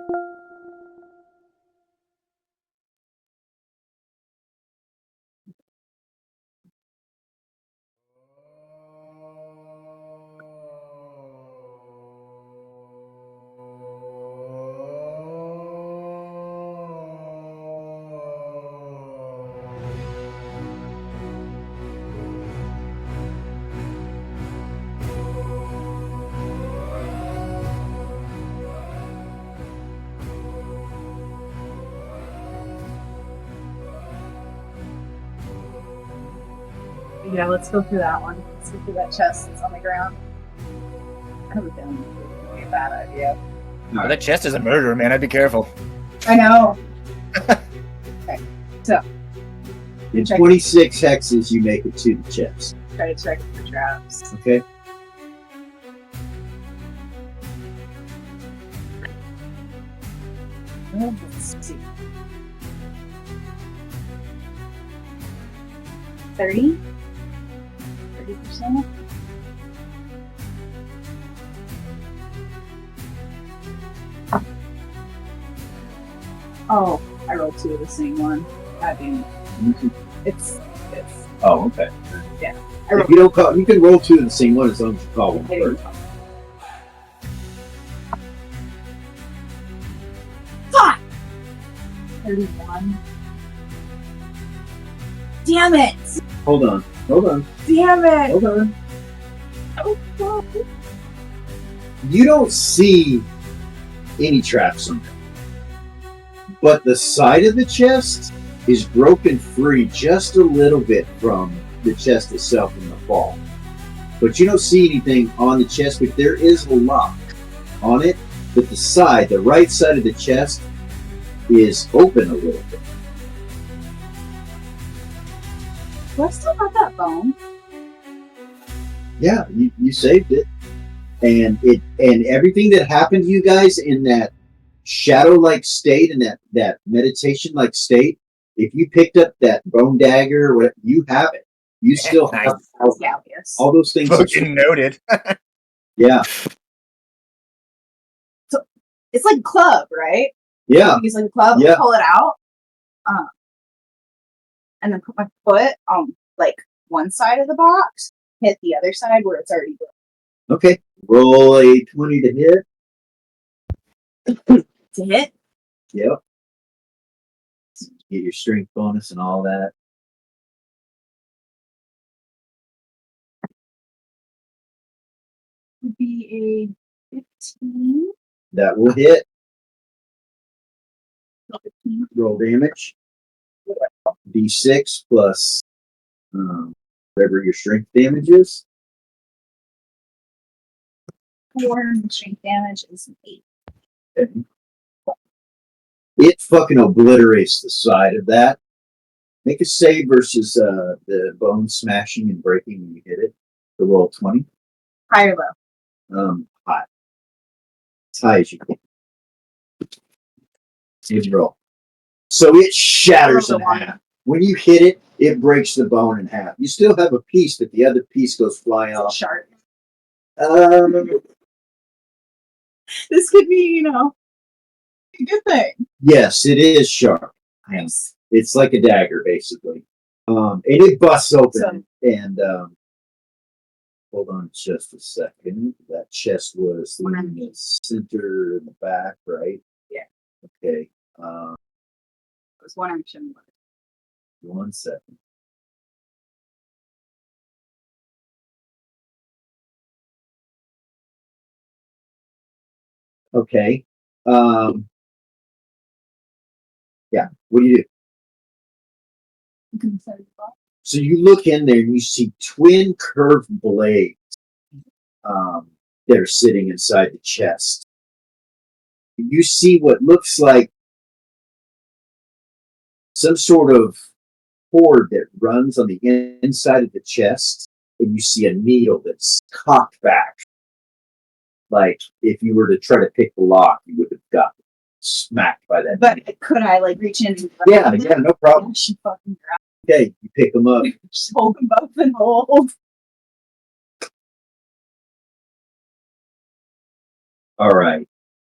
Yeah, let's go through that one. Let's go through that chest that's on the ground. I have a feeling it's gonna be a bad idea. Well, that chest is a murderer, man. I'd be careful. I know. Okay, so In 26 hexes, you make it to the chest. try to check for traps. Okay. Let's see. 30? 30%? Oh, I rolled 2 of the same one. God damn it. It's. Oh, okay. I If rolled you don't call, you can roll 2 of the same one as long as you call one first. Fuck! 31. Damn it! Hold on. Damn it! Hold on. Oh, fuck. You don't see any traps on there. But the side of the chest is broken free just a little bit from the chest itself in the fall. But you don't see anything on the chest, but there is a lock on it. But the right side of the chest is open a little bit. Do I still have that bone? Yeah, you saved it. And everything that happened to you guys in that shadow-like state and that meditation-like state, if you picked up that bone dagger, what you have it. You still have all those things. Fucking noted. Yeah. So it's like a club, right? Yeah. Use like a club, Yeah. pull it out, and then put my foot on like one side of the box, hit the other side where it's already broken. Okay. Roll a 20 to hit. To hit? Yep. Get your strength bonus and all that. Would be a 15. That will hit. 15. Roll damage. D6 plus whatever your strength damage is. 4 and strength damage is 8. It fucking obliterates the side of that. Make a save versus the bone smashing and breaking when you hit it. The roll 20. High or low? High. As high as you can. You roll. So it shatters in half. When you hit it, it breaks the bone in half. You still have a piece, but the other piece goes flying off. Sharp. This could be, a good thing. Yes, it is sharp. Nice. It's like a dagger, basically. And it busts open. And hold on just a second. That chest was in the center in the back, right? Yeah. Okay. It was 1 action. 1 second. Okay. Yeah. What do you do? So you look in there and you see twin curved blades that are sitting inside the chest. You see what looks like some sort of cord that runs on the inside of the chest, and you see a needle that's cocked back. Like if you were to try to pick the lock, you would have got smacked by that. But needle. could I reach in and Yeah, no problem. I should fucking grab Okay, you pick them up. just hold them both and hold. All right.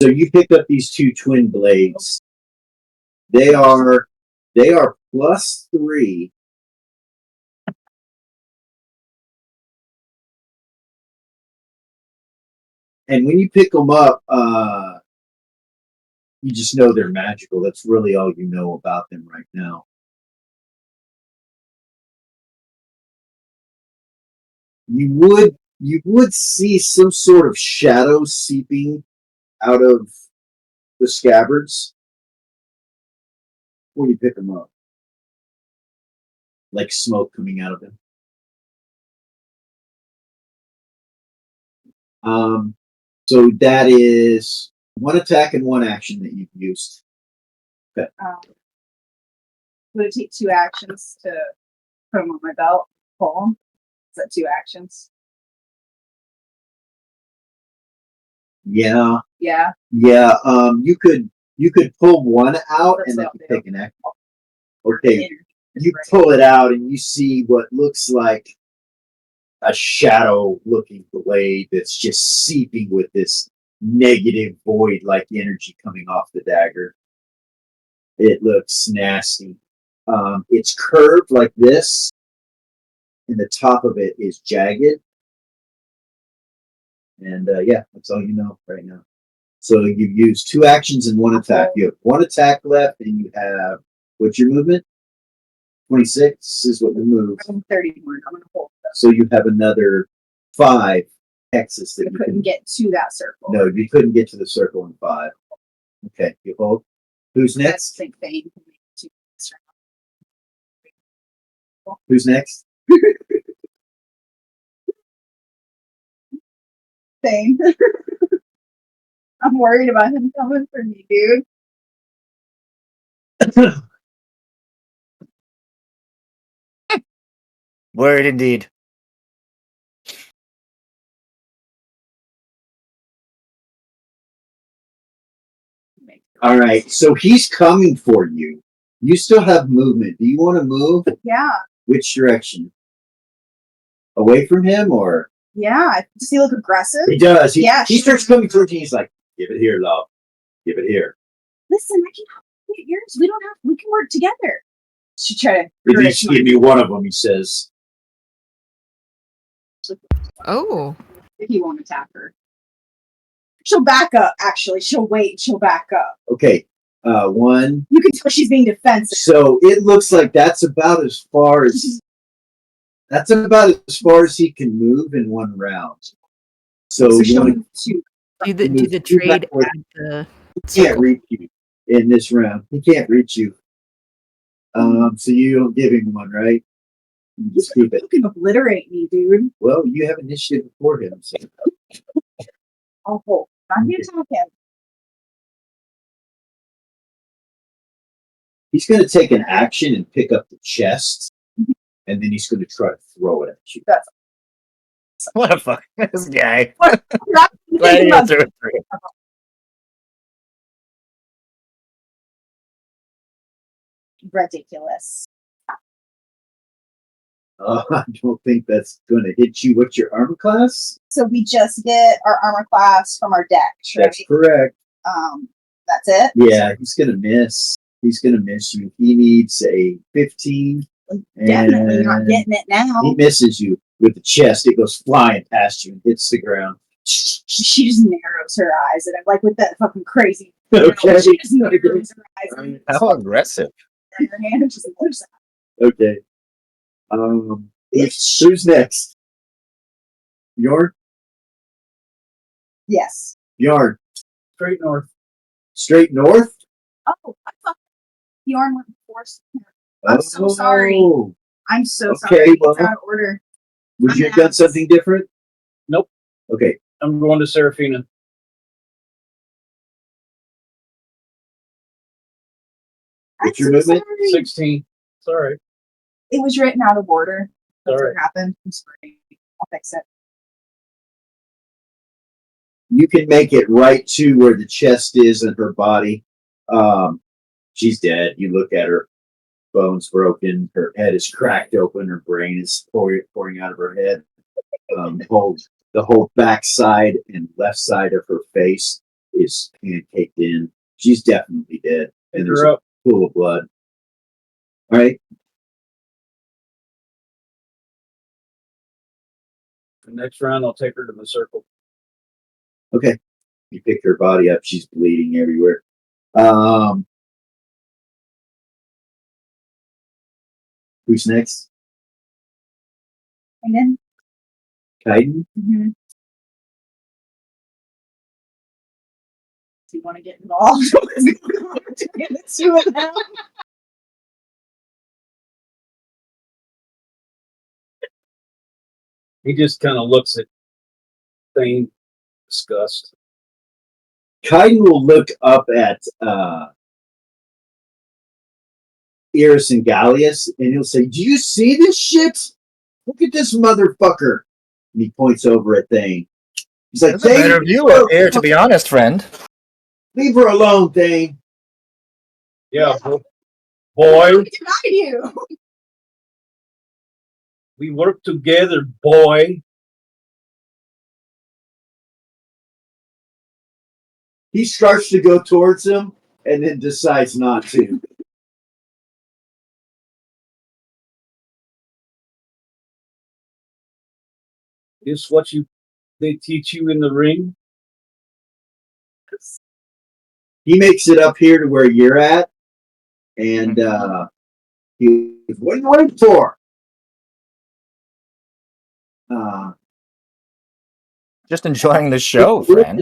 So you picked up these 2 twin blades. They are +3. And when you pick them up, you just know they're magical. That's really all you know about them right now. You would see some sort of shadow seeping out of the scabbards when you pick them up, like smoke coming out of them. So that is 1 attack and 1 action that you've used. Okay. Would it take 2 actions to put them on my belt? Pull them? Is that 2 actions? Yeah. Yeah. Yeah. You could pull 1 out That's and then what you I'll take an action. Okay. Energy. You pull it out and you see what looks like a shadow looking blade that's just seeping with this negative void like energy coming off the dagger. It looks nasty. It's curved like this, and the top of it is jagged. And yeah, that's all you know right now. So you've used 2 actions and 1 attack. You have 1 attack left, and you have, what's your movement? 26 is what you move. I'm 31. I'm gonna hold them. So you have another 5 hexes that I you couldn't get to that circle. No, you couldn't get to the circle in 5. Okay, you hold. Who's That's next? think Fane can make 2 this round. Who's next? Fane. I'm worried about him coming for me, dude. Word indeed. All right, so he's coming for you. You still have movement. Do you want to move? Yeah. Which direction? Away from him or? Yeah. Does he look aggressive? He does. He Yeah, starts coming towards you. He's like, give it here, love. Give it here. Listen, I can help you get yours. We can work together. She tried to At least give me one of them, he says. Oh. if he won't attack her. She'll back up, actually. She'll wait. She'll back up. Okay, 1. You can tell she's being defensive. So it looks like that's about as far as he can move in 1 round. So you she'll want move 2. Do the move 2 trade backwards. add the He can't reach you in this round. He can't reach you. So you don't give him 1, right? You just keep it. You can obliterate me, dude. Well, you have initiative before him, so Oh, I'm here talking. He's going to take an action and pick up the chest, and then he's going to try to throw it at you. That's What a fuck this guy. what I'm Glad thinking you about. threw it through. Ridiculous. I don't think that's going to hit you. What's your armor class? So we just get our armor class from our deck, right? That's correct. That's it. Yeah, he's going to miss. He's going to miss you. He needs a 15. Definitely not And getting it now. he misses you with the chest. It goes flying past you and hits the ground. She just narrows her eyes, and I'm like with that fucking crazy. Okay. She just narrows her eyes, and How aggressive. her hand just looks at. Okay. Who's next? Bjorn? Yes. Bjorn. Straight north. Straight north? Oh, I thought Bjorn went forced. I'm so sorry. Oh. I'm so Okay, sorry. well, It's out of order. Would you have done something different? Nope. Okay. I'm going to Serafina. What's I'm your so movement? sorry. 16. Sorry. It was written out of order. That's Sorry. what happened. I'm sorry. I'll fix it. You can make it right to where the chest is in her body. She's dead. You look at her, bones broken, her head is cracked open, her brain is pouring out of her head. The whole back side and left side of her face is pancaked in. She's definitely dead. And there's a pool of blood. All right. The next round, I'll take her to the circle. Okay. You pick her body up. She's bleeding everywhere. Who's next? And then Kaiden? do you want to get involved? Get into it now. He just kind of looks at thing, disgust. Kaiden will look up at Iris and Gallius, and he'll say, "Do you see this shit? Look at this motherfucker!" And he points over at Thane. He's like, That's a better view up here, to be honest, friend. Leave her alone, Thane. Yeah, boy, I denied you. we work together, boy. He starts to go towards him, and then decides not to. Is what they teach you in the ring? He makes it up here to where you're at, and he goes, "What are you waiting for?" Just enjoying the show, friend.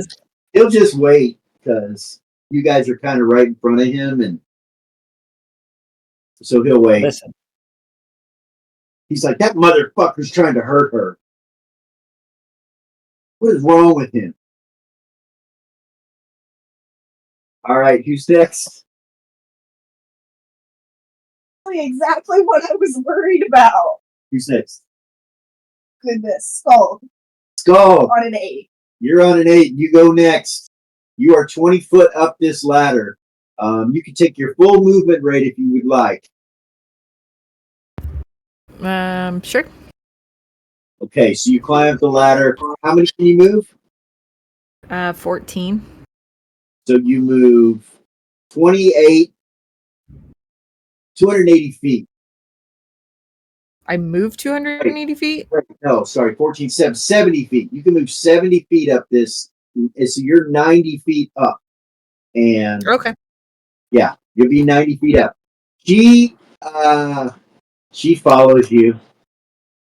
He'll just wait because you guys are kind of right in front of him, and so he'll wait. Listen, He's like, "That motherfucker's trying to hurt her. What is wrong with him?" All right, who's next? Exactly what I was worried about. Who's next? Goodness, Skull Skull. on an 8. You're on an 8. You go next. You are 20 foot up this ladder. You can take your full movement rate if you would like. Sure. Okay, so you climb up the ladder. How many can you move? 14. So you move 28, 280 feet. I moved 280 feet. No, sorry, 14, 70 feet. You can move 70 feet up this. So you're 90 feet up. And Okay. yeah, you'll be 90 feet up. She follows you.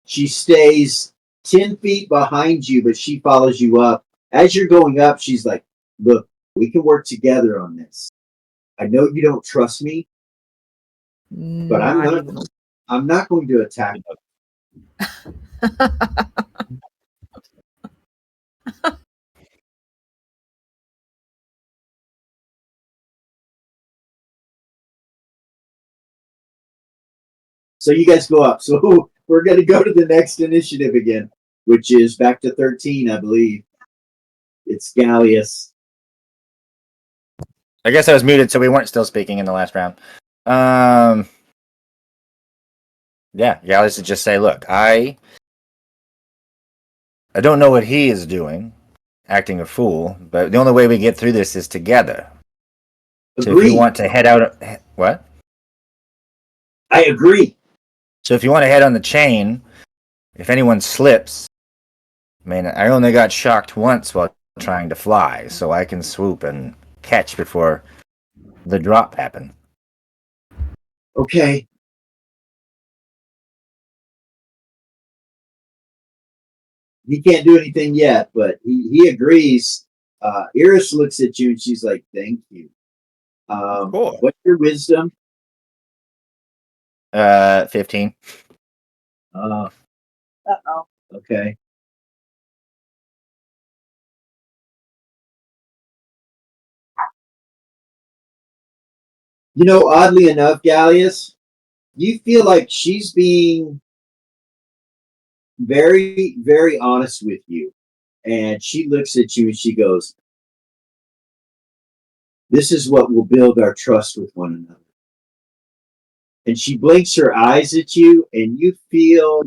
She stays 10 feet behind you, but she follows you up. As you're going up, she's like, "Look, we can work together on this. I know you don't trust me, but I'm not going to attack you." So you guys go up. So we're going to go to the next initiative again, which is back to 13, I believe. It's Gallius. I guess I was muted, so we weren't still speaking in the last round. Yeah, Gallius would just say, look, I don't know what he is doing, acting a fool, but the only way we get through this is together. So if Agree. you want to head out, what? I agree. So if you want to head on the chain, if anyone slips, I mean, I only got shocked once while trying to fly, so I can swoop and catch before the drop happened. Okay. He can't do anything yet, but he agrees. Iris looks at you and she's like, thank you. Cool. What's your wisdom? 15. Uh, Uh-oh. okay. You know, oddly enough, Gallius, you feel like she's being very, very honest with you. And she looks at you and she goes, this is what will build our trust with one another. And she blinks her eyes at you, and you feel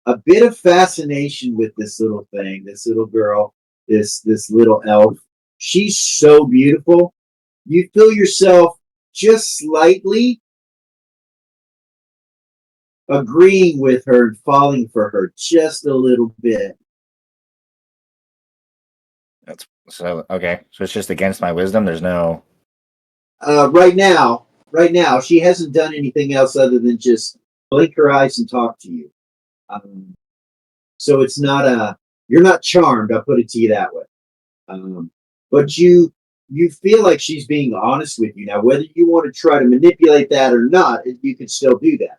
a bit of fascination with this little thing, this little girl, this little elf. She's so beautiful. You feel yourself just slightly agreeing with her and falling for her just a little bit. That's so okay. So it's just against my wisdom. There's no. Right now, she hasn't done anything else other than just blink her eyes and talk to you. So it's not you're not charmed. I'll put it to you that way. But you feel like she's being honest with you. Now, whether you want to try to manipulate that or not, you can still do that.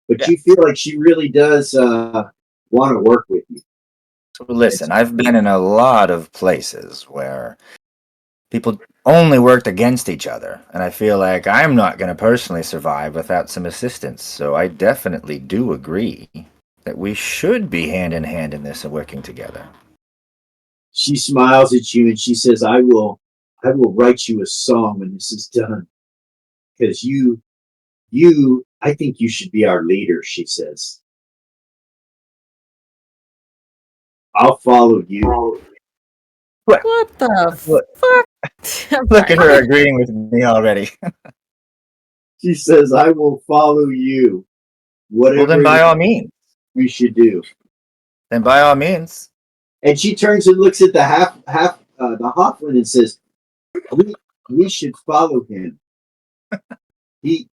But you feel like she really does want to work with you. So listen, I've been in a lot of places where people only worked against each other, and I feel like I'm not going to personally survive without some assistance. So I definitely do agree that we should be hand in hand in this and working together. She smiles at you and she says, I will write you a song when this is done. Because I think you should be our leader, she says. I'll follow you. What the fuck? Look at her agreeing with me already. She says, I will follow you. Whatever Well, then by all means. we should do. Then by all means. And she turns and looks at the the Hoffman and says, we should follow him. He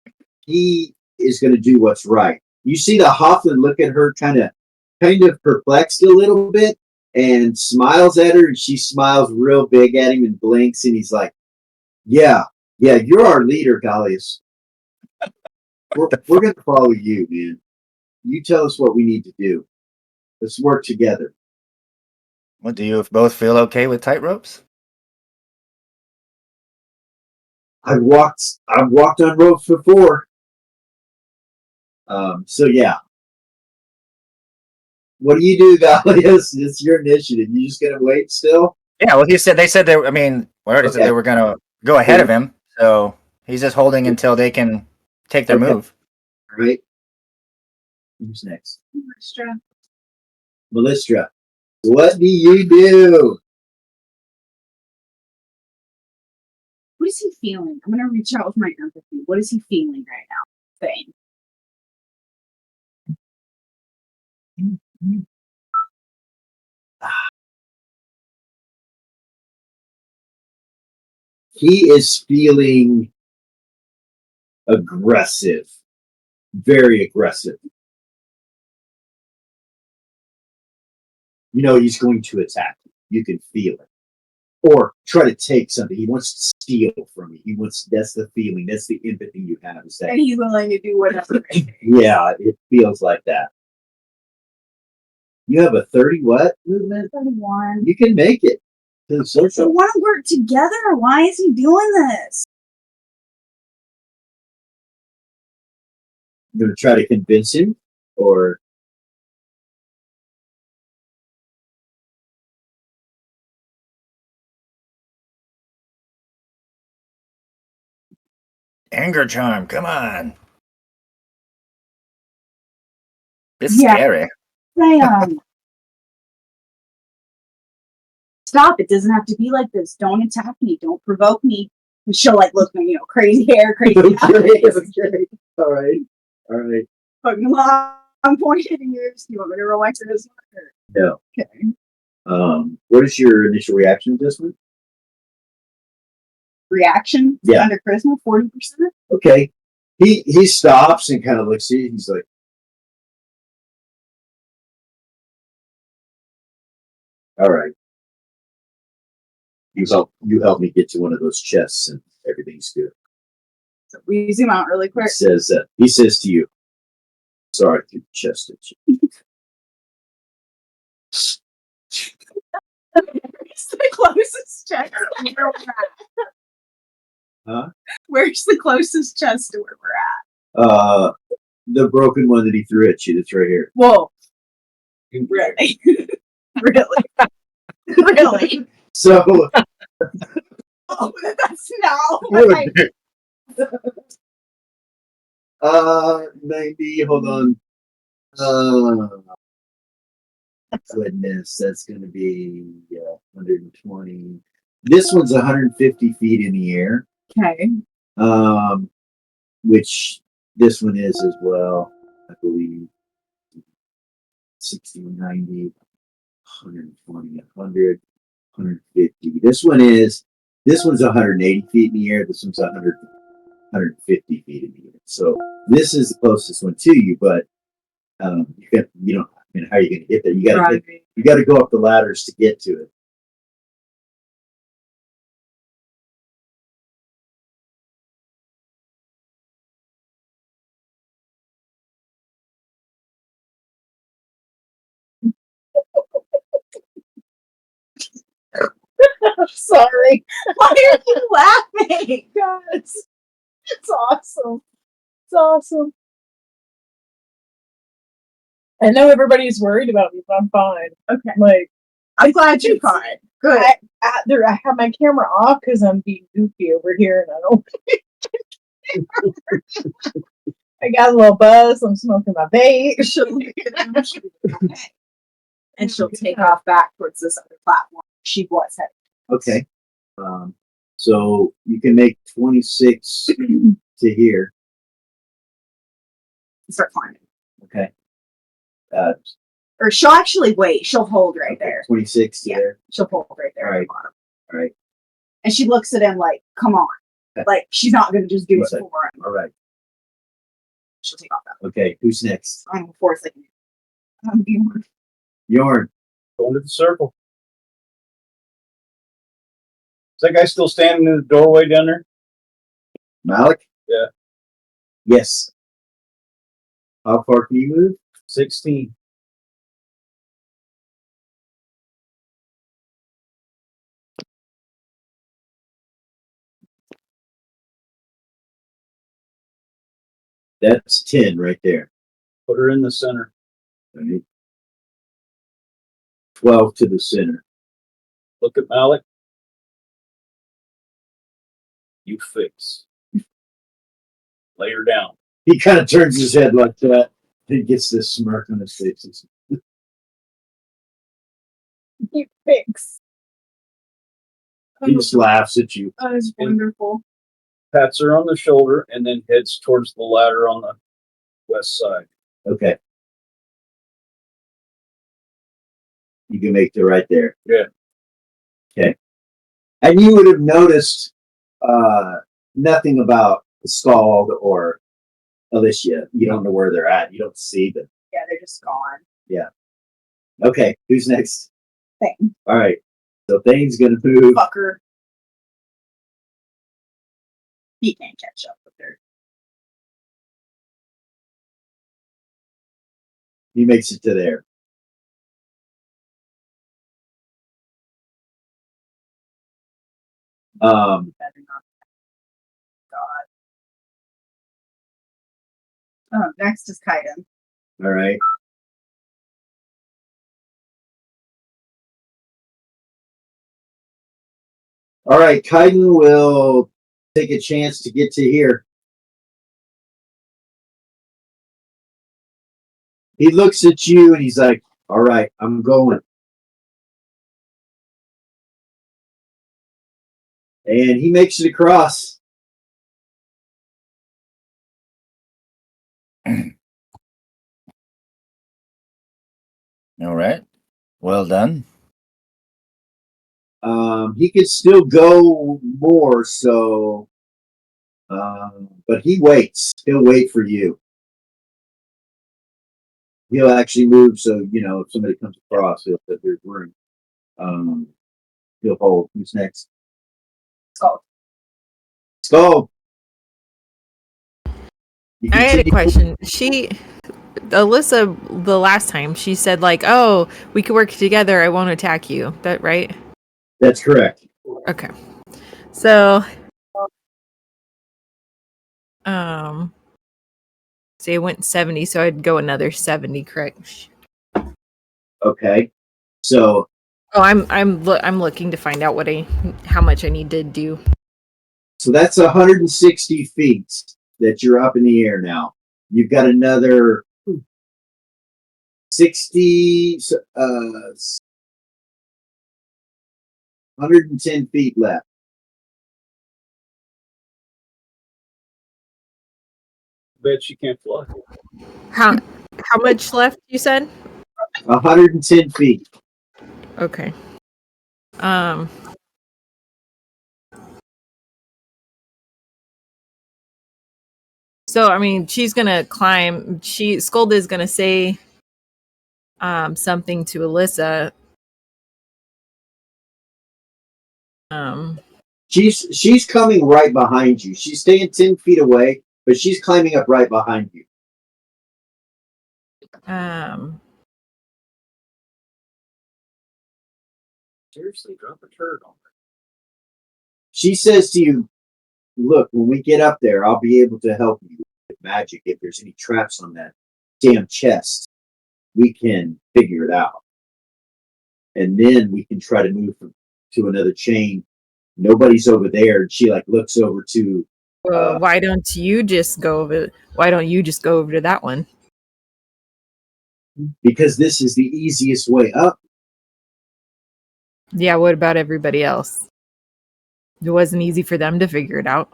is going to do what's right. You see the Hoffman look at her kind of perplexed a little bit and smiles at her, and she smiles real big at him and blinks, and he's like, yeah, you're our leader, Gallius. We're going to follow you, man. You tell us what we need to do. Let's work together. Well, do you both feel okay with tight ropes? I've walked on ropes before. So yeah. What do you do, Gallius? It's your initiative. You just gonna wait still? Yeah, well, they said they were, I mean, we already said they were going to go ahead of him, so he's just holding until they can take their move. All right. Who's next? Extra. Melistra. What do you do? What is he feeling? I'm gonna reach out with my empathy. What is he feeling right now? Thing. He is feeling aggressive. Very aggressive. You know he's going to attack you. You can feel it. Or try to take something. He wants to steal from you. That's the feeling. That's the empathy you have. Is that, And he's willing to do whatever. yeah, it feels like that. You have a 30 what movement? 31. You can make it to the They social. want to work together. Why is he doing this? You're gonna try to convince him, or Anger charm, come on. It's Yeah. scary. Sam. Stop. It doesn't have to be like this. Don't attack me. Don't provoke me. And she'll like look, crazy hair, crazy eyes. okay. All right. All right. Fucking long pointed ears. You want me to roll extra this one? No. Okay. What is your initial reaction to this one? Reaction? Yeah. Under charisma, 40%? Okay. He stops and kind of looks at you. He's like, all right. You help me get to one of those chests and everything's good. So we zoom out really quick. He says to you, sorry, through the chest at you. Where's the closest chest to where we're at? Huh? Where's the closest chest to where we're at? The broken one that he threw at you that's right here. Whoa. Really? Really? Really? So Oh, that's not what I 90, hold on. Goodness, that's gonna be 120. This one's 150 feet in the air. Okay. Which this one is as well, I believe. 60, 90, 120, 100, 150. This one's 180 feet in the air. This one's 150 feet in the air. So this is the closest one to you, but how are you gonna get there? You gotta go up the ladders to get to it. I'm sorry. Why are you laughing? Guys, it's awesome. It's awesome. I know everybody's worried about me, but I'm fine. Okay. Like, I'm glad you're fine. Good. I have my camera off because I'm being goofy over here, and I don't. I got a little buzz. I'm smoking my vape. She'll be okay. And she'll take off back towards this other platform. She was heading. Okay. So you can make 26 to here. Start climbing. Okay. Or she'll actually wait. She'll hold right there. 26 to Yeah. there. She'll hold right there All at right. the bottom. All right. And she looks at him like, come on. Okay. Like, she's not going to just do He's it like, for him. All right. She'll take off that. Okay. Who's next? I'm force like, I'm being Yorn. Going to the circle. Is that guy still standing in the doorway down there? Malik? Yeah. Yes. How far can you move? 16. That's 10 right there. Put her in the center. Right. 12 to the center. Look at Malik. You fix. Lay her down. He kind of turns his head like that. He gets this smirk on his face. You fix. He just laughs at you. That is wonderful. Pats her on the shoulder and then heads towards the ladder on the west side. Okay. You can make it right there. Yeah. Okay. And you would have noticed nothing about Scald or Alicia. You don't know where they're at. You don't see them. Yeah, they're just gone. Yeah. Okay. Who's next? Thing. All right. So Thane's going to move. Fucker. He can't catch up with her. He makes it to there. Better not. God. Next is Kaiden. All right. All right, Kaiden will take a chance to get to here. He looks at you and he's like, all right, I'm going. And he makes it across. All right. Well done. He could still go more, so but he waits. He'll wait for you. He'll actually move so if somebody comes across, he'll put there's room. He'll hold. Who's next? Skull. Skull. I had a question. Alyssa, the last time she said like, "Oh, we could work together. I won't attack you." That right? That's correct. Okay. So, say I went 70, so I'd go another 70, correct? Okay. So Oh, I'm looking to find out how much I need to do. So that's 160 feet that you're up in the air now. You've got another 110 feet left. Bet she can't fly. How much left? You said? 110 feet. Okay. So I mean, she's gonna climb. Scold is gonna say something to Alyssa. She's coming right behind you. She's staying 10 feet away, but she's climbing up right behind you. Seriously, drop a turd on her. She says to you, look, when we get up there, I'll be able to help you with magic. If there's any traps on that damn chest, we can figure it out. And then we can try to move to another chain. Nobody's over there. And she looks over to why don't you just go over to that one? because this is the easiest way up. Yeah, what about everybody else? It wasn't easy for them to figure it out.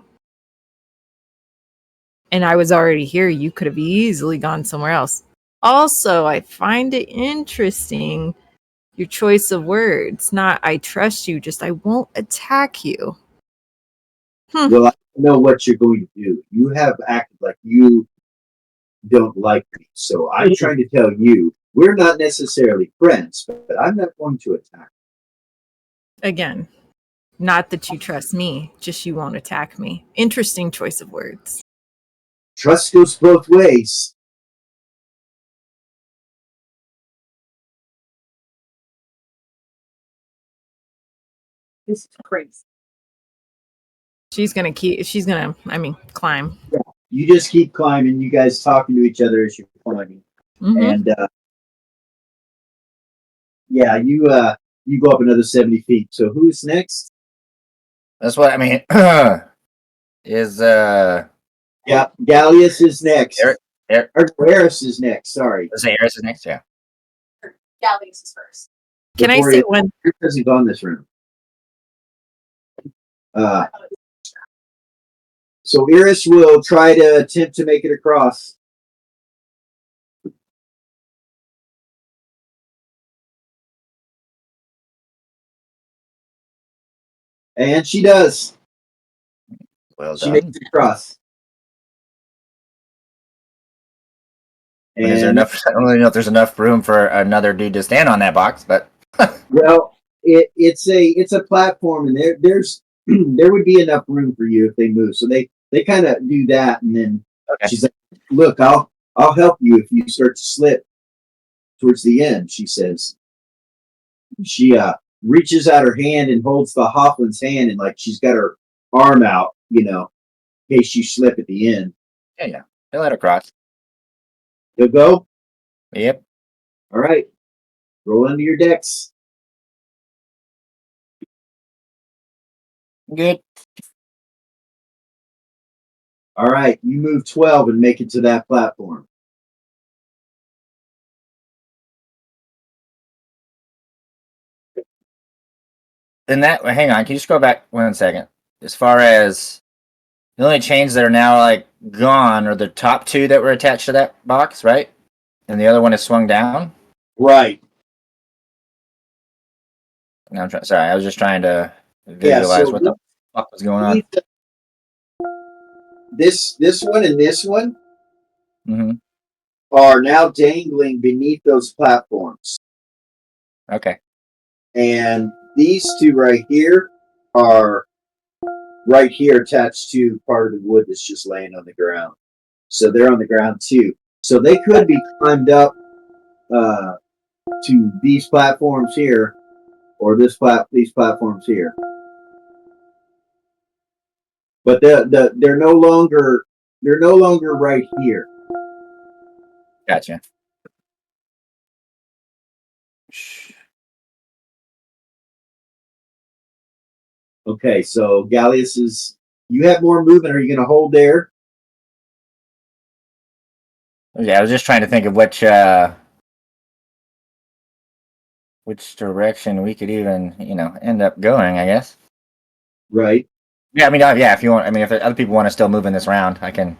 And I was already here. You could have easily gone somewhere else. Also, I find it interesting your choice of words. Not I trust you, just I won't attack you. Well, I know what you're going to do. You have acted like you don't like me. So I'm trying to tell you, we're not necessarily friends, but I'm not going to attack. Again, not that you trust me, just you won't attack me. Interesting choice of words. Trust goes both ways. This is crazy. She's gonna climb. Yeah. You just keep climbing. You guys talking to each other as you're climbing. Mm-hmm. And yeah, you go up another 70 feet. So who's next? That's what I mean. Is Yeah, Gallius is next. Eric. Or Eris is next. Sorry. Let's say Eris is next. Yeah. Gallius is first. Can I Before say you- one? Who hasn't gone this round? So Eris will try to attempt to make it across. And she does. Well She done. makes it across. And is there enough? I don't really know if there's enough room for another dude to stand on that box, but Well, it's a platform, and there would be enough room for you if they move. So they kind of do that, and then okay. she's like, "Look, I'll help you if you start to slip towards the end." She says. She reaches out her hand and holds the Hoffman's hand, and she's got her arm out, in case you slip at the end. Yeah. They let her cross. You'll go? Yep. All right. Roll into your decks. Good. All right. You move 12 and make it to that platform. Then hang on, can you scroll back 1 second? As far as the only chains that are now like gone are the top 2 that were attached to that box, right? And the other one is swung down. Right. No, sorry, I was just trying to visualize so what the fuck was going on. This one and this one Mm-hmm. are now dangling beneath those platforms. Okay. And these 2 right here are right here attached to part of the wood that's just laying on the ground. So they're on the ground too. So they could be climbed up to these platforms here, or these platforms here. But they're no longer right here. Gotcha. Okay, so Gallius is. You have more movement. Are you going to hold there? Yeah, I was just trying to think of which direction we could even, end up going, I guess. Right. Yeah, I mean, yeah, if you want, I mean, if other people want to still move in this round, I can.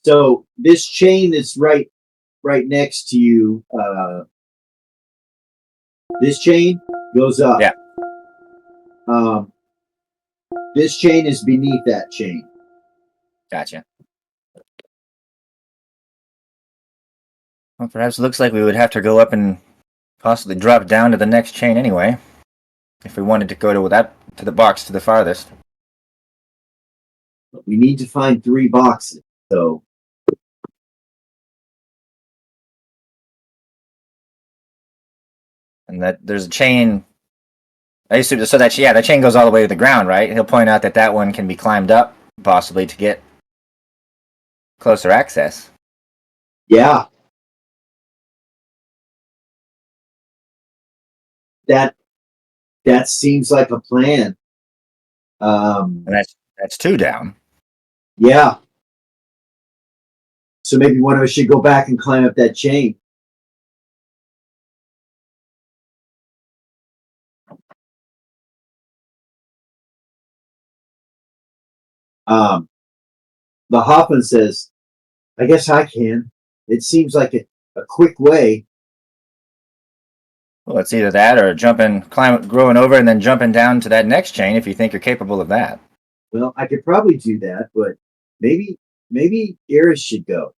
So this chain is right next to you. This chain goes up. Yeah. This chain is beneath that chain. Gotcha. Well, perhaps it looks like we would have to go up and possibly drop down to the next chain anyway, if we wanted to go to the box to the farthest. We need to find 3 boxes. So. And that there's a chain. I used to, so that chain goes all the way to the ground, right? He'll point out that one can be climbed up, possibly, to get closer access. Yeah. That seems like a plan. And that's 2 down. Yeah. So maybe one of us should go back and climb up that chain. The Hoffman says, I guess I can. It seems like a quick way. Well, it's either that or growing over and then jumping down to that next chain if you think you're capable of that. Well, I could probably do that, but maybe Iris should go.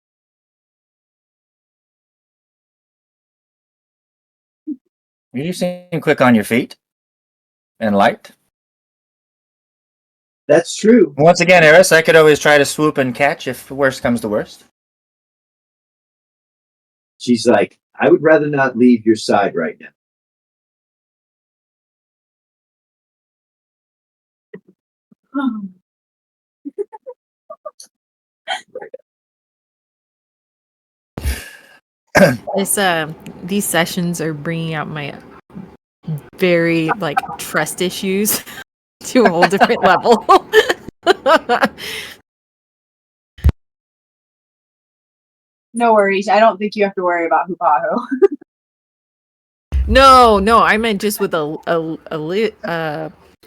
You seem quick on your feet and light. That's true. Once again, Eris, I could always try to swoop and catch if worst comes to worst. She's like, I would rather not leave your side right now. These sessions are bringing out my very trust issues to a whole different level. No worries. I don't think you have to worry about Hupahu. No, I meant just with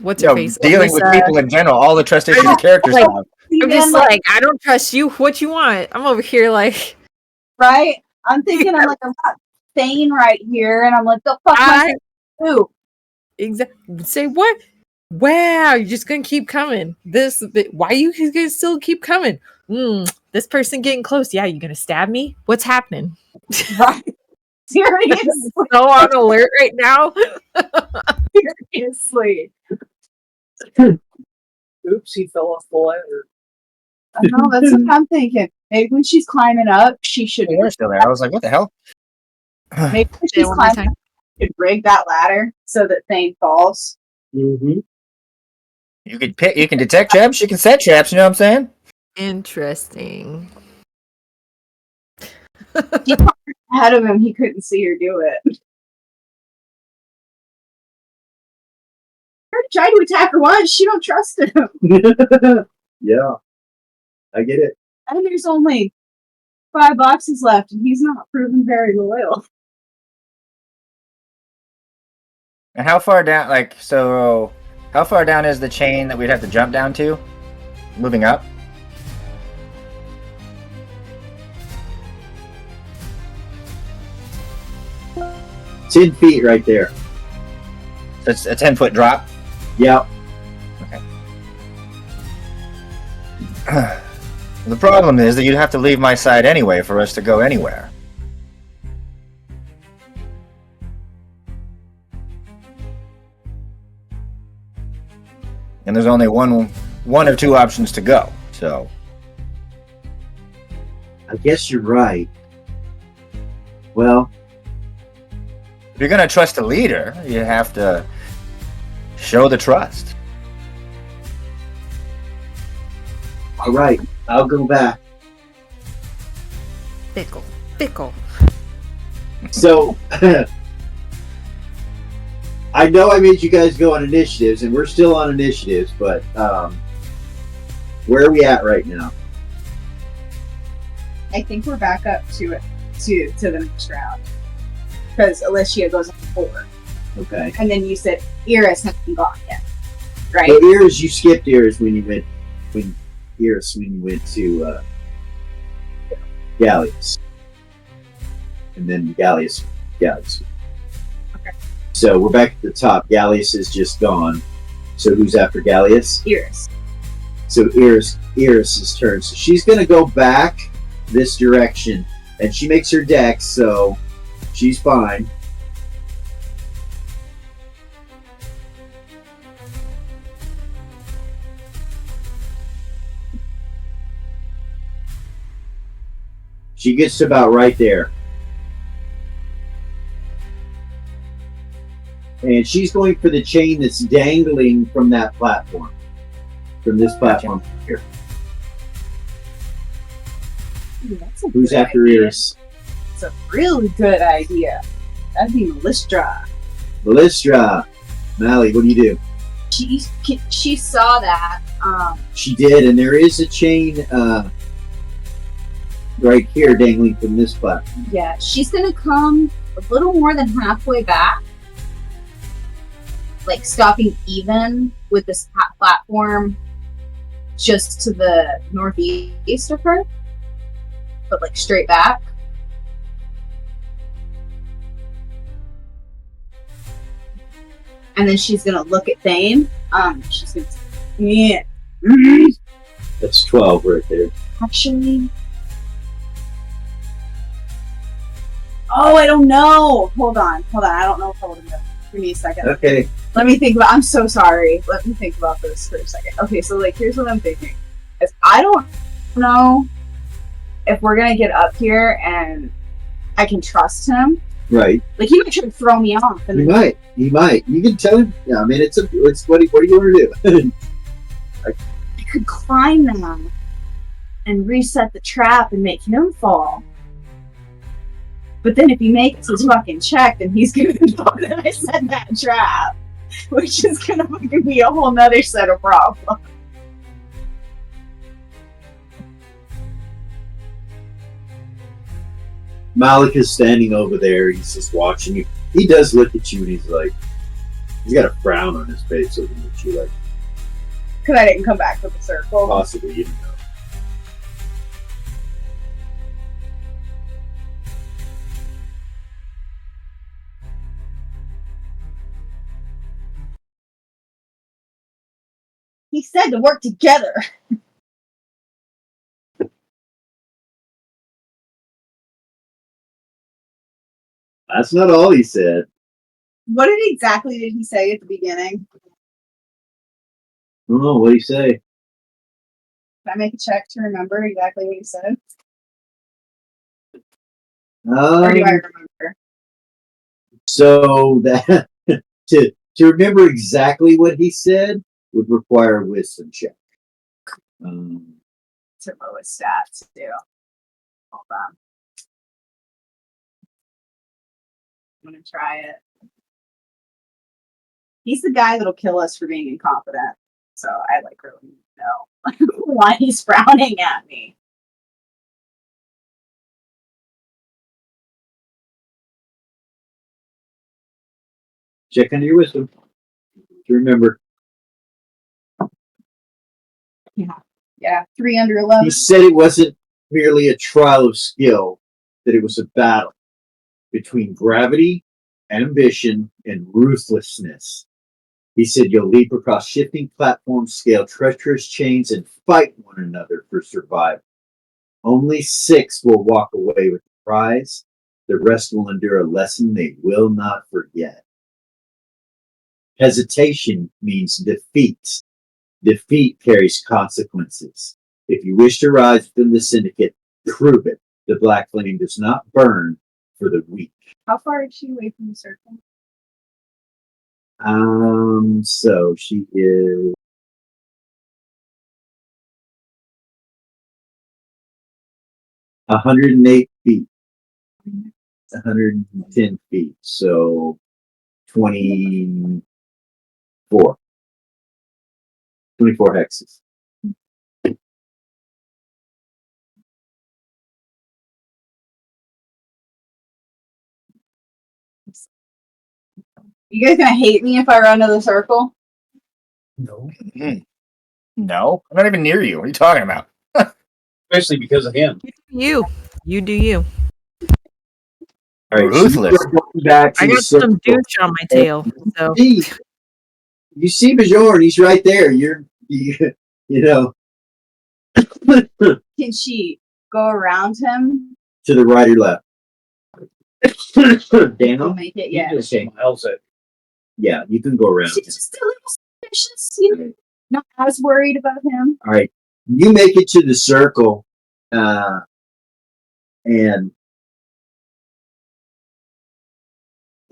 what's her face? Dealing with people in general, all the trust issues characters have. I'm just I don't trust you. What you want? I'm over here right? I'm thinking I'm not sane right here, and I'm like, the fuck am I do? Exactly. Say what? Wow, you're just gonna keep coming. Why you gonna still keep coming? This person getting close. Yeah, you gonna stab me? What's happening? Right. Seriously. So on alert right now. Seriously. Oops, he fell off the ladder. I know, that's what I'm thinking. Maybe when she's climbing up, she should. You're still there. I was like, what the hell? Maybe when she's climbing up, she should rig that ladder so that Thane falls. Mm-hmm. You can detect traps. You can set traps. You know what I'm saying? Interesting. Ahead of him, he couldn't see her do it. I tried to attack her once. She don't trust him. Yeah, I get it. And there's only 5 boxes left, and he's not proven very loyal. And how far down? How far down is the chain that we'd have to jump down to? Moving up. 10 feet right there. So it's a 10-foot drop. Yep. The problem is that you'd have to leave my side anyway for us to go anywhere. And there's only one of two options to go. So I guess you're right. Well, if you're gonna trust a leader, you have to show the trust. all right, I'll go back. Fickle. Fickle. So, I know I made you guys go on initiatives, and we're still on initiatives, but where are we at right now? I think we're back up to the next round. Because Alicia goes on 4. Okay. And then you said Iris hasn't gone yet. Right? Well, Iris, you skipped Iris when you went to Gallius. And then Gallius. Okay. So we're back at the top. Gallius is just gone. So who's after Gallius? Iris. So Iris's turn. So she's gonna go back this direction, and she makes her dex, so she's fine. She gets to about right there. And she's going for the chain that's dangling from that platform. From this platform here. Ooh, that's a Who's good after idea. Iris? It's a really good idea. That'd be Melistra. Ballistra. Mally, what do you do? She saw that. She did, and there is a chain right here dangling from this platform. Yeah, she's gonna come a little more than halfway back, like stopping even with this platform just to the northeast of her, but like straight back. And then she's gonna look at Thane. She's gonna say, yeah. That's 12 right there. Actually, oh, I don't know. Hold on. I don't know if I would have. Give me a second. Okay. Let me think about. I'm so sorry. Let me think about this for a second. Okay, so like, here's what I'm thinking: is I don't know if we're gonna get up here and I can trust him. Right. Like, he might try to throw me off. And He might. You can tell him. Yeah, I mean, it's what do you want to do? I could climb them and reset the trap and make him fall. But then if he makes his fucking check, then he's gonna know that I set that trap, which is gonna fucking be a whole nother set of problems. Malik is standing over there. He's just watching you. He does look at you, and he's got a frown on his face, looking at you like Because I didn't come back for the circle. possibly you know. He said to work together. That's not all he said. What exactly did he say at the beginning? I don't know. What did he say? Can I make a check to remember exactly what he said? Or do I remember? So that to remember exactly what he said would require a wisdom check. To lowest stats too. Hold on. I'm gonna try it. He's the guy that'll kill us for being incompetent. So I like really need to know why he's frowning at me. Check under your wisdom. To remember, Yeah, 3 under 11. he said it wasn't merely a trial of skill, that it was a battle between gravity, ambition, and ruthlessness. He said you'll leap across shifting platforms, scale treacherous chains, and fight one another for survival. Only 6 will walk away with the prize. The rest will endure a lesson they will not forget. Hesitation means defeat. Defeat carries consequences. If you wish to rise within the syndicate, prove it. The black flame does not burn for the weak. How far is she away from the circle? So she is 108 feet. 110 feet. So 24. 24 hexes. You guys gonna hate me if I run to the circle? No. No, I'm not even near you. What are you talking about? Especially because of him. You do you. All right, Ruthless. So you are going back to I the got some circle. douche on my tail. So You see Bjorn, he's right there. You know, Can she go around him? to the right or left. I'll Daniel? make it, He yeah. just smiles at Yeah, you can go around. She's just a little suspicious, you know, not as worried about him. All right, you make it to the circle, and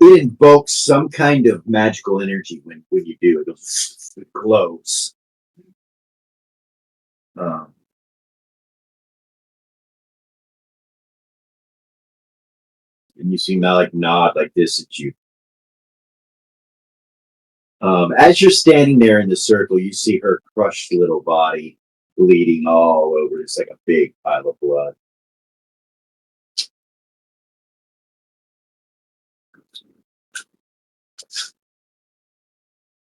it invokes some kind of magical energy when you do it. It glows. And you see Malik nod like this at you. As you're standing there in the circle, you see her crushed little body bleeding all over. It's like a big pile of blood.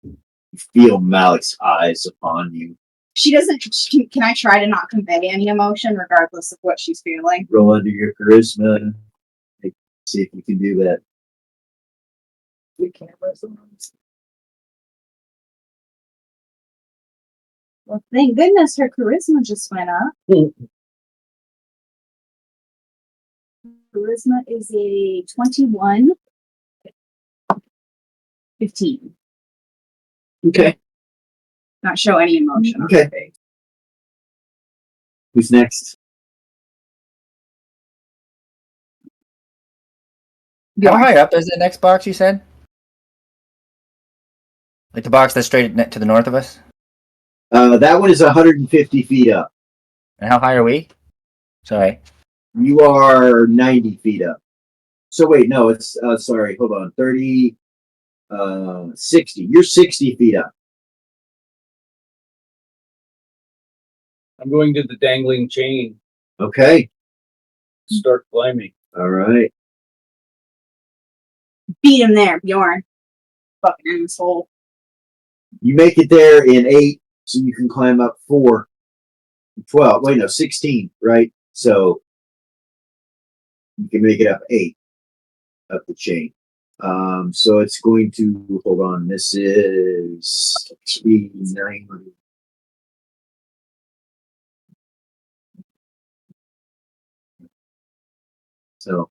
You feel Malik's eyes upon you. She doesn't. Can I try to not convey any emotion, regardless of what she's feeling? Roll under your charisma. See if you can do that. The cameras. Well, thank goodness her charisma just went up. Charisma is a 21. 15. Okay. Not show any emotion. Okay. On her face. Who's next? How high up is the next box you said? Like the box that's straight to the north of us? That one is 150 feet up. And how high are we? Sorry. You are 90 feet up. So wait, no, it's sorry, hold on. 30, 60. You're 60 feet up. I'm going to the dangling chain. Okay. Start climbing. All right. Beat him there, Bjorn. Fucking asshole. You make it there in 8, so you can climb up 4. 12. Wait, no, 16, right? So you can make it up 8 up the chain. So it's going to, hold on, this is 9. So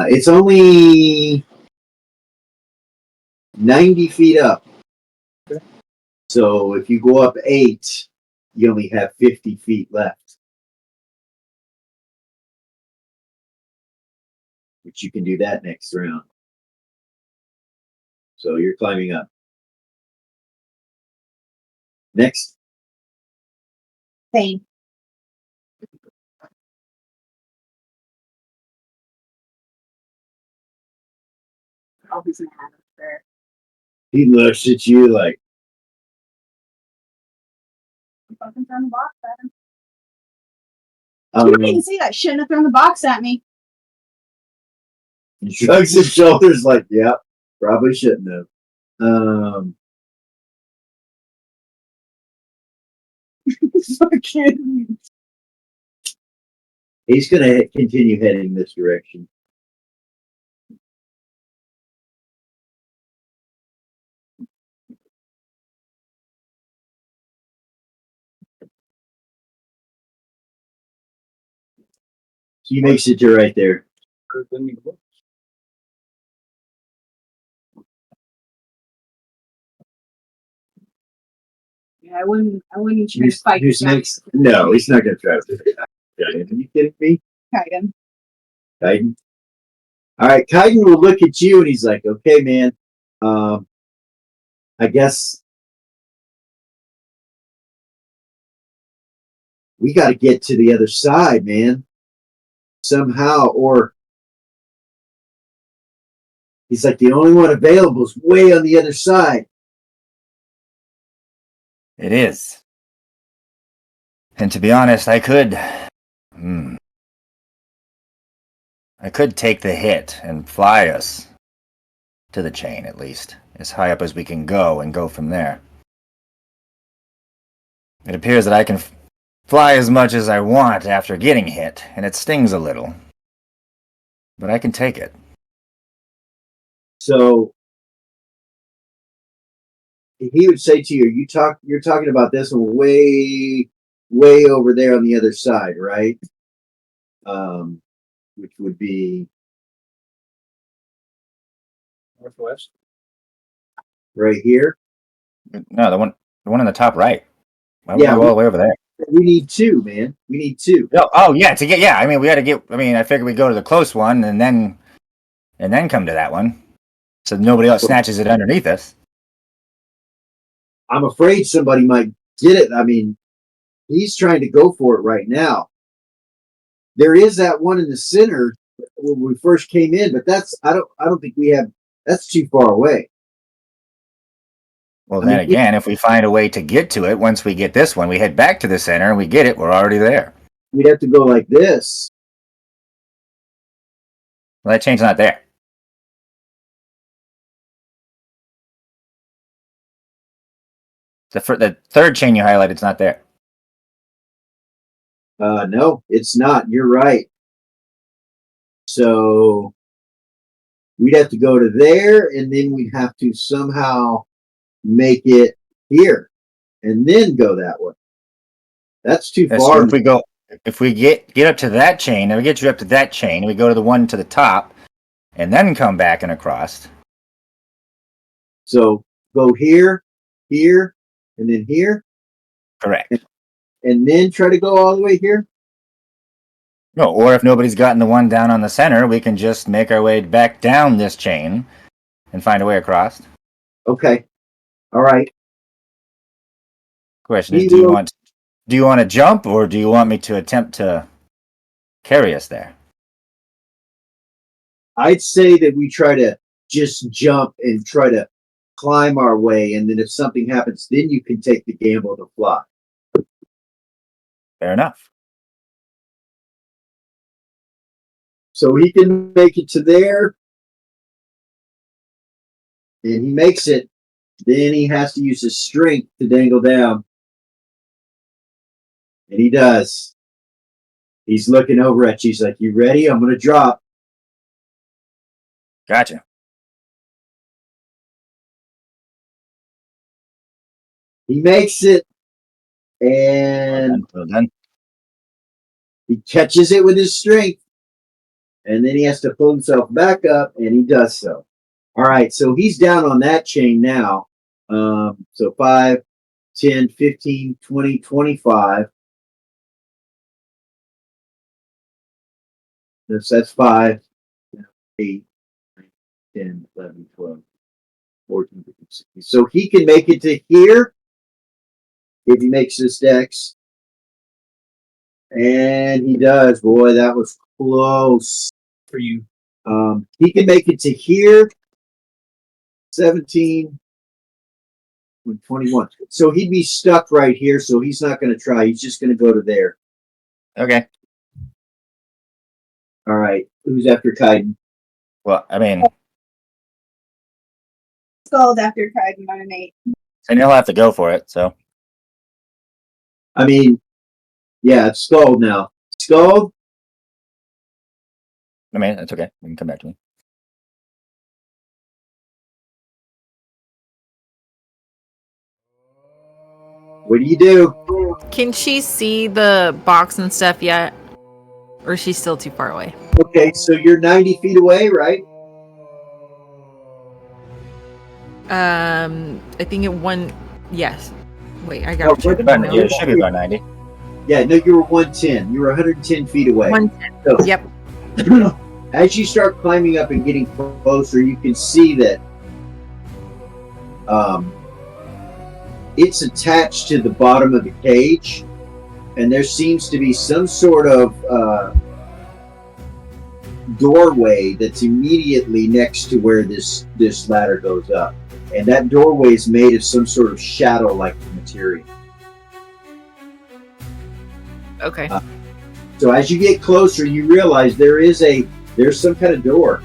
it's only 90 feet up. So if you go up 8, you only have 50 feet left. Which you can do that next round. So you're climbing up. Next. Thane. Oh, he's mad up there. He looks at you like, I'm fucking throwing the box at him. um, You didn't even see that. Shouldn't have thrown the box at me. he shrugs his shoulders like, yeah, probably shouldn't have. Fucking. He's going to continue heading this direction. He makes it to right there. Yeah, I wouldn't try to fight Who's the giant. next? No, he's not going to try to do that. Are you kidding me? Kaiden. Kaiden? All right, Kaiden will look at you and he's like, okay, man, I guess we got to get to the other side, man. Somehow, or he's like, the only one available is way on the other side. It is. And to be honest, I could take the hit and fly us to the chain, at least, as high up as we can go, and go from there. It appears that I can fly as much as I want after getting hit, and it stings a little. But I can take it. So he would say to you, you're talking about this one way over there on the other side, right? Which would be Northwest. right here. No, the one on the top right. Why Yeah, would we go all the way over there? We need two, man. We need two. Oh yeah, I mean, we had to get. I mean, I figured we'd go to the close one and then come to that one, so nobody else snatches it underneath us. I'm afraid somebody might get it. I mean, he's trying to go for it right now. There is that one in the center when we first came in, but I don't think we have. That's too far away. Well, then again, if we find a way to get to it, once we get this one, we head back to the center and we get it. We're already there. We'd have to go like this. Well, that chain's not there. The third chain you highlighted is not there. No, it's not. You're right. So we'd have to go to there, and then we'd have to somehow make it here, and then go that way. That's too far. If we get up to that chain, and we get you up to that chain, and we go to the one to the top, and then come back and across. So go here, here, and then here. Correct. And then try to go all the way here. No, or if nobody's gotten the one down on the center, we can just make our way back down this chain and find a way across. Okay. All right. Question is, do you want to jump, or do you want me to attempt to carry us there? I'd say that we try to just jump and try to climb our way, and then if something happens, then you can take the gamble to fly. Fair enough. So he can make it to there, and he makes it. Then he has to use his strength to dangle down. And he does. He's looking over at you. He's like, you ready? I'm going to drop. Gotcha. He makes it, and Well done. he catches it with his strength. And then he has to pull himself back up, and he does so. All right, so he's down on that chain now. So 5, 10, 15, 20, 25. That's 5, 8, 9, 10, 11, 12, 14, 15, 16. So he can make it to here if he makes this dex. And he does. Boy, that was close For you. He can make it to here, 17, 21. So he'd be stuck right here, so he's not going to try. He's just going to go to there. Okay. All right. Who's after Kaiden? Well, I mean, Scald after Kaiden on an 8. and he'll have to go for it. So I mean, yeah, it's Scald now. Scald? I mean, it's okay. You can come back to me. What do you do? Can she see the box and stuff yet? Or is she still too far away? Okay, so you're 90 feet away, right? I think it one. Yes. Wait, I Oh, got what it. about- Yeah, it should be about 90. Yeah, no, you were 110. You were 110 feet away. 110. So, Yep. as you start climbing up and getting closer, you can see that it's attached to the bottom of the cage, and there seems to be some sort of doorway that's immediately next to where this ladder goes up, and that doorway is made of some sort of shadow-like material. Okay. So as you get closer, you realize there's some kind of door.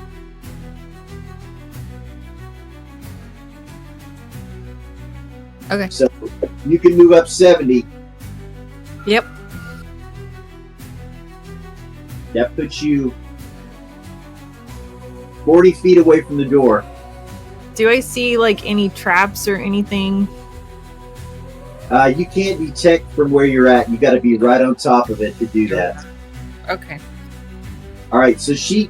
Okay. So you can move up 70. Yep. That puts you 40 feet away from the door. Do I see like any traps or anything? You can't detect from where you're at. You got to be right on top of it to do that. Okay. All right. So she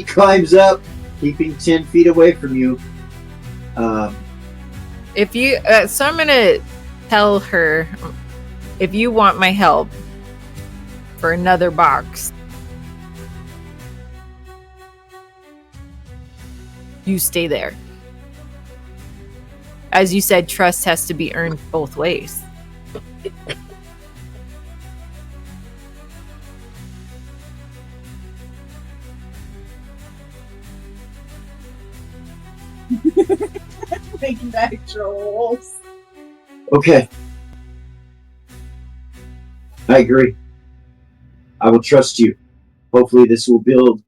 climbs up, keeping 10 feet away from you. If you, so I'm gonna tell her, if you want my help for another box, you stay there. As you said, trust has to be earned both ways. Making back trolls. Okay. I agree. I will trust you. Hopefully this will build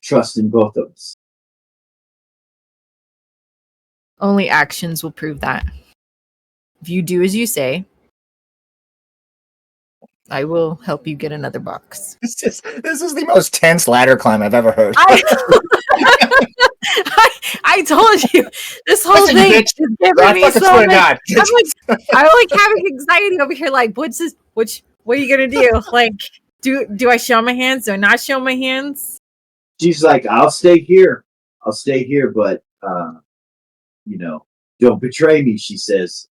trust in both of us. Only actions will prove that. If you do as you say, I will help you get another box. This is the most tense ladder climb I've ever heard. I told you this whole Listen, thing bitch. is giving I me fucking so swear to much. God. I'm like having anxiety over here. Like, what are you gonna do? Like, do I show my hands? Do I not show my hands? She's like, I'll stay here. But don't betray me, she says.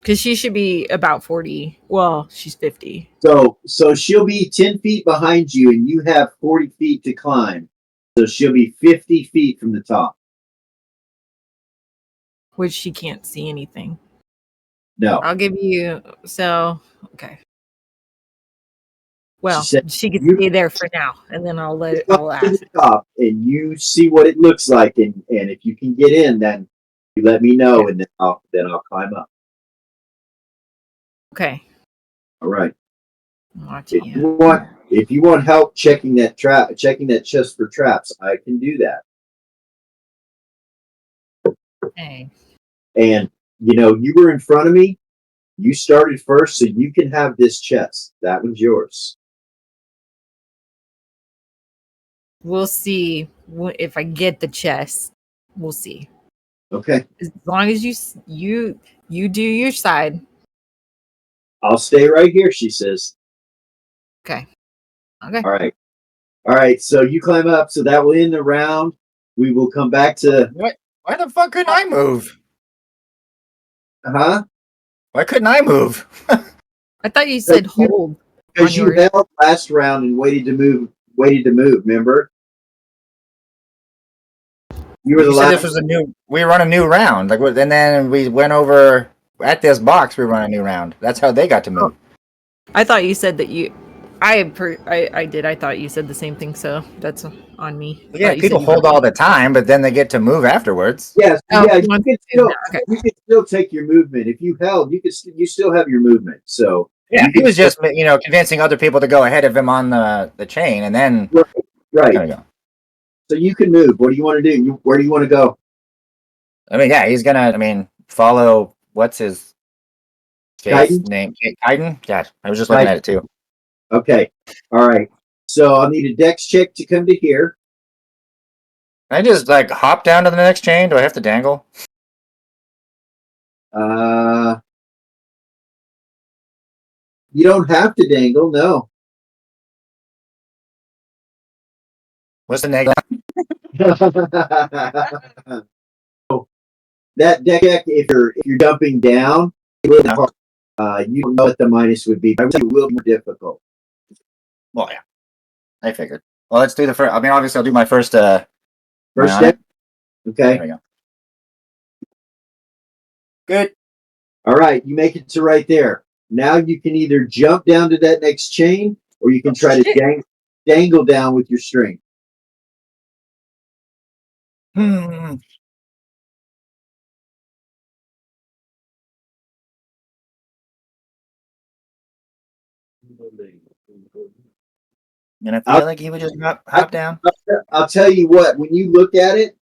Because she should be about 40. Well, she's 50. So she'll be 10 feet behind you, and you have 40 feet to climb. So she'll be 50 feet from the top. Which she can't see anything. No. I'll give you okay. Well, She said, she can you- stay there for now, and then I'll Up to ask. the top, and you see what it looks like, and if you can get in, then you let me know, and then I'll climb up. Okay. All right. I'm watching If you. you want help checking that chest for traps, I can do that. Hey. And you were in front of me. You started first, so you can have this chest. That one's yours. We'll see if I get the chest. We'll see. Okay. As long as you do your side. I'll stay right here, she says. Okay. All right. So you climb up. So that will end the round. We will come back to. Why the fuck couldn't I move? Huh? Why couldn't I move? I thought you said hold. Because on you yours. held last round and waited to move. Remember? You were the You said last. this was we run a new round. And then we went over at this box. We run a new round. That's how they got to move. I thought you said that I did. I thought you said the same thing, so that's on me. Yeah, Thought you people said you hold were- all the time, but then they get to move afterwards. Yes, Oh, yeah, he wants to do that. Okay. you could still take your movement. If you held, you still have your movement. So Yeah, you he could was just convincing other people to go ahead of him on the chain, and then right. gonna go. So you can move. What do you want to do? Where do you want to go? I mean, yeah, he's gonna. I mean, follow what's his face Kaiden? name? Kaiden? God, I was just looking at it too. Okay. All right. So I'll need a dex check to come to here. Can I just like hop down to the next chain? Do I have to dangle? You don't have to dangle. No. What's the negative? So that deck check, if you're dumping down, a little hard. You don't know what the minus would be. I would say it will be more difficult. Well, yeah, I figured. Well, let's do the first. I mean, obviously, I'll do my first. First step. Okay. There we go. Good. All right. You make it to right there. Now you can either jump down to that next chain, or you can try to dangle down with your string. Hmm. And I feel like he would just hop down. I'll tell you what. When you look at it,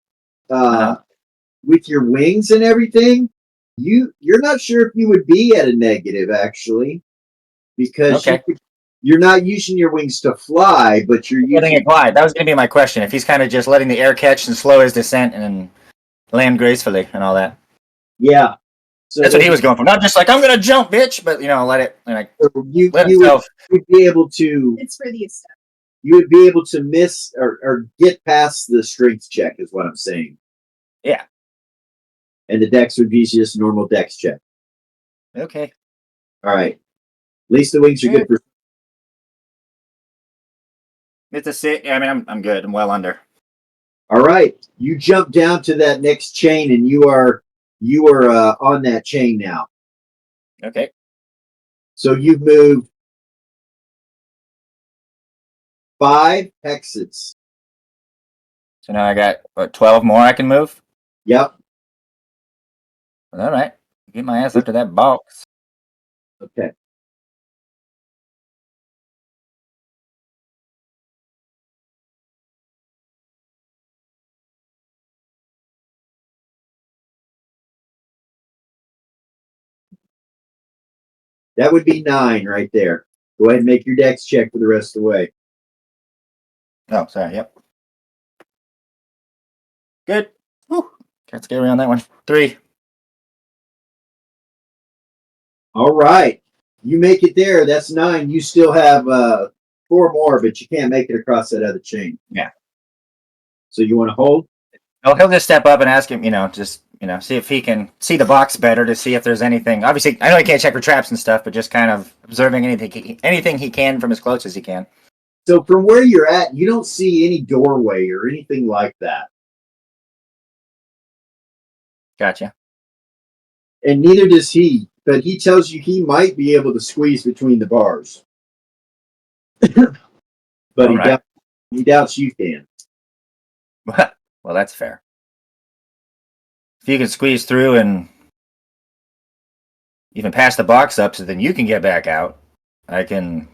with your wings and everything, you're not sure if you would be at a negative actually, because Okay. you're not using your wings to fly, but you're Letting using it glide. That was going to be my question. If he's kind of just letting the air catch and slow his descent and land gracefully and all that. yeah. So That's what he was going for. Not just like I'm going to jump, bitch, but let it like you let you himself. would be able to It's for the aesthetic. you would be able to miss or get past the strength check is what I'm saying. Yeah. And the dex would be just a normal dex check. Okay. All right. At least the wings are good for. It's a sit. I mean, I'm good. I'm well under. All right. You jump down to that next chain, and you are on that chain now. Okay. So you've moved 5 hexes. So now I got 12 more I can move. Yep. All right. Get my ass up to that box. Okay. That would be 9 right there. Go ahead and make your dex check for the rest of the way. Oh, sorry. Yep. Good. Whew. Can't scary on that one. 3. All right. You make it there. That's 9. You still have 4 more, but you can't make it across that other chain. Yeah. So you want to hold? Oh, he'll just step up and ask him, see if he can see the box better to see if there's anything. Obviously, I know he can't check for traps and stuff, but just kind of observing anything he can from as close as he can. So from where you're at, you don't see any doorway or anything like that. Gotcha. And neither does he, but he tells you he might be able to squeeze between the bars. But he doubts you can. Well, that's fair. If you can squeeze through and even pass the box up so then you can get back out, I can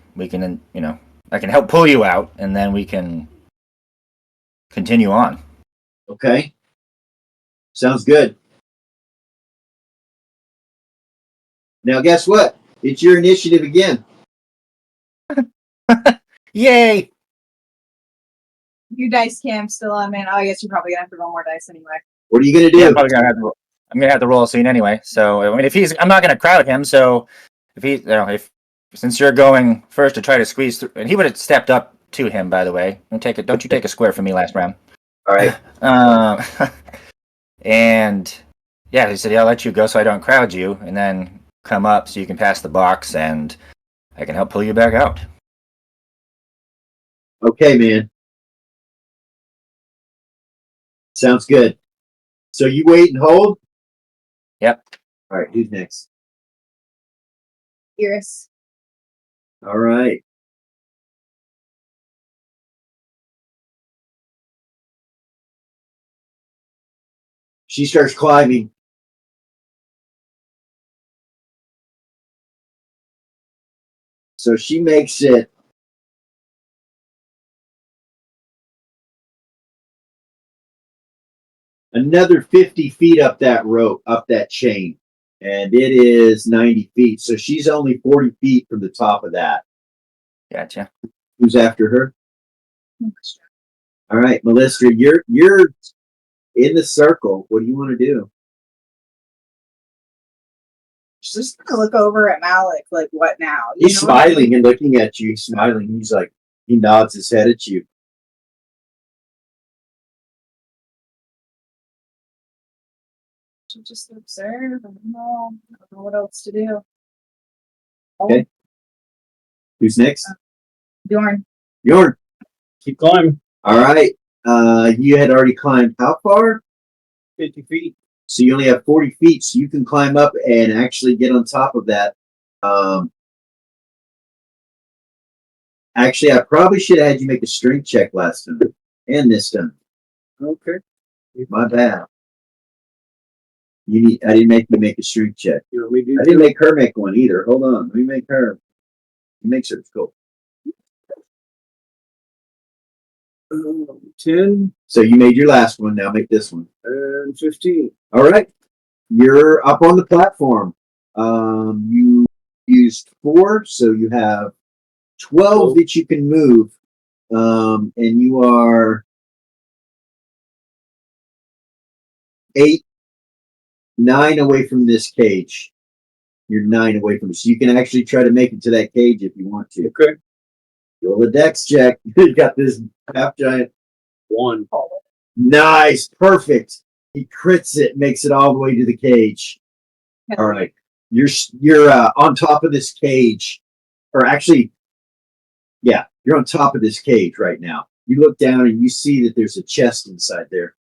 help pull you out and then we can continue on. Okay. Sounds good. Now, guess what? It's your initiative again. Yay! Your dice cam still on, man. Oh, I guess you're probably gonna have to roll more dice anyway. What are you going to do? Yeah, I'm gonna have to roll a scene anyway. So I mean, I'm not gonna crowd him. So if since you're going first to try to squeeze through, and he would have stepped up to him, by the way. Don't you take a square from me last round. All right. And yeah, he said, "Yeah, I'll let you go so I don't crowd you, and then come up so you can pass the box, and I can help pull you back out." Okay, man. Sounds good. So you wait and hold? Yep. All right, who's next? Iris. All right. She starts climbing. So she makes it another 50 feet up that rope, up that chain. And it is 90 feet. So she's only 40 feet from the top of that. Gotcha. Who's after her? All right, Melissa, you're in the circle. What do you want to do? She's just gonna look over at Malik, like, what now? He's smiling and looking at you. He's smiling. He's like, he nods his head at you. She'll just observe. I don't know what else to do. Okay. Who's next? Bjorn. Bjorn. Keep climbing. All right. You had already climbed how far? 50 feet. So you only have 40 feet, so you can climb up and actually get on top of that. Actually, I probably should have had you make a strength check last time and this time. Okay. My bad. I didn't make you make a strength check. You want me to do I didn't make her make one either. Hold on. Let me make her. He makes her go. 10 So you made your last one. Now make this one. and 15. All right. You're up on the platform. You used 4, so you have 12 that you can move. And you are 8, 9 away from this cage. You're 9 away from it. So you can actually try to make it to that cage if you want to. Okay. Roll a dex check. You got this half giant. 1. Nice. Perfect. He crits it, makes it all the way to the cage. All right. You're on top of this cage. Or actually, yeah, you're on top of this cage right now. You look down and you see that there's a chest inside there.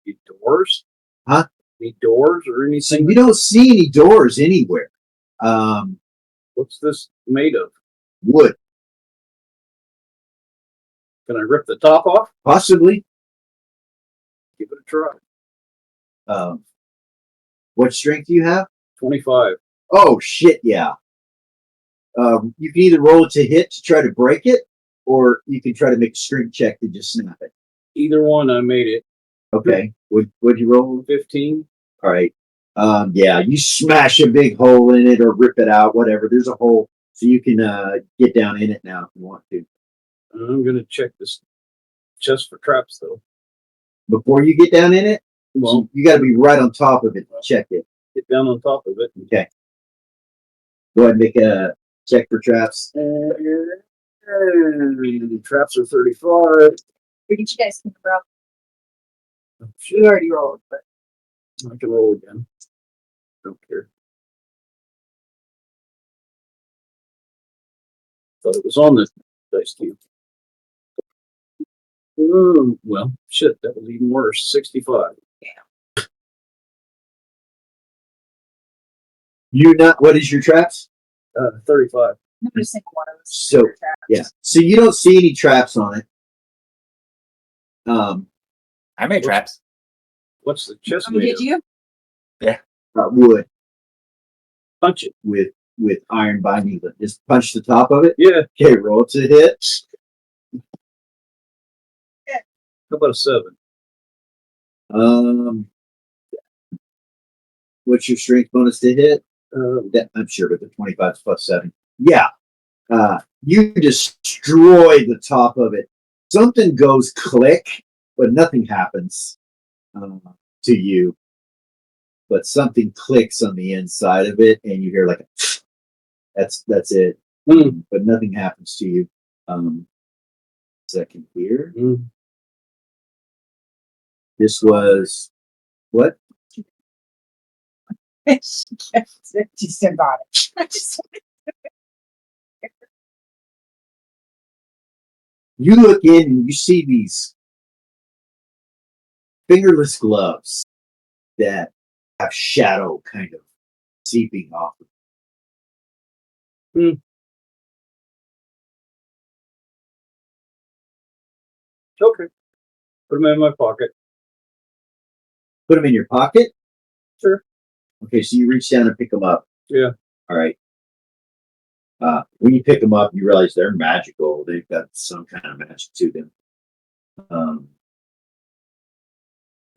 Any doors? Huh? Any doors or So anything? you don't see any doors anywhere. What's this made of? Wood, Can I rip the top off? possibly. Give it a try. What strength do you have? 25. Oh shit, yeah. You can either roll it to hit to try to break it, or you can try to make a strength check to just snap it. Either one, I made it. Okay. What'd you roll? 15. All right. Yeah, you smash a big hole in it or rip it out, whatever. There's a hole, so you can get down in it now if you want to. I'm gonna check this chest for traps though. Before you get down in it, Well, you got to be right on top of it to check it. get down on top of it. Okay. Go ahead and make a check for traps. Traps are 35. What did you guys think about? You already rolled, but I can roll again. Don't care. Thought it was on the dice cube. Well, shit, that was even worse. 65. What is your traps? 35. not a single one of those. So, yeah. So you don't see any traps on it. I made traps. What's the chest Oh, made did of? you? Wood Punch it. with iron binding, but just punch the top of it. Yeah. Okay, roll to hit. How about a 7? What's your strength bonus to hit? I'm sure, but the 25 is plus 7. Yeah. You destroy the top of it. Something goes click, but nothing happens to you. But something clicks on the inside of it, and you hear like that's it. But nothing happens to you. Second here. This was what? You look in and you see these fingerless gloves that have shadow kind of seeping off of Okay. Put them in my pocket. put them in your pocket? Sure. Okay, so you reach down and pick them up. Yeah. All right. When you pick them up, you realize they're magical. They've got some kind of magic to them.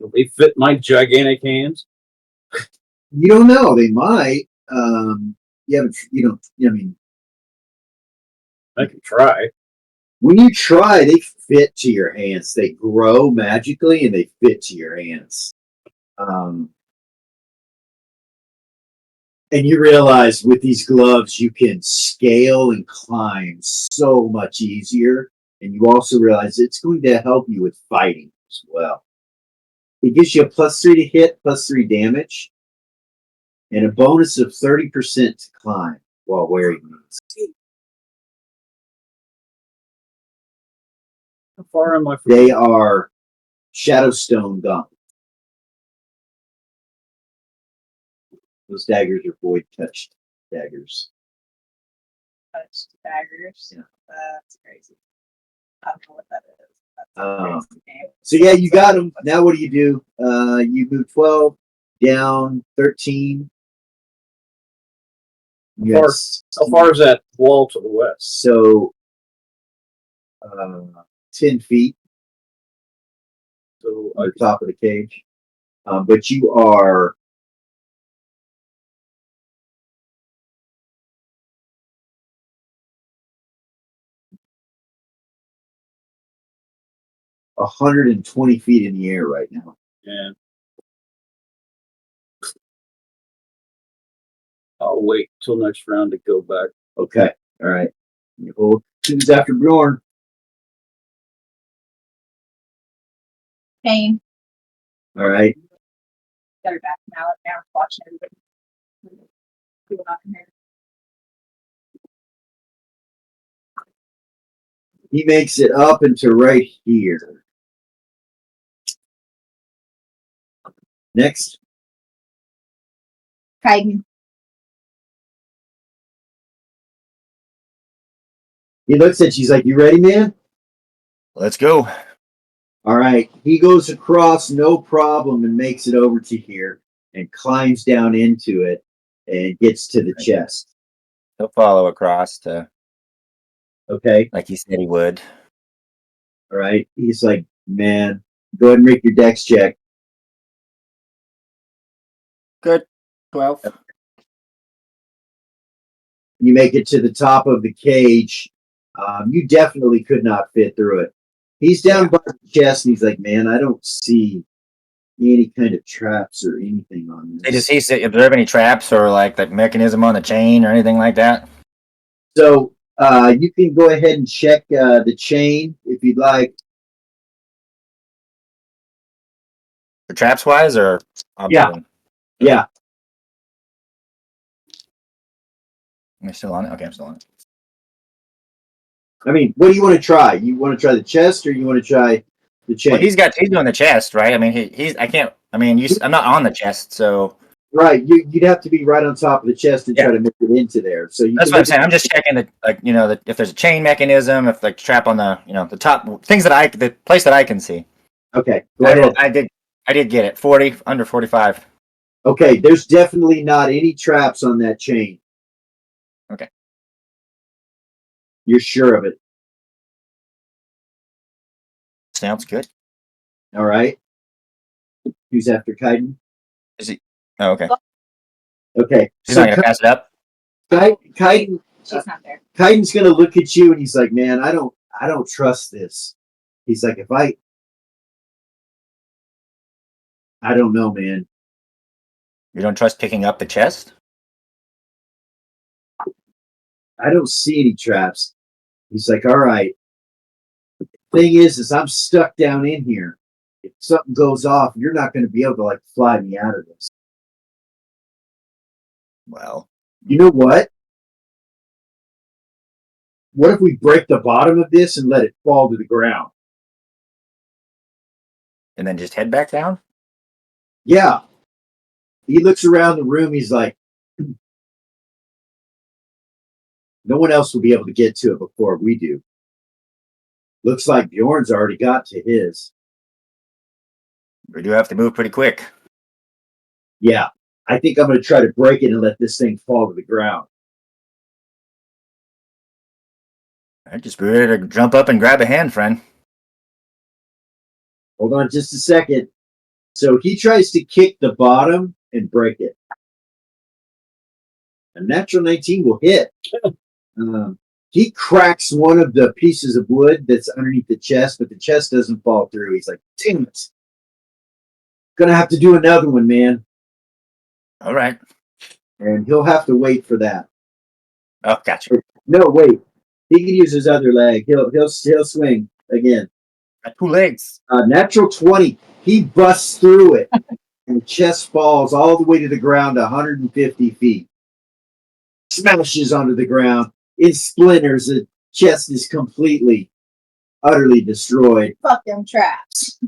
Will they fit my gigantic hands? You don't know. They might. You haven't. You don't. I mean, I can try. when you try, they fit to your hands. They grow magically and they fit to your hands. And you realize with these gloves, you can scale and climb so much easier. And you also realize it's going to help you with fighting as well. It gives you a +3 to hit, +3 damage, and a bonus of 30% to climb while wearing these. How far am I from They are Shadowstone gauntlets. Those daggers are void touched daggers. Touched daggers. Yeah. That's crazy. I don't know what that is. That's a Um, crazy name. So yeah, you got them. Now what do? You move 12 down 13. How far is that wall to the west? So 10 feet So on the top of the cage. But you are $120 in the air right now. yeah. I'll wait till next round to go back. Okay. All right. You hold. Who's after Bjorn? Pain. All right. Got her back now. Now watching everybody. People not in here. He makes it up into right here. Next. Kaiden. He looks at you. He's like, "You ready, man?" Let's go. All right. He goes across, no problem, and makes it over to here and climbs down into it and gets to the chest. He'll follow across to, Okay. like he said he would. All right. He's like, "Man, go ahead and make your dex check." Good. 12. You make it to the top of the cage. You definitely could not fit through it. He's down by the chest and he's like, "Man, I don't see any kind of traps or anything on Hey, this." does he observe any traps or like the mechanism on the chain or anything like that? So you can go ahead and check the chain if you'd like. For traps wise or observing? Yeah. Am I still on it? Okay, I'm still on it. I mean, what do you want to try? You want to try the chest or you want to try the chain? Well, he's doing the chest, right? I mean, I'm not on the chest, so. Right. You'd have to be right on top of the chest and try to make it into there. So That's what I'm saying. I'm just checking if there's a chain mechanism, if like trap on the, the top things the place that I can see. Okay. Go ahead. I did get it. 40, under 45. Okay. There's definitely not any traps on that chain. Okay. You're sure of it. Sounds good. All right. Who's after Kaiden? Is he? Oh, okay. Okay. He's not gonna pass it up. Kaiden. She's not there. Kaiden's gonna look at you and he's like, "Man, I don't trust this." He's like, I don't know, man. You don't trust picking up the chest? I don't see any traps. He's like, "All right. Thing is I'm stuck down in here. If something goes off, you're not going to be able to like fly me out of this." Well, You know what? What if we break the bottom of this and let it fall to the ground? and then just head back down? Yeah. He looks around the room. He's like, no one else will be able to get to it before we do. Looks like Bjorn's already got to his. We do have to move pretty quick. Yeah, I think I'm going to try to break it and let this thing fall to the ground. I just be ready to jump up and grab a hand, friend. Hold on just a second. So he tries to kick the bottom and break it. A natural 19 will hit. He cracks one of the pieces of wood that's underneath the chest, but the chest doesn't fall through. He's like, damn it. Gonna have to do another one, man. All right. And he'll have to wait for that. Oh, gotcha. No, wait. He can use his other leg. He'll swing again. Got 2 legs. Natural 20. He busts through it, and the chest falls all the way to the ground, 150 feet. Smashes onto the ground. It splinters. The chest is completely, utterly destroyed. Fuck them traps.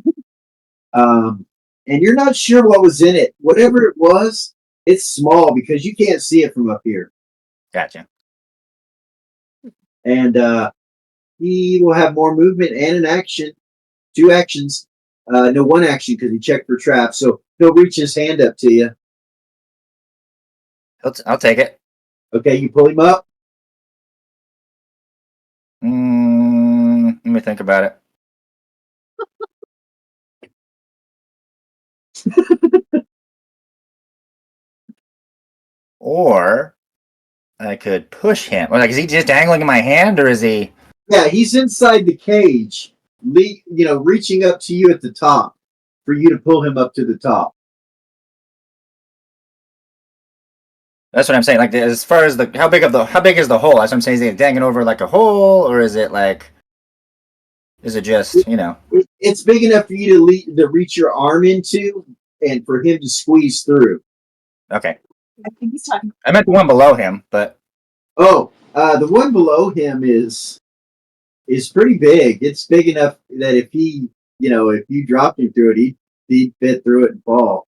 And you're not sure what was in it. Whatever it was, it's small because you can't see it from up here. Gotcha. And he will have more movement and an action. 2 actions. No, 1 action because he checked for traps. So he'll reach his hand up to you. I'll take it. Okay, you pull him up. Let me think about it. Or I could push him. Like, is he just dangling in my hand, or is he? Yeah, he's inside the cage, reaching up to you at the top for you to pull him up to the top. That's what I'm saying. Like, as far as how big is the hole? That's what I'm saying. Is he dangling over like a hole, or is it like? Is it just It's big enough for you to reach your arm into, and for him to squeeze through. Okay. I think he's talking. I meant the one below him, but the one below him is pretty big. It's big enough that if you dropped him through it, he'd fit through it and fall.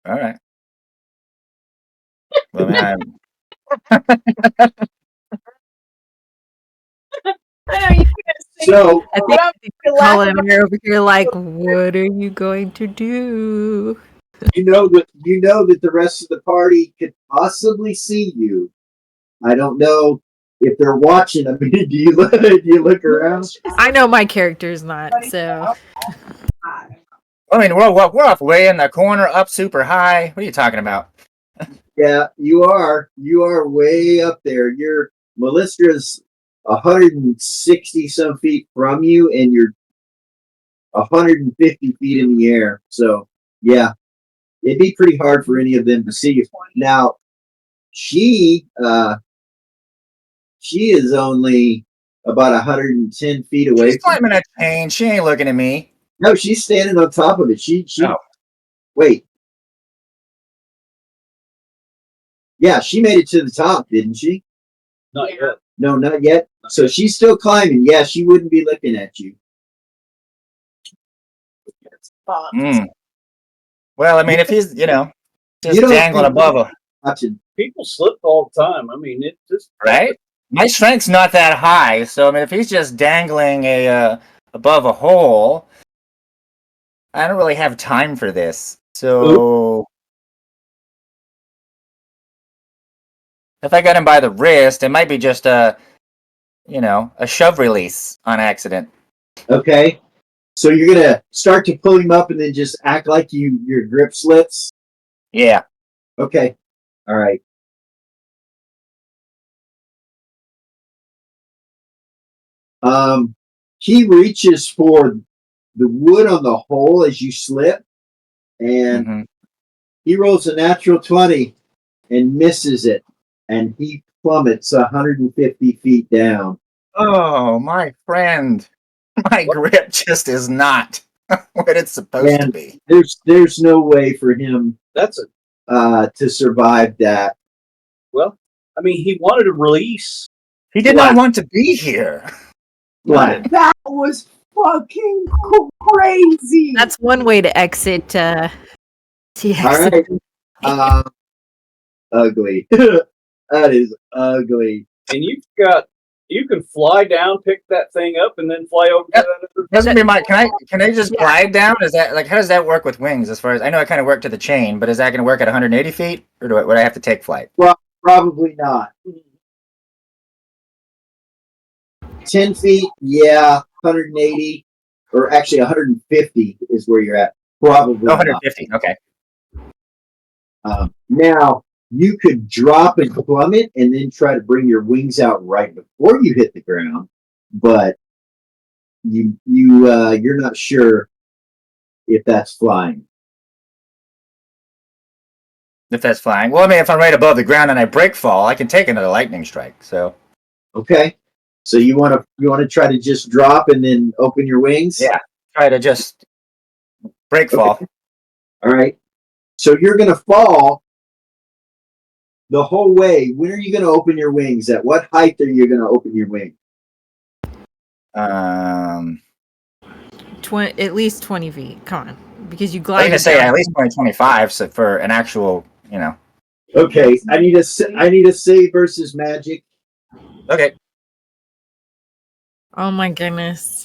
all right. Well, man, I know you can't say. So I think Colin and I are over here like, what are you going to do? you know that the rest of the party could possibly see you. I don't know if they're watching. I mean, do you look around? I know my character's not, so. I mean, we're off way in the corner, up super high. What are you talking about? Yeah, you are. You are way up there. Your Melisstra's 160 some feet from you, and you're 150 feet in the air. So, yeah, it'd be pretty hard for any of them to see you. Now, she is only about 110 feet away. She's climbing a chain. She ain't looking at me. No, she's standing on top of it. Oh. Wait. Yeah, she made it to the top, didn't she? Not yet. No, not yet. So she's still climbing. Yeah, she wouldn't be looking at you. Well, I mean, if he's, just You don't dangling think- above a... Watching. People slip all the time. I mean, it just Right? My strength's not that high, so I mean, if he's just dangling above a hole, I don't really have time for this. So... If I got him by the wrist, it might be just a shove release on accident. Okay. So you're gonna start to pull him up and then just act like your grip slips? Yeah. Okay. All right. He reaches for the wood on the hole as you slip, and he rolls a natural 20 and misses it, and he plummets 150 feet down. Oh, my friend. My grip just is not what it's supposed to be. There's no way for him to survive that. Well, I mean, he wanted to release. He did not want to be here. Black. That was fucking crazy. That's one way to exit. TX. All right. Ugly. That is ugly. And you've got You can fly down, pick that thing up, and then fly over Yep. to that other. Doesn't be my. Can I just glide down? Is that like how does that work with wings? As far as I know, I kind of work to the chain, but is that going to work at 180 feet, or would I have to take flight? Probably not. 10 feet, yeah, 180, or actually 150 is where you're at. Probably Oh, not. 150. Okay. Now, you could drop and plummet and then try to bring your wings out right before you hit the ground, but you're not sure if that's flying. If that's flying. Well, I mean, if I'm right above the ground and I break fall, I can take another lightning strike. So. Okay. So you want to try to just drop and then open your wings? Yeah. Try to just break fall. Okay. All right. So you're going to fall the whole way. When are you going to open your wings? At what height are you going to open your wing? At least 20 feet. Come on, because you I was glide. gonna say at least 25. So for an actual, Okay. I need a save versus magic. Okay. Oh my goodness,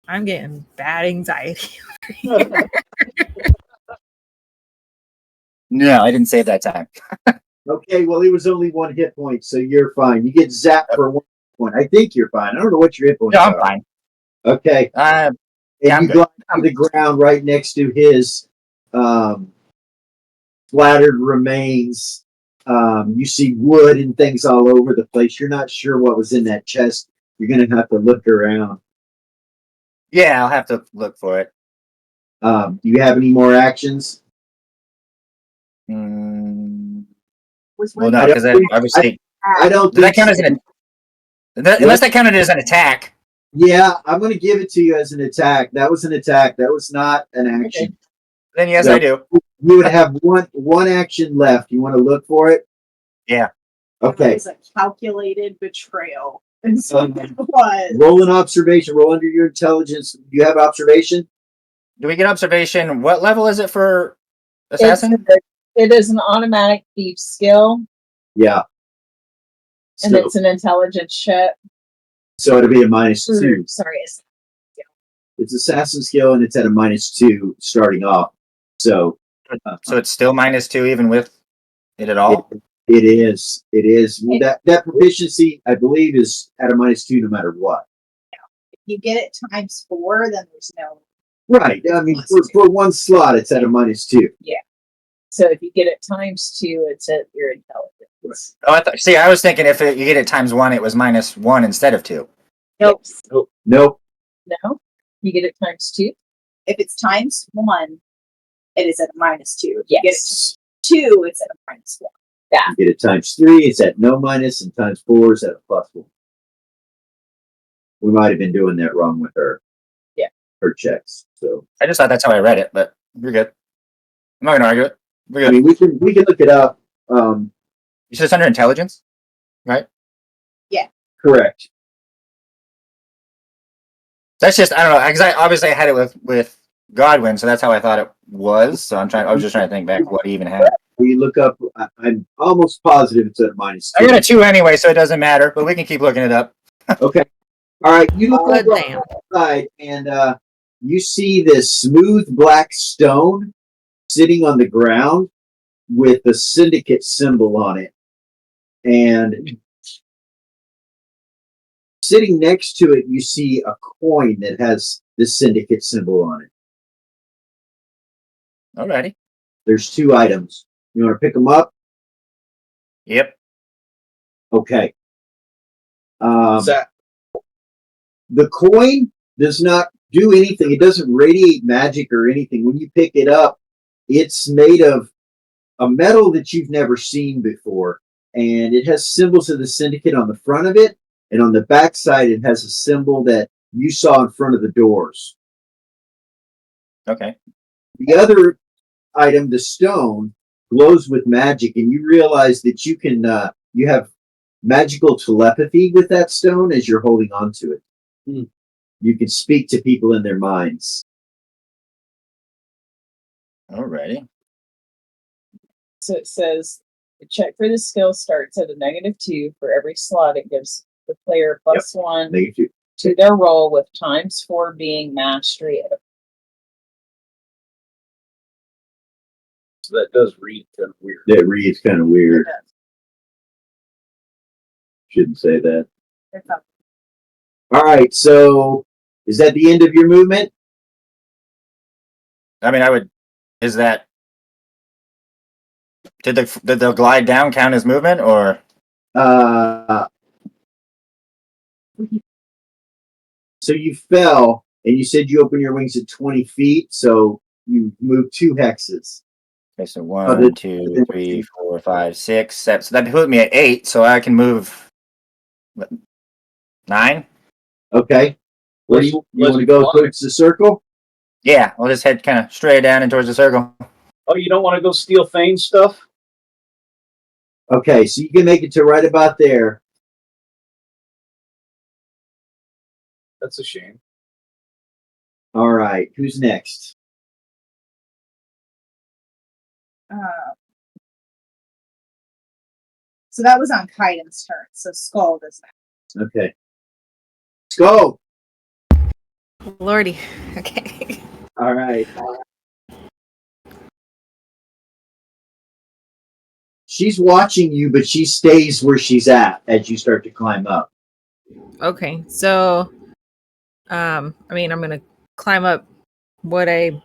I'm getting bad anxiety. No, I didn't save that time. Okay. Well, it was only 1 hit point, so you're fine. You get zapped for 1 point. I think you're fine. I don't know what your hit points No, are. I'm fine. Okay. Yeah, And I'm you good. glide to the ground right next to his splattered remains. You see wood and things all over the place. You're not sure what was in that chest. You're going to have to look around. Yeah, I'll have to look for it. Do you have any more actions? Well, Was no, because obviously I don't does that think count as so. unless that counted as an attack. Yeah, I'm going to give it to you as an attack. That was an attack. That was not an action. Then yes, So, I do. You would have one action left. You want to look for it? Yeah. Okay. It was a calculated betrayal. And so it was. Roll an observation. Roll under your intelligence. Do you have observation? Do we get observation? What level is it for assassin? It is an automatic thief skill, Yeah. and it's an intelligence check. So it'll be a -2. Sorry, It's assassin skill, and it's at a -2 starting off. So, So it's still -2 even with it at all. it is. It is that proficiency, I believe, is at a -2 no matter what. If you get it ×4, then there's no. Right. I mean, for one slot, it's at a -2. So if you get it ×2, it's at your intelligence. Oh, I was thinking if you get it ×1, it was -1 instead of 2. Nope. Nope. No, you get it ×2. If it's ×1, it is at a -2. If Yes. you get it ×2, it's at a -1. You get it ×3, it's at no minus, and ×4 is at a +1. We might have been doing that wrong with her. Yeah. Her checks. So I just thought that's how I read it, but you're good. I'm not gonna argue it. We're good. I mean, we can look it up. You said it's under intelligence, right? Correct. That's just I don't know because I obviously had it with Godwin, so that's how I thought it was. So I was just trying to think back what he even had. We look up. I'm almost positive it's at a -2. I got a 2 anyway, so it doesn't matter. But we can keep looking it up. Okay. All right. You look Oh, over on damn. the side, and you see this smooth black stone sitting on the ground with the syndicate symbol on it, and sitting next to it, you see a coin that has the syndicate symbol on it. Alrighty. There's 2 items. You want to pick them up? Yep. Okay. Zap. The coin does not do anything. It doesn't radiate magic or anything. When you pick it up, it's made of a metal that you've never seen before. And it has symbols of the syndicate on the front of it. And on the back side, it has a symbol that you saw in front of the doors. Okay. The other item, the stone, glows with magic. And you realize that you have magical telepathy with that stone as you're holding on to it. You can speak to people in their minds. Alrighty. So it says the check for the skill starts at a -2 for every slot it gives the player +1 Negative. to their roll with ×4 being mastery at a So that does read kind of weird. That reads kind of weird. Shouldn't say that. All right. So is that the end of your movement? I mean, I would. Is that? Did the glide down count as movement or? So you fell, and you said you open your wings at 20 feet, so you moved 2 hexes. Okay, so 1, 2, 3, 4, 5, 6, 7. So that put me at 8. So I can move 9. Okay. Where do you want to go towards the circle? Yeah, I'll just head kind of straight down and towards the circle. Oh, you don't want to go steal Fane's stuff? Okay, so you can make it to right about there. That's a shame. All right, who's next? So that was on Kaiden's turn. So Skull does that. Okay. Go. Lordy. Okay. All right. She's watching you, but she stays where she's at as you start to climb up. Okay. So, I mean, I'm gonna climb up what I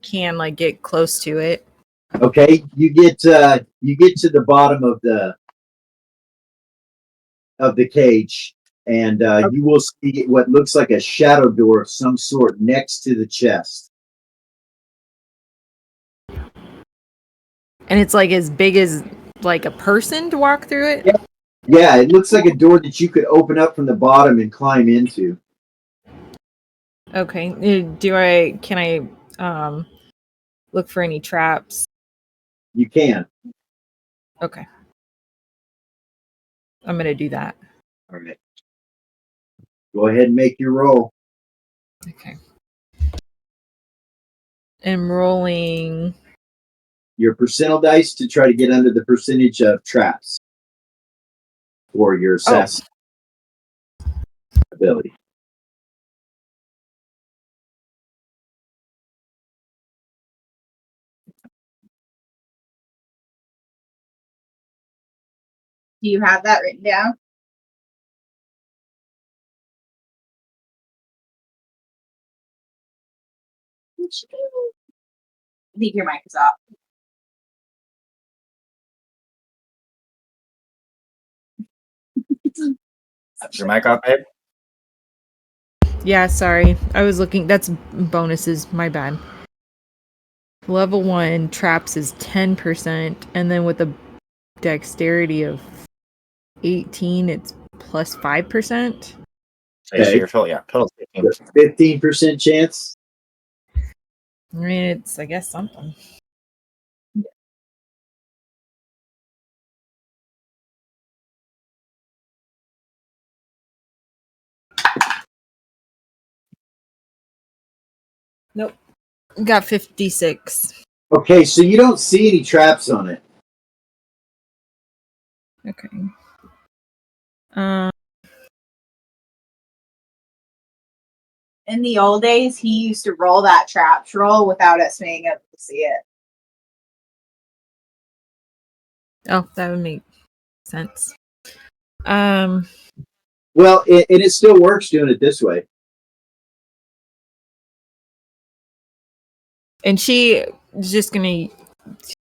can, like get close to it. Okay, you get to the bottom of the cage, and you will see what looks like a shadow door of some sort next to the chest. And it's like as big as like a person to walk through it. Yeah, it looks like a door that you could open up from the bottom and climb into. Okay. Can I look for any traps? You can. Okay. I'm gonna do that. All right. Go ahead and make your roll. Okay. I'm rolling Your percentile dice to try to get under the percentage of traps for your assassin ability. Do you have that written down? I think your mic is off. Is your mic off, babe? Yeah, sorry. I was looking. That's bonuses. My bad. Level 1 traps is 10%, and then with a dexterity of 18, it's plus 5%. Okay. So your total 15. 15% chance. I mean, it's I guess something. Nope. Got 56. Okay, so you don't see any traps on it. Okay. In the old days, he used to roll that traps roll without us being able to see it. Oh, that would make sense. Well, and it still works doing it this way. And she is just gonna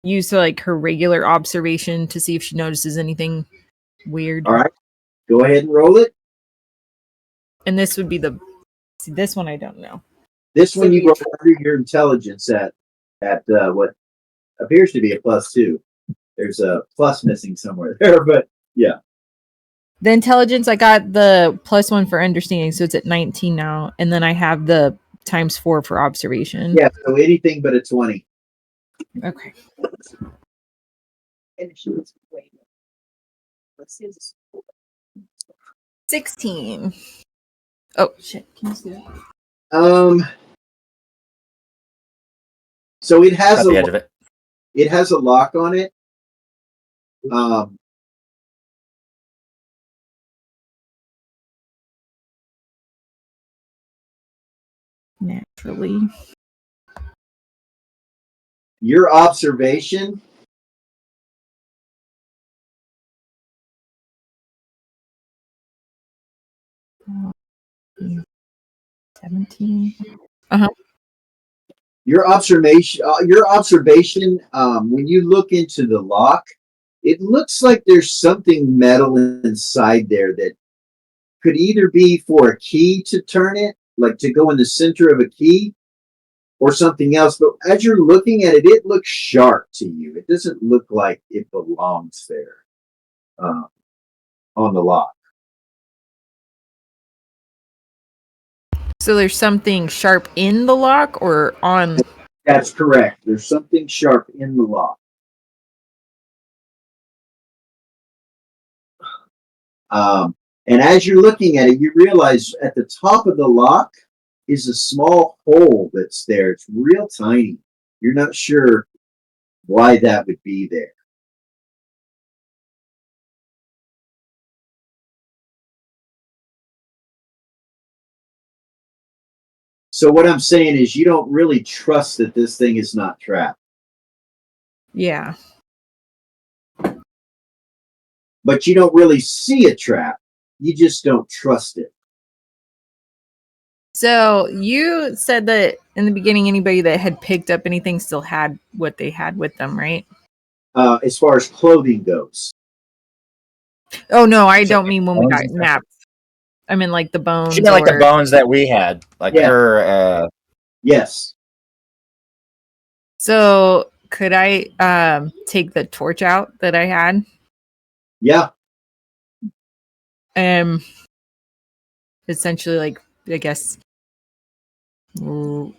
use like her regular observation to see if she notices anything weird. All right, go ahead and roll it. And this would be this one I don't know. This one you roll under your intelligence at what appears to be a +2. There's a plus missing somewhere there, but yeah. The intelligence, I got the +1 for understanding, so it's at 19 now, and then I have the ×4 for observation. Yeah, so anything but a 20. Okay. And she was way more. Let's see this. 16. Oh shit! Can you see that? So it has the edge of it. It has a lock on it. Naturally. Your observation. Oh, 17. Your observation. When you look into the lock, it looks like there's something metal inside there that could either be for a key to turn it, like to go in the center of a key, or something else. But as you're looking at it, it looks sharp to you. It doesn't look like it belongs there on the lock. So there's something sharp in the lock or on? That's correct. There's something sharp in the lock. And as you're looking at it, you realize at the top of the lock is a small hole that's there. It's real tiny. You're not sure why that would be there. So what I'm saying is you don't really trust that this thing is not trapped. Yeah. But you don't really see a trap. You just don't trust it. So you said that in the beginning, anybody that had picked up anything still had what they had with them, right? As far as clothing goes. Oh no, I don't mean when we got napped. I mean like the bones. She meant like the bones that we had, like her. Yes. So could I take the torch out that I had? Yeah. Essentially, like I guess. Reach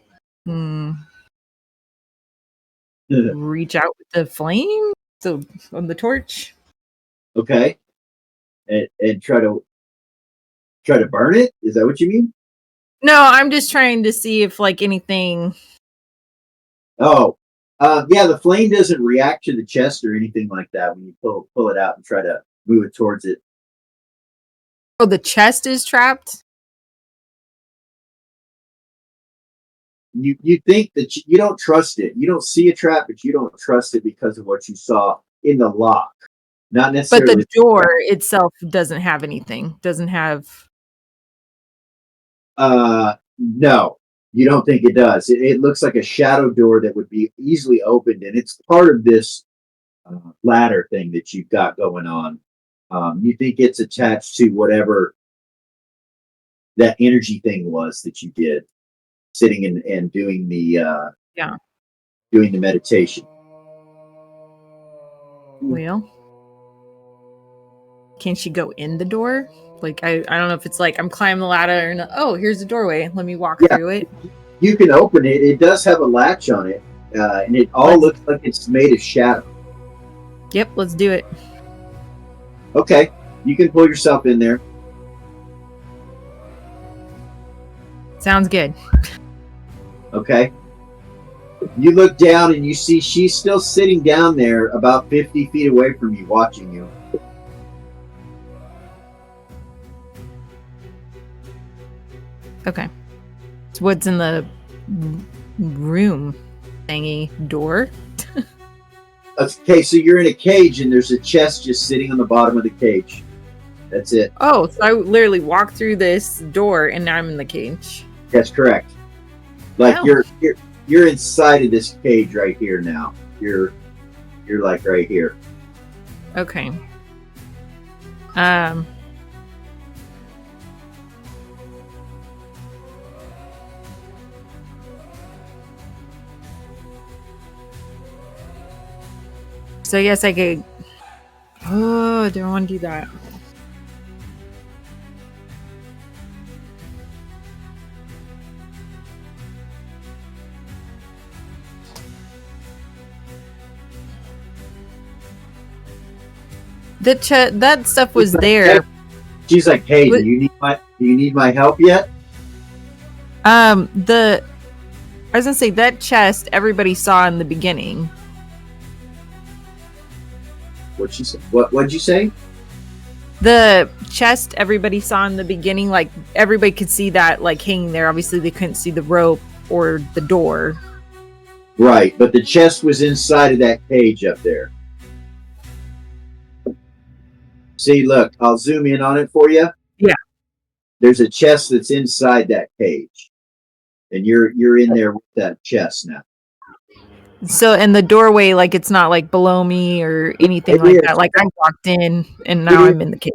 out with the flame, so on the torch. Okay. And try to burn it? Is that what you mean? No, I'm just trying to see if like anything. Oh, yeah. The flame doesn't react to the chest or anything like that when you pull it out and try to move it towards it. Oh, the chest is trapped. You think that you don't trust it. You don't see a trap, but you don't trust it because of what you saw in the lock. Not necessarily. But the door itself doesn't have anything. Doesn't have. No, you don't think it does. It looks like a shadow door that would be easily opened, and it's part of this ladder thing that you've got going on. You think it's attached to whatever that energy thing was that you did, sitting and doing the doing the meditation. Well, can she go in the door? Like I don't know if it's like I'm climbing the ladder and oh, here's the doorway. Let me walk through it. You can open it. It does have a latch on it, and it all looks like it's made of shadow. Yep, let's do it. Okay, you can pull yourself in there. Sounds good. Okay. You look down and you see she's still sitting down there about 50 feet away from you, watching you. Okay. So what's in the room thingy door? Okay, so you're in a cage and there's a chest just sitting on the bottom of the cage. That's it. Oh, so I literally walked through this door and now I'm in the cage. That's correct. Like you're inside of this cage right here now. You're like right here. Okay. So I guess I could. Oh, I don't want to do that. That stuff was there. She's like, "Hey, do you need my help yet?" I was gonna say that chest everybody saw in the beginning. What'd she say? What'd you say? The chest everybody saw in the beginning, like everybody could see that like hanging there. Obviously, they couldn't see the rope or the door. Right, but the chest was inside of that cage up there. See, look, I'll zoom in on it for you. Yeah. There's a chest that's inside that cage, and you're in there with that chest now. So, in the doorway, like it's not like below me or anything It like is. that. Like I walked in and now I'm in the cage.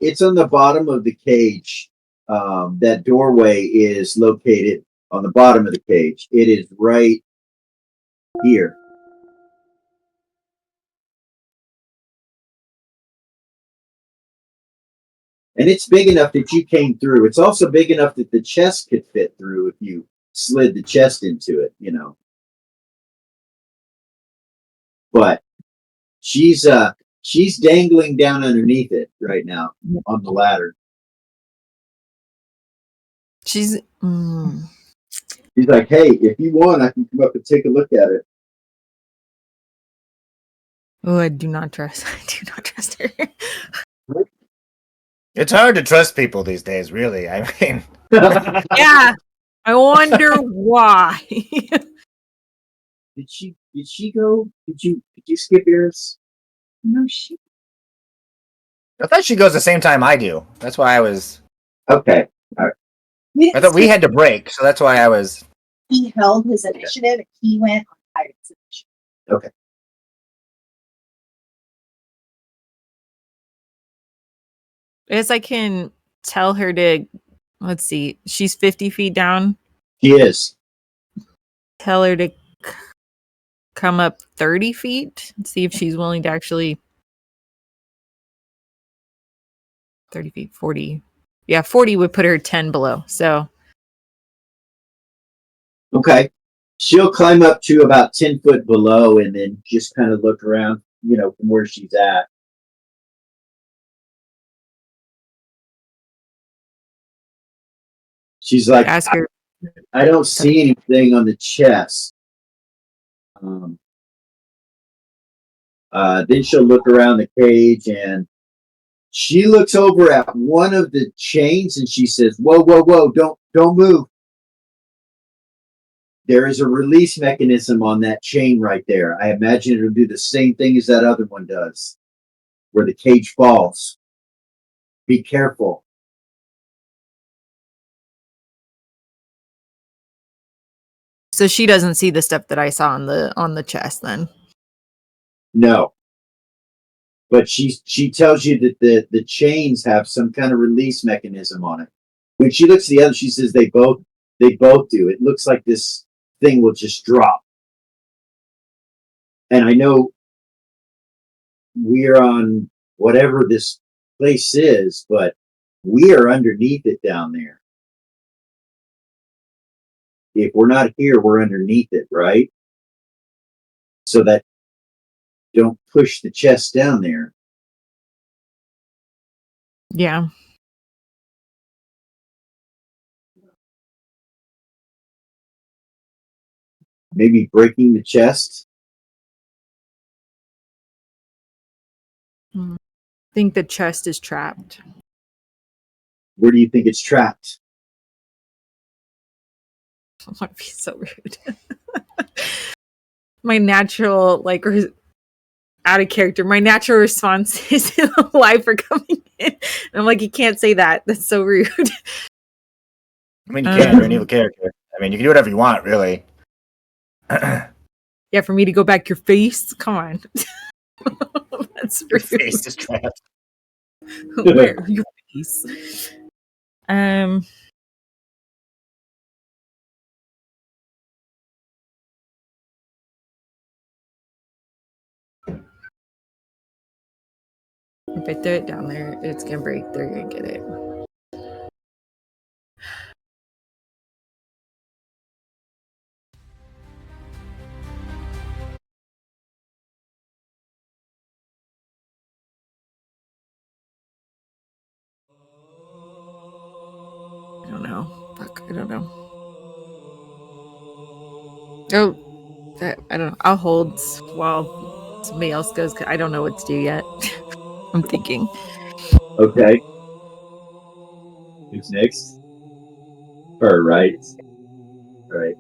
It's on the bottom of the cage. That doorway is located on the bottom of the cage. It is right here. And it's big enough that you came through. It's also big enough that the chest could fit through if you slid the chest into it, you know. But she's dangling down underneath it right now on the ladder. She's He's like, hey, if you want, I can come up and take a look at it. Oh, I do not trust her. It's hard to trust people these days, really. I mean, Yeah. I wonder why. Did she go? Did you skip yours? No shit. I thought she goes the same time I do. That's why I was. Okay. I thought we had to break, so that's why I was. He held his initiative and he went on Pirate's initiative. Okay. As I can tell her to, let's see, she's 50 feet down. She is. Tell her to come up 30 feet and see if she's willing to actually. 30 feet, 40. Yeah, 40 would put her 10 below. So. Okay. She'll climb up to about 10 foot below and then just kind of look around, you know, from where she's at. She's like, Ask her. I don't see anything on the chest. Then she'll look around the cage and she looks over at one of the chains and she says, whoa, whoa, whoa, don't move. There is a release mechanism on that chain right there. I imagine it'll do the same thing as that other one does, where the cage falls. Be careful. So she doesn't see the stuff that I saw on the chest then. No. But she tells you that the chains have some kind of release mechanism on it. When she looks at the other, she says they both do. It looks like this thing will just drop. And I know we're on whatever this place is, but we are underneath it down there. If we're not here, we're underneath it, right? So that don't push the chest down there. Yeah. Maybe breaking the chest. I think the chest is trapped. Where do you think it's trapped? I want to be so rude. My natural, like, out of character, my natural response is lie for coming in. And I'm like, you can't say that. That's so rude. I mean, you can. You're an evil character. I mean, you can do whatever you want, really. Yeah, for me to go back your face? Come on. That's Your rude. face is trapped. Where? Your face. If I throw it down there, it's gonna break. They're gonna get it. I don't know. Fuck, I don't know. Oh, I don't know. I'll hold while somebody else goes. 'Cause I don't know what to do yet. I'm thinking. Okay. Who's next? Her, right? Right.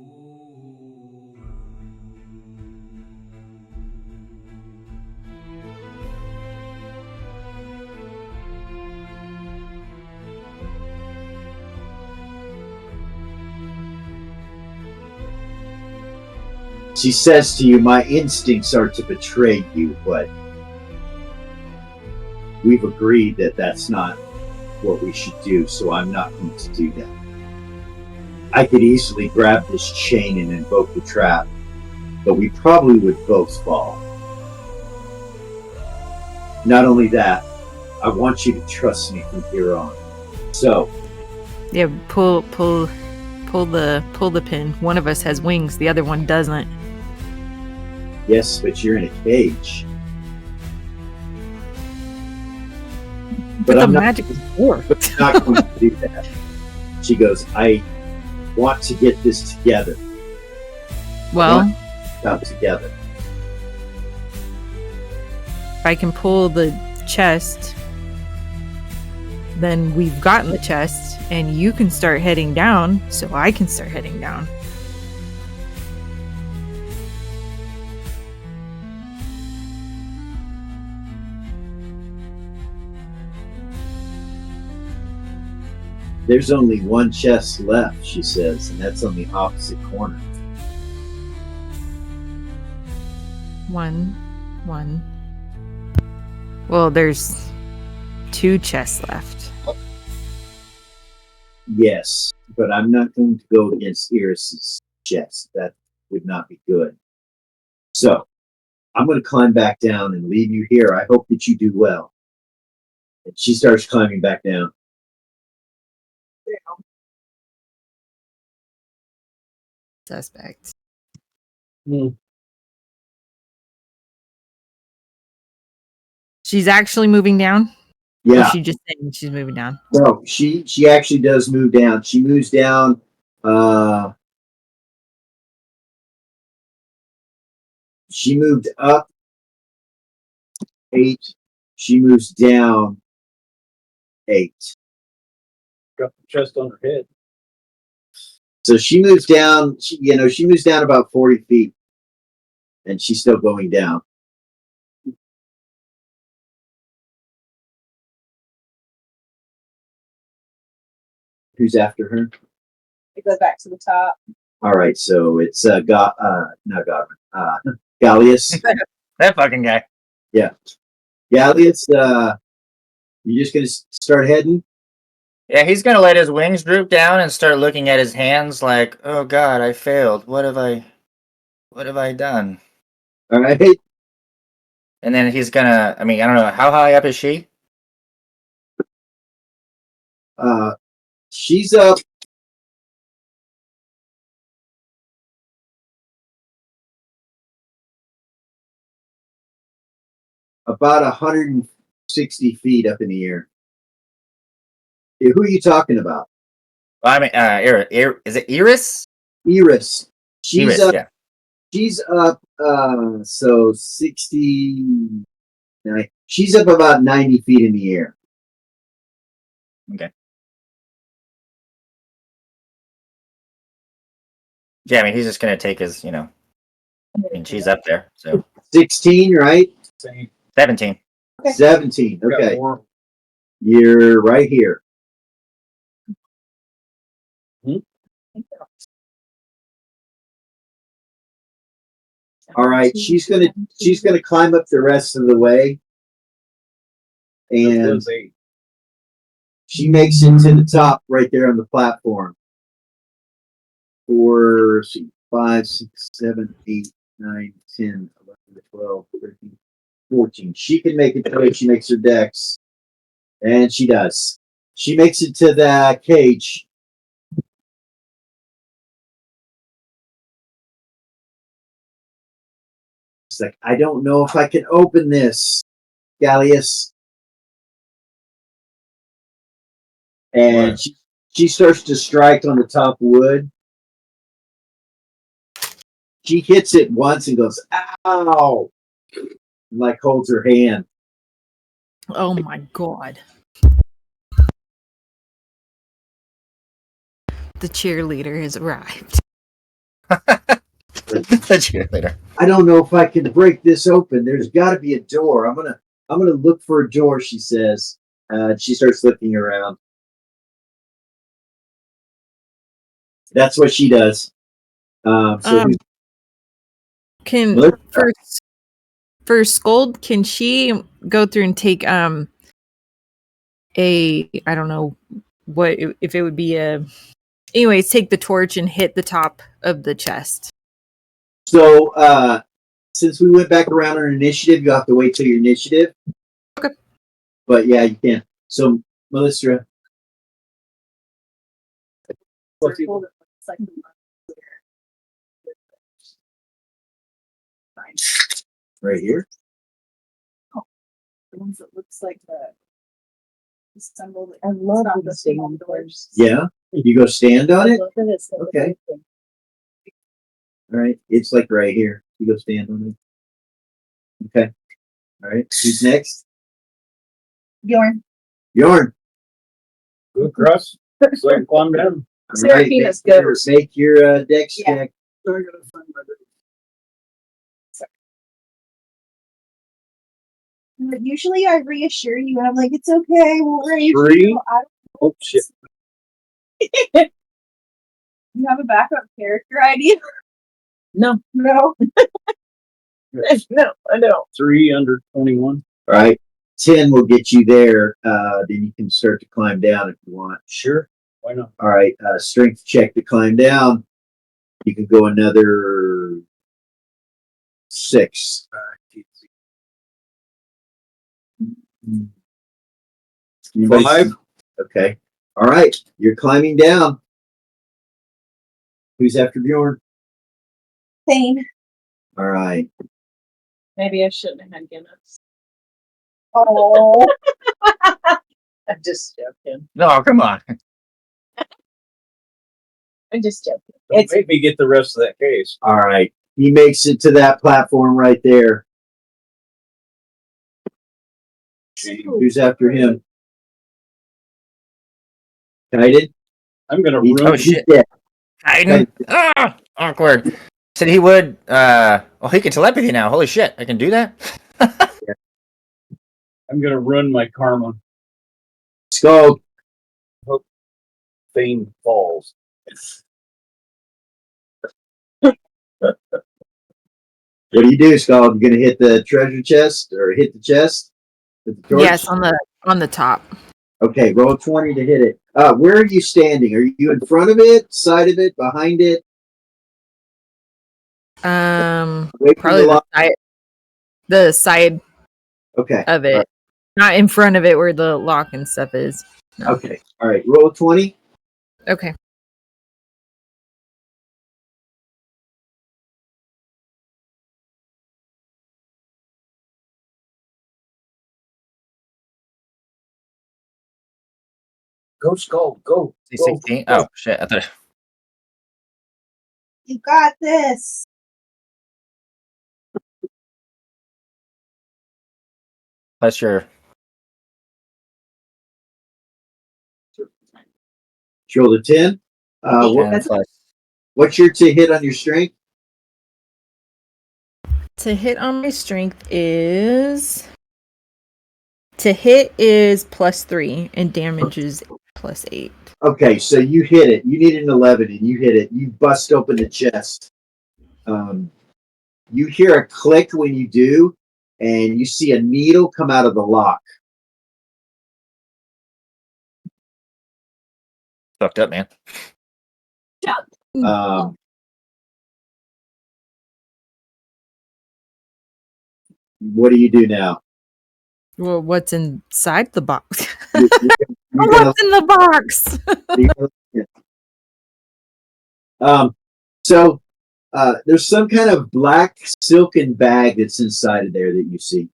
She says to you, my instincts are to betray you, but we've agreed that that's not what we should do, so I'm not going to do that. I could easily grab this chain and invoke the trap, but we probably would both fall. Not only that, I want you to trust me from here on. So, Yeah, pull the pin. One of us has wings, the other one doesn't. yes, but you're in a cage. But the I'm not, magic is war. not going to do that. She goes, I want to get this together. Well, Not together. if I can pull the chest, then we've gotten the chest, and you can start heading down, so I can start heading down. There's only one chest left, she says, and that's on the opposite corner. One. Well, there's 2 chests left. Yes, but I'm not going to go against Iris's chest. That would not be good. So, I'm going to climb back down and leave you here. I hope that you do well. And she starts climbing back down. Suspect. She's actually moving down? Or Yeah. is she just saying she's moving down? No, she actually does move down. She moves down. She moved up 8. She moves down 8. Got the chest on her head. So she moves down. She moves down about 40 feet, and she's still going down. Who's after her? It goes back to the top. All right, so it's not Godwin. Gallius. That fucking guy. Yeah, Gallius. You just gonna start heading? Yeah, he's gonna let his wings droop down and start looking at his hands like, oh god, I failed. What have I done? All right. And then he's gonna, I don't know, how high up is she? She's up. About 160 feet up in the air. Yeah, who are you talking about? Is it Iris? Iris. She's Iris, up. yeah. She's up. So 60. She's up about 90 feet in the air. Okay. Yeah, he's just gonna take his, she's up there, so 16, right? Same. 17. 17. Got Okay. more. You're right here. All right. She's gonna climb up the rest of the way. And she makes it to the top right there on the platform. 4, 5, 6, 7, 8, 9, 10, 11, 12, 13, 14. She can make it to it. She makes her dex. And she does. She makes it to the cage. She's like, I don't know if I can open this, Gallius. And she starts to strike on the top wood. She hits it once and goes, ow! And like holds her hand. Oh my god. The cheerleader has arrived. The cheerleader. I don't know if I can break this open. There's got to be a door. I'm gonna look for a door. She says. She starts looking around. That's what she does. Can Melissa? for Scold, can she go through and take I don't know what if it would be a anyways, take the torch and hit the top of the chest. So since we went back around our initiative, you have to wait till your initiative. Okay. But yeah, you can. So Melissa. Right here. The ones that looks like the symbol. I love these stand doors. Yeah. You go stand on it? Okay. All right. It's like right here. You go stand on it. Okay. All right. Who's next? Bjorn. Bjorn. Go across. So I can climb down. All right, Seraphina's make your dex Yeah. check. I gotta find my But usually I reassure you and I'm like, it's okay, we'll raise Three. you. I Oh shit. don't you have a backup character idea? No, No. no, I don't. 3 under 21. All right. 10 will get you there. Then you can start to climb down if you want. Sure. Why not? All right. Strength check to climb down. You can go another 6. Anybody 5. see- Okay. All right. You're climbing down. Who's after Bjorn? Thane. All right. Maybe I shouldn't have had Guinness. Oh. I'm just joking. No, come on. I'm just joking. Don't It's make me get the rest of that case. All right. He makes it to that platform right there. Who's after him? Guided? I'm gonna He's, run. Oh, shit. Yeah. Hiding. Ah, awkward. Said he would. Oh, he can telepathy now. Holy shit! I can do that. I'm gonna run my karma. Skull. Fame falls. What do you do, Skull? You gonna hit the treasure chest or hit the chest with the torch? Yes, on the top. Okay, roll 20 to hit it. Where are you standing? Are you in front of it, side of it, behind it? Away from Probably the lock? the side Okay. of it, All right. not in front of it where the lock and stuff is. No. Okay. All right. Roll 20. Okay. Go skull. Go. Go. 16. Oh shit! I thought. You got this. Plus your. Roll the 10. Plus. What's your to hit on your strength? To hit on my strength is +3 and damage is +8. Okay, so you hit it. You need an 11 and you hit it. You bust open the chest. You hear a click when you do, and you see a needle come out of the lock. Fucked up, man. What do you do now? Well, what's inside the box? You're gonna- What's in the box? So there's some kind of black silken bag that's inside of there that you see.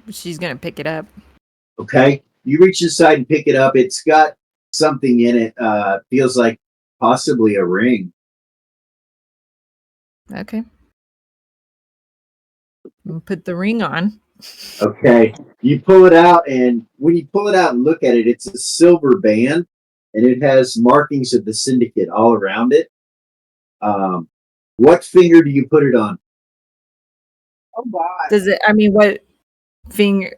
She's gonna pick it up. Okay, you reach inside and pick it up. It's got something in it. Feels like possibly a ring. Okay. Put the ring on. Okay. You pull it out, and when you pull it out and look at it, it's a silver band, and it has markings of the syndicate all around it. What finger do you put it on? Oh God. Does it? I mean, what finger?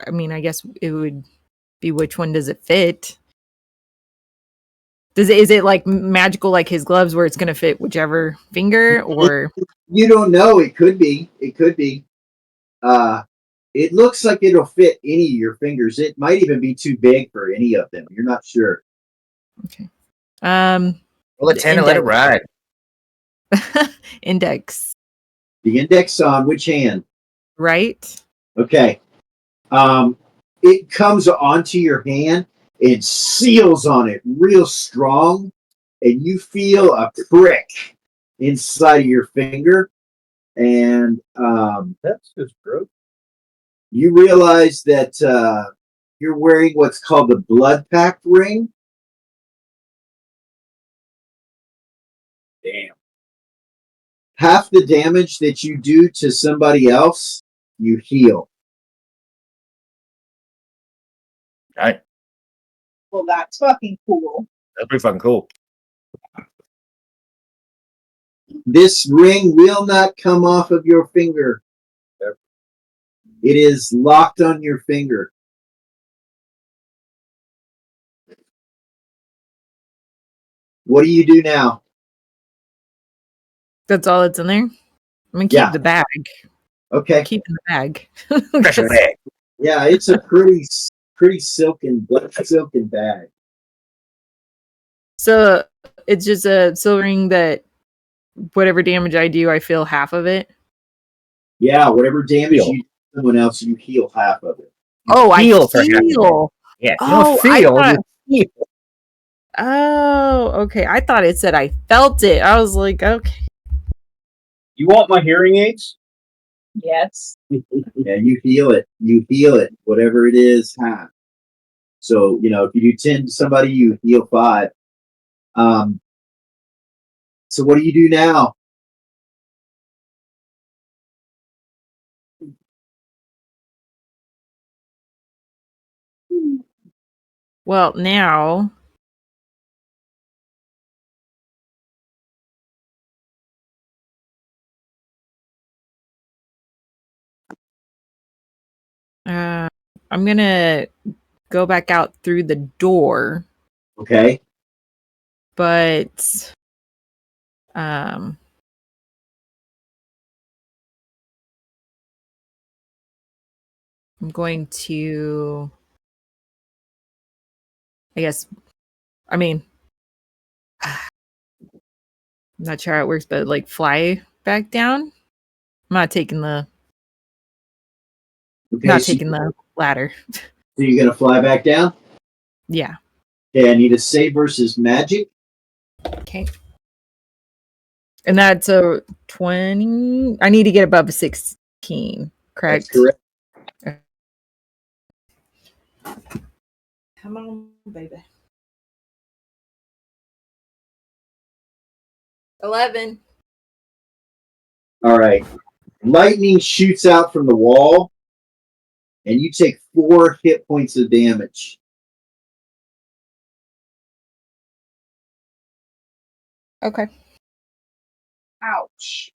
I mean, I guess it would be which one does it fit? Does it? Is it like magical, like his gloves, where it's gonna fit whichever finger, or? You don't know. It could be. It could be. It looks like it'll fit any of your fingers. It might even be too big for any of them. You're not sure. Okay. Roll a 10 and let it ride. Index. The index on which hand? Right. Okay. It comes onto your hand and seals on it real strong, and you feel a prick inside of your finger, and That's just gross. you realize that you're wearing what's called the blood pact ring. Damn. Half the damage that you do to somebody else, you heal. Right. Well, that's fucking cool. That's pretty fucking cool. This ring will not come off of your finger. It is locked on your finger. What do you do now? That's all that's in there. I'm gonna keep the bag. Okay. Keep in the bag. Special bag. Yeah, it's a pretty silken, black silken bag. So it's just a silver ring that whatever damage I do, I feel half of it. Yeah, whatever damage you do to someone else, you heal half of it. Oh, I Feel for feel. Yeah. You Oh, don't feel. I thought- You feel. Oh, okay. I thought it said I felt it. I was like, okay. You want my hearing aids? Yes. Yeah, you heal it. You heal it. Whatever it is, half. So, if you do 10 to somebody, you heal 5. So what do you do now? Well, now I'm gonna go back out through the door, Okay. but I'm going to, I guess, I mean, I'm not sure how it works, but like fly back down. I'm not taking the Okay. the ladder. So you're gonna fly back down? Yeah. Okay, I need a save versus magic. Okay. And that's a 20. I need to get above a 16, correct? That's correct. Come on, baby. 11. All right. Lightning shoots out from the wall, and you take 4 hit points of damage. Okay. Ouch.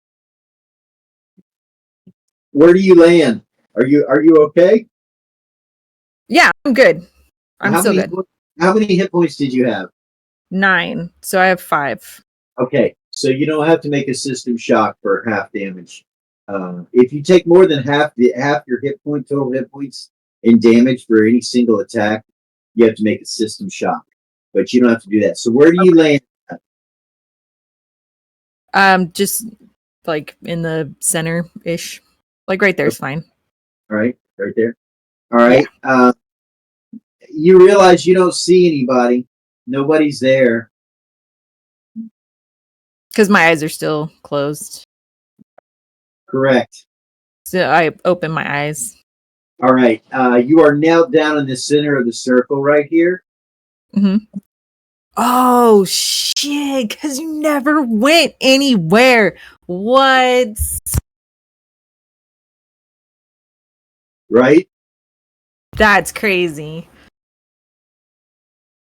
Where do you land? Are you okay? Yeah, I'm good. I'm still good. How many hit points did you have? 9. So I have 5. Okay, so you don't have to make a system shock for half damage. If you take more than half your total hit points in damage for any single attack, you have to make a system shock. But you don't have to do that. So where do you land? Just like in the center-ish. Like right there is fine. All right, right there. All right. Yeah. You realize you don't see anybody. Nobody's there. Because my eyes are still closed. Correct. So I open my eyes. All right. You are knelt down in the center of the circle right here. Mm-hmm. Oh, shit. Because you never went anywhere. What? right? That's crazy.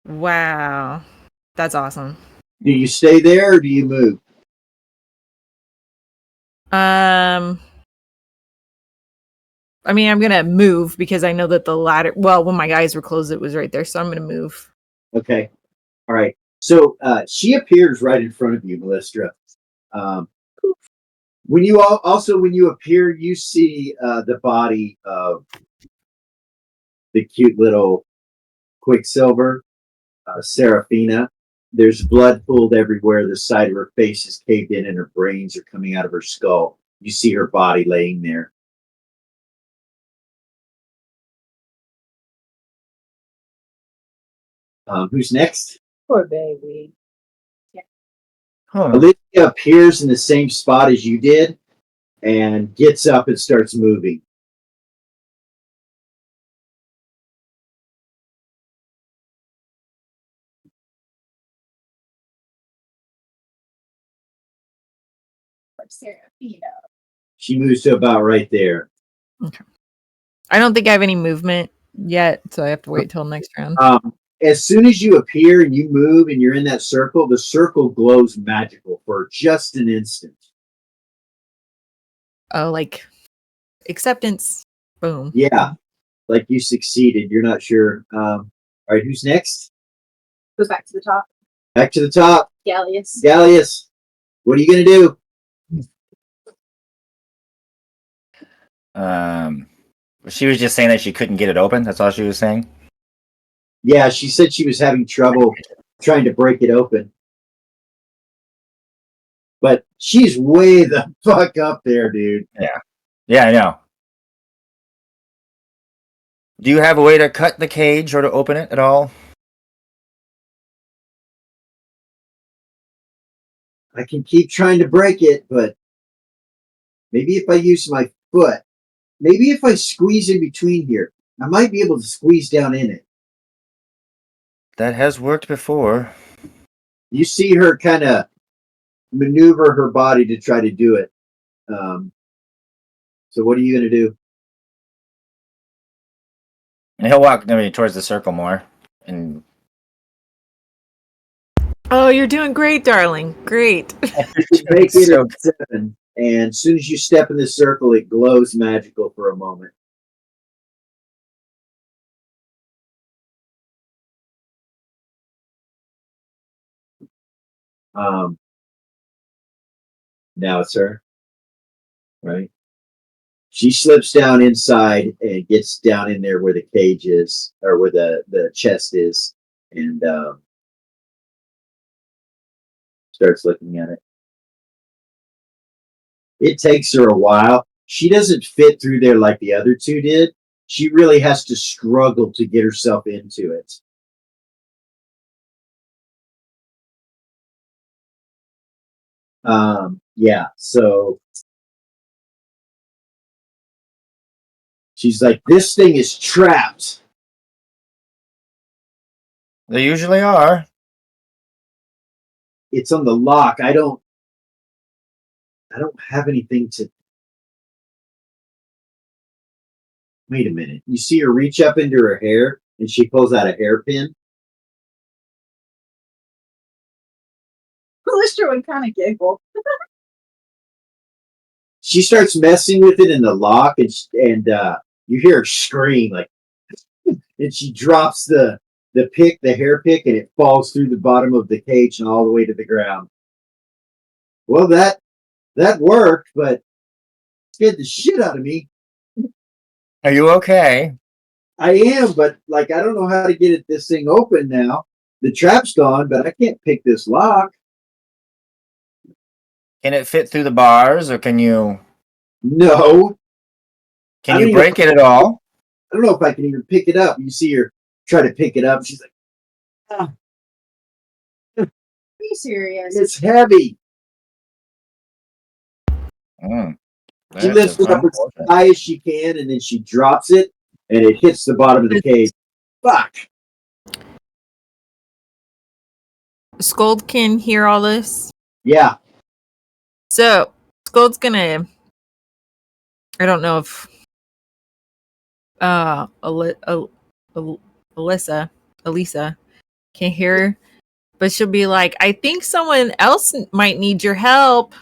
Wow. That's awesome. Do you stay there or do you move? I mean, I'm gonna move because I know that the ladder. Well, when my eyes were closed, it was right there, so I'm gonna move. Okay. All right. So she appears right in front of you, Mellistra. When you when you appear, you see the body of the cute little Quicksilver, Seraphina. There's blood pooled everywhere. The side of her face is caved in, and her brains are coming out of her skull. You see her body laying there. Who's next? Poor baby. Huh. Olivia appears in the same spot as you did and gets up and starts moving. Seraphina. She moves to about right there. Okay. I don't think I have any movement yet, so I have to wait till next round. As soon as you appear and you move and you're in that circle, the circle glows magical for just an instant. Oh, like acceptance. Boom. Yeah, like you succeeded. You're not sure. All right, who's next? Goes back to the top. Back to the top. Gallius. Gallius, what are you going to do? She was just saying that she couldn't get it open. That's all she was saying. Yeah, she said she was having trouble trying to break it open. But she's way the fuck up there, dude. Yeah, I know. Do you have a way to cut the cage or to open it at all? I can keep trying to break it, but maybe if I use my foot, maybe if I squeeze in between here, I might be able to squeeze down in it. That has worked before. You see her kind of maneuver her body to try to do it. So what are you going to do? And he'll walk towards the circle more. And Oh, you're doing great, darling. Great. Make it So- at 7, and as soon as you step in this circle, it glows magical for a moment. Now it's her, right? She slips down inside and gets down in there where the cage is, or where the chest is, and starts looking at it. It takes her a while. She doesn't fit through there like the other two did. She really has to struggle to get herself into it. Yeah, so she's like, this thing is trapped. They usually are. It's on the lock. I don't have anything to. Wait a minute. You see her reach up into her hair and she pulls out a hairpin. Lister would kind of giggle. She starts messing with it in the lock, and you hear her scream like, and she drops the hair pick, and it falls through the bottom of the cage and all the way to the ground. Well, that worked, but scared the shit out of me. Are you okay? I am, but like I don't know how to get this thing open now. The trap's gone, but I can't pick this lock. Can it fit through the bars, or can you? No. Can you break it at all? I don't know if I can even pick it up. You see her try to pick it up. She's like, ah. Are you serious? It's heavy. She lifts it up as high as she can, and then she drops it, and it hits the bottom of the cage. Fuck. Scold can hear all this. Yeah. So Scold's gonna. I don't know if Elisa can't hear her, but she'll be like, I think someone else might need your help.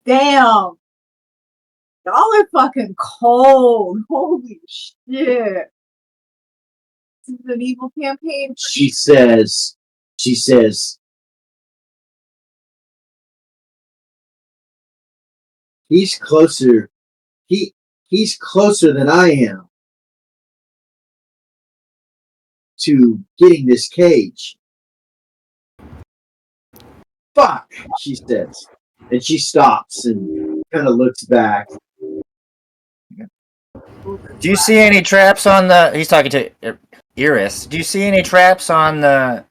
Damn. Y'all are fucking cold. Holy shit. This is an evil campaign. she says, he's closer. He's closer than I am to getting this cage. Fuck, she says. And she stops and kind of looks back. Do you see any traps on the? He's talking to Iris. Do you see any traps on the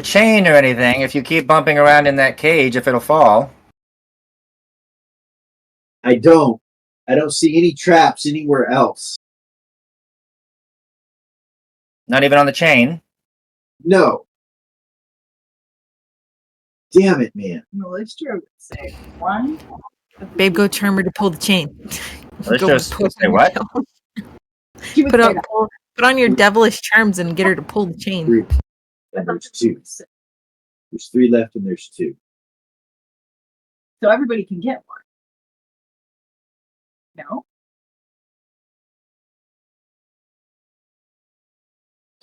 chain or anything? If you keep bumping around in that cage, if it'll fall. I don't see any traps anywhere else. Not even on the chain. No. Damn it, man. Melissa would say one. Babe, go charm her to pull the chain. Let's Go just put say what? She would Put say on that. put on your devilish charms and get her to pull the chain. Three. And there's two. There's three left and there's two. So everybody can get one. No?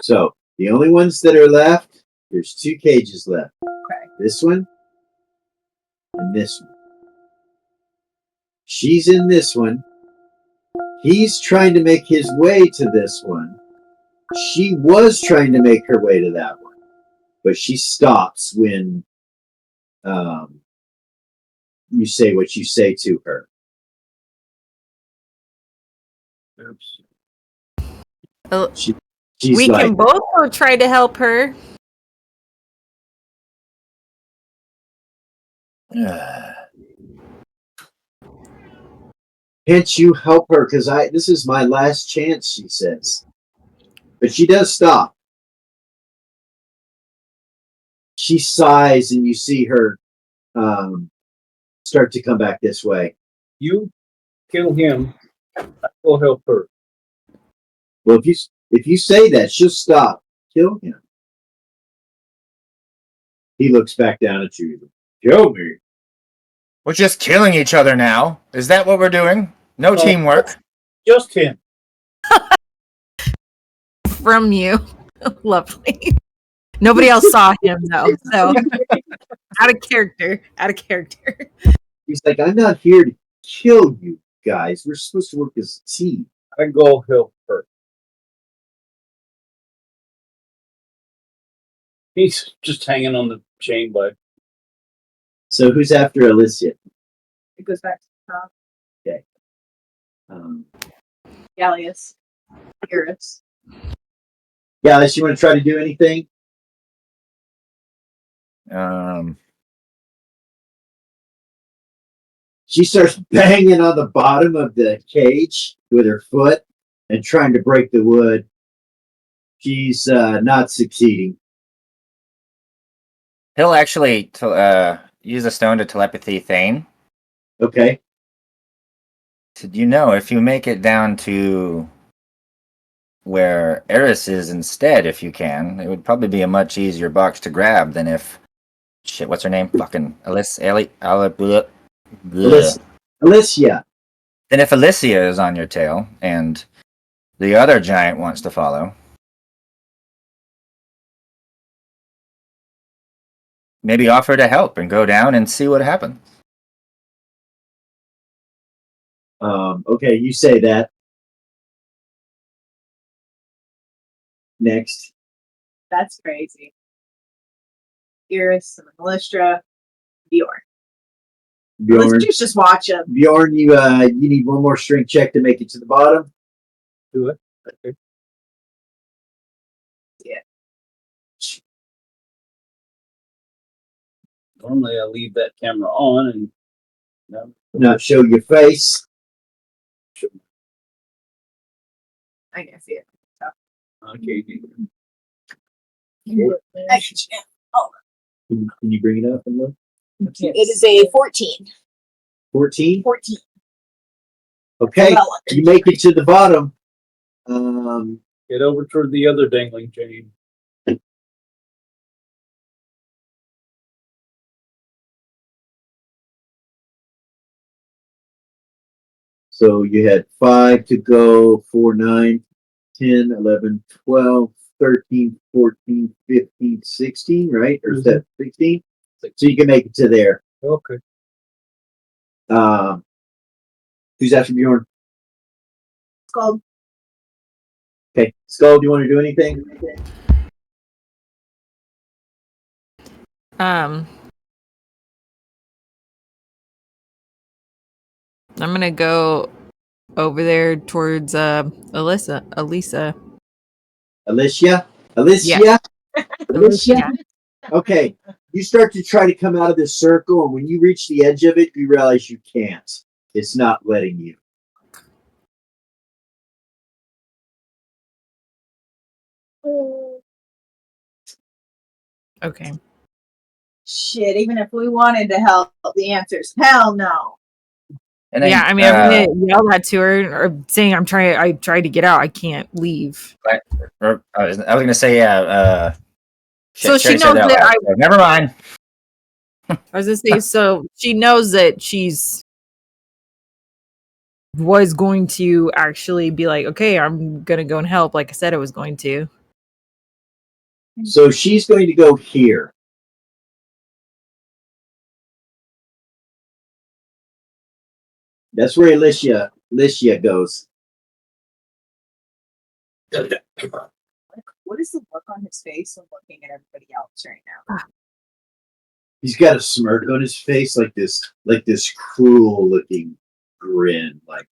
So the only ones that are left, there's two cages left. Okay. This one and this one. She's in this one. He's trying to make his way to this one. She was trying to make her way to that one. But she stops when you say what you say to her. Oops. She's We like, can both go try to help her. can't you help her? Because this is my last chance, she says. But she does stop. She sighs and you see her start to come back this way. You kill him. I will help her. Well, if you say that, she'll stop. Kill him. He looks back down at you. Kill me. We're just killing each other now. Is that what we're doing? No teamwork. Just him. From you. Lovely. Nobody else saw him though, so out of character. Out of character. He's like, I'm not here to kill you guys. We're supposed to work as a team. I go help her. He's just hanging on the chain by. So who's after Alicia? It goes back to the top. Um, Gallius. Iris. yeah, unless you want to try to do anything. She starts banging on the bottom of the cage with her foot and trying to break the wood. She's not succeeding. He'll actually use a stone to telepathy Thane. Okay. So you know, if you make it down to where Eris is instead, if you can, it would probably be a much easier box to grab than if shit. What's her name? Fucking Alicia. Then if Alicia is on your tail and the other giant wants to follow, maybe offer to help and go down and see what happens. Okay, you say that. Next. That's crazy. Iris, Melistra, Bjorn. Bjorn, Let's just watch him. Bjorn, you need one more strength check to make it to the bottom. Do it. Okay. Yeah. Normally I leave that camera on and Not show your face. I can see it. okay. I can see it. Oh, Can you bring it up and look? It is a 14. 14? 14. Okay, Well, you make it to the bottom. Get over toward the other dangling chain. So you had 5 to go, 4, 9, 10, 11, 12, 13, 14, 15, 16, right? Or is that 16? So you can make it to there. Okay. Who's after Bjorn? Skull. Okay. Skull, do you want to do anything? I'm gonna go over there towards Elisa. Alicia? Yeah. Alicia? Okay. You start to try to come out of this circle, and when you reach the edge of it, you realize you can't. It's not letting you. Okay. Shit, even if we wanted to help, the answer's hell no. And then, Yeah, I mean, I'm gonna yell that to her, or saying I tried to get out. I can't leave. I was gonna say, yeah. So she already said knows out that loud, so never mind. I was gonna say, so she knows that she's was going to actually be like, okay, I'm gonna go and help, like I said I was going to. So she's going to go here. That's where Alicia goes. what is the look on his face when looking at everybody else right now? He's got a smirk on his face, like this cruel looking grin, like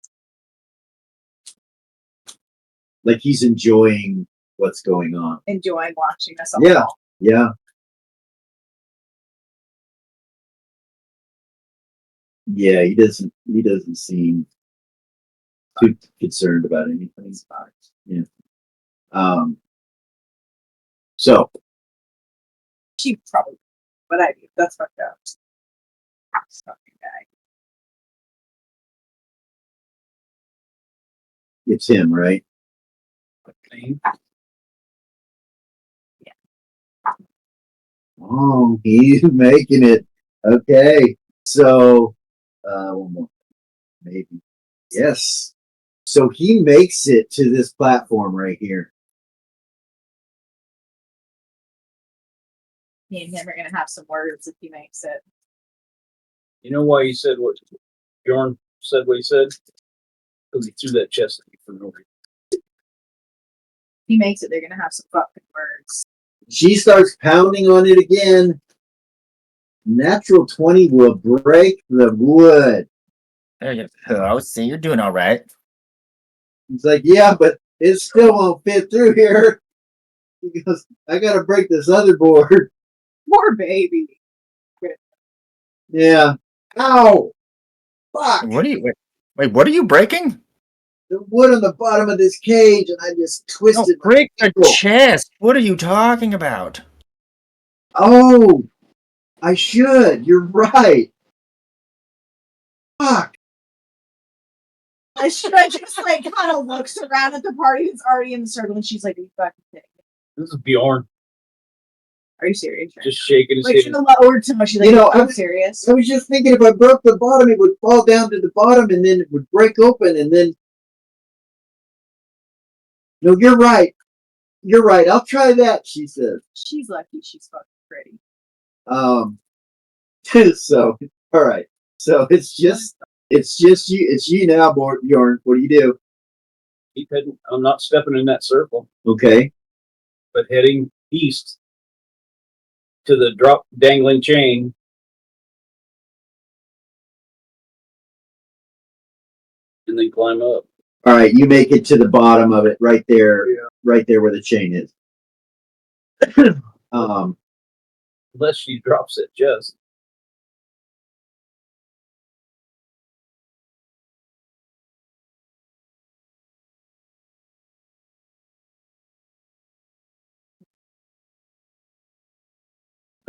he's enjoying what's going on. Enjoying watching us all. Yeah, yeah. Yeah, he doesn't seem too concerned about anything. Yeah. So She probably, but I do. That's fucked up. Fucking guy. it's him, right? Oh, he's making it. Okay. So one more. Maybe. Yes. So he makes it to this platform right here. Me and him are gonna have some words if he makes it. You know why he said what Bjorn said what he said? Because he threw that chest at you for no reason. If he makes it, they're gonna have some fucking words. She starts pounding on it again. Natural 20 will break the wood. There you go. See, you're doing all right. He's like, yeah, but it still won't fit through here. He goes, I gotta break this other board. Poor baby. Yeah. Ow! Fuck! What are you? Wait, what are you breaking? The wood on the bottom of this cage, and I just No, twisted. break the chest. What are you talking about? Oh, I should. You're right. Fuck. I should I just like kind of looks around at the party that's already in the circle and she's like, are you fucking kidding me? This is Bjorn Are you serious? just shaking his Like head. should have lowered so much. She's like, You know, I'm serious. I was just thinking if I broke the bottom, it would fall down to the bottom, and then it would break open, and then. No, you're right. You're right. I'll try that. She says. She's lucky she's fucking pretty. So all right. So it's just you. It's you now, Bjorn. What do you do? Keep heading. I'm not stepping in that circle, Okay. but heading east to the drop dangling chain. And then climb up. All right. You make it to the bottom of it, right there. Yeah. Right there where the chain is. Unless she drops it just.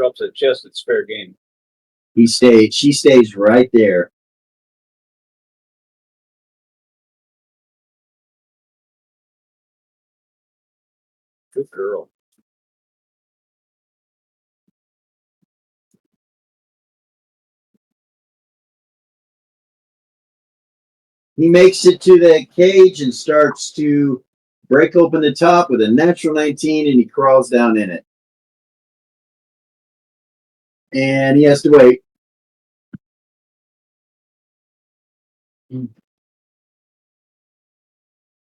drops that chest, it's fair game. She stays right there. Good girl. He makes it to the cage and starts to break open the top with a natural 19, and he crawls down in it. And he has to wait.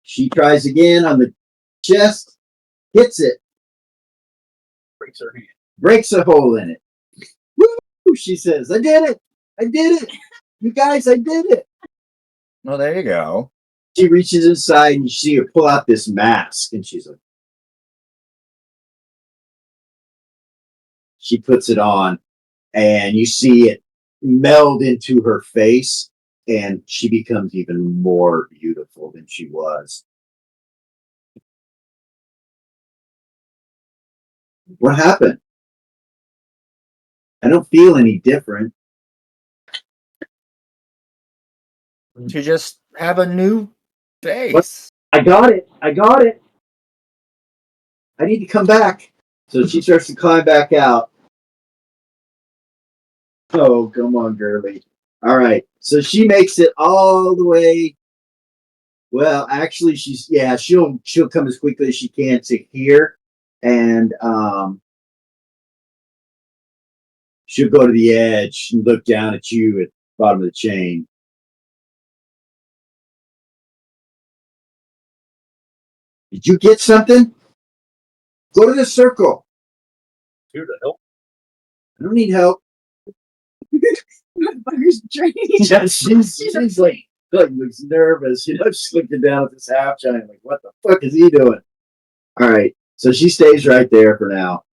She tries again on the chest, hits it, Breaks her hand. breaks a hole in it. Woo! She says, I did it! I did it! You guys, I did it! Well, there you go. She reaches inside and you see her pull out this mask, and she's like, she puts it on, and you see it meld into her face, and she becomes even more beautiful than she was. What happened? I don't feel any different. To just have a new face. I got it. I got it. I need to come back. So she starts to climb back out. Oh, come on, girly. All right. So she makes it all the way. Well, actually, she'll come as quickly as she can to here, and she'll go to the edge and look down at you at the bottom of the chain. Did you get something? Go to the circle. Here to help. I don't need help. Motherfucker's draining. Yeah, she's like looks nervous. She's looking down at this half giant, like, what the fuck is he doing? All right, so she stays right there for now.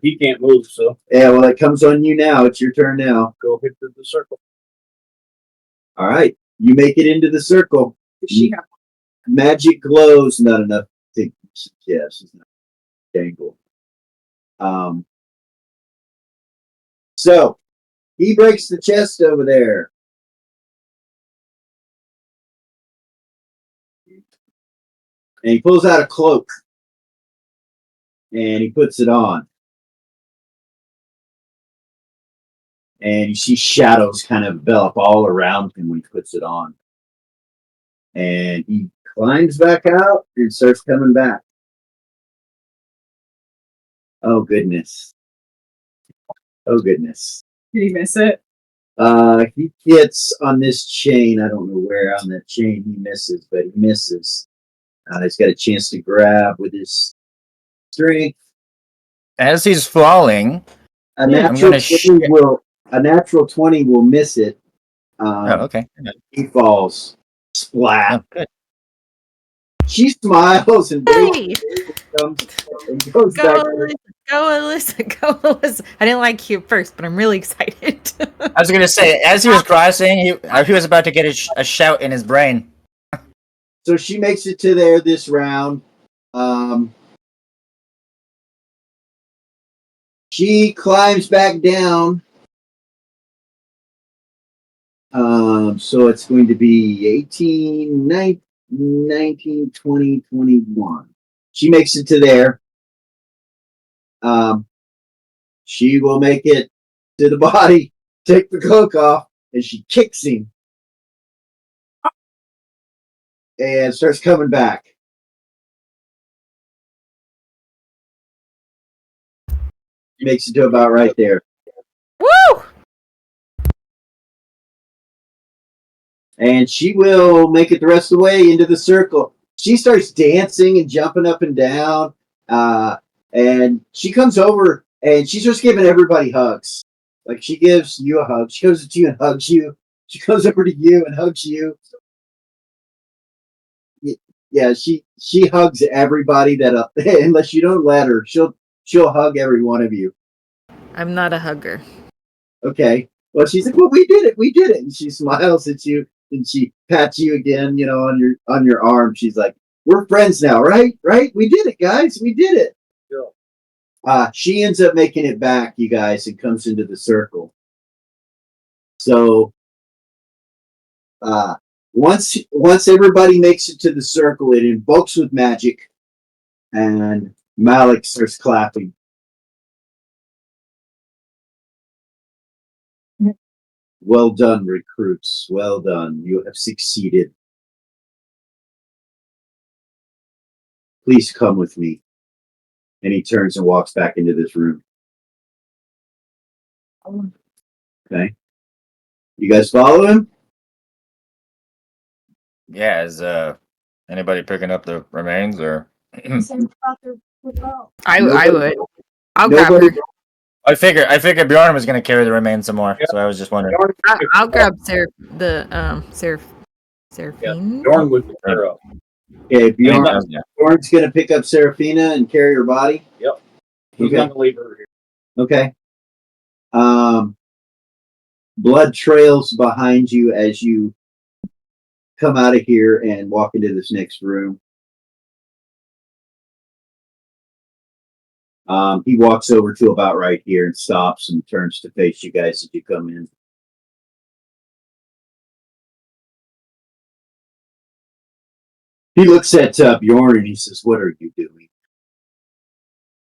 He can't move, so Yeah, well, it comes on you now. It's your turn now. go hit the circle. All right, you make it into the circle. She got Magic glows, not enough. Yeah, she's not dangle. So he breaks the chest over there. And he pulls out a cloak. And he puts it on. And you see shadows kind of envelop all around him when he puts it on. And he climbs back out and starts coming back. Oh, goodness. Oh, goodness. Did he miss it? He gets on this chain. I don't know where on that chain he misses, but he misses. He's got a chance to grab with his strength. As he's falling, A I'm natural gonna 20 will. A natural 20 will miss it. okay. He falls. Splat. Oh, good. She smiles and Hey! comes and goes Go, back. Alyssa, go, Alyssa, go, Alyssa. I didn't like you at first, but I'm really excited. I was gonna say, as he was crossing, he was about to get a shout in his brain. So she makes it to there this round. She climbs back down. So it's going to be 18, 19, 20, 21. She makes it to there. She will make it to the body, take the cloak off, and she kicks him. And starts coming back. Makes it to about right there. Woo! And she will make it the rest of the way into the circle. She starts dancing and jumping up and down. And she comes over and she starts giving everybody hugs. Like she gives you a hug. She goes to you and hugs you. She comes over to you and hugs you. Yeah, she hugs everybody that unless you don't let her, she'll hug every one of you. I'm not a hugger. Okay. Well, she's like, well, we did it, and she smiles at you and she pats you again, on your arm. She's like, we're friends now, right? Right? We did it, guys. We did it. Go. She ends up making it back, you guys, and comes into the circle. So once everybody makes it to the circle, it invokes with magic, and Malik starts clapping. Well done, recruits. Well done. You have succeeded. Please come with me. And he turns and walks back into this room. Okay. You guys follow him? Yeah, is anybody picking up the remains or? I Nobody- would. I'll grab her. Nobody, I figured Bjorn was gonna carry the remains some more, so I was just wondering. I'll grab Seraphine. Dorn would pick her up. okay, Bjorn, Yeah. Bjorn's going to pick up Seraphina and carry her body. Yep. He's Okay. going to leave her here. Okay. Blood trails behind you as you come out of here and walk into this next room. He walks over to about right here and stops and turns to face you guys as you come in. He looks at Bjorn and he says, "What are you doing?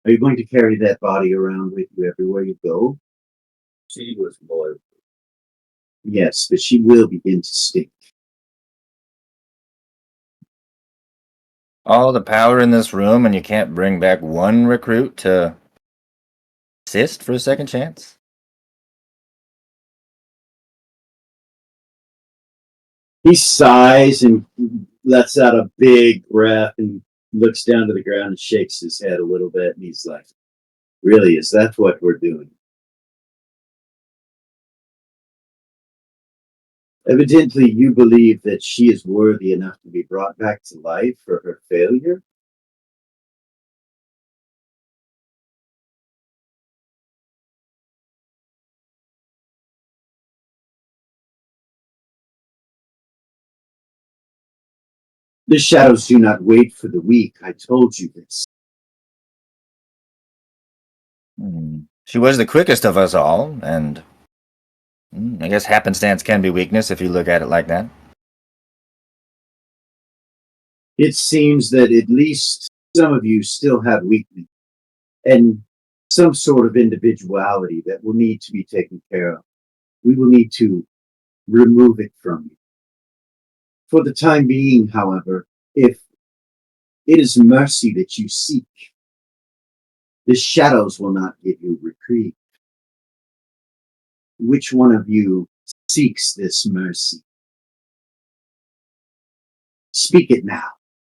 Are you going to carry that body around with you everywhere you go?" She was blood. Yes, but she will begin to stink. All the power in this room, and you can't bring back one recruit to assist for a second chance? He sighs and lets out a big breath and looks down to the ground and shakes his head a little bit. And he's like, "Really, is that what we're doing?" Evidently, you believe that she is worthy enough to be brought back to life for her failure? The shadows do not wait for the weak. I told you this. She was the quickest of us all, and I guess happenstance can be weakness if you look at it like that. It seems that at least some of you still have weakness and some sort of individuality that will need to be taken care of. We will need to remove it from you. For the time being, however, if it is mercy that you seek, the shadows will not give you reprieve. Which one of you seeks this mercy? Speak it now.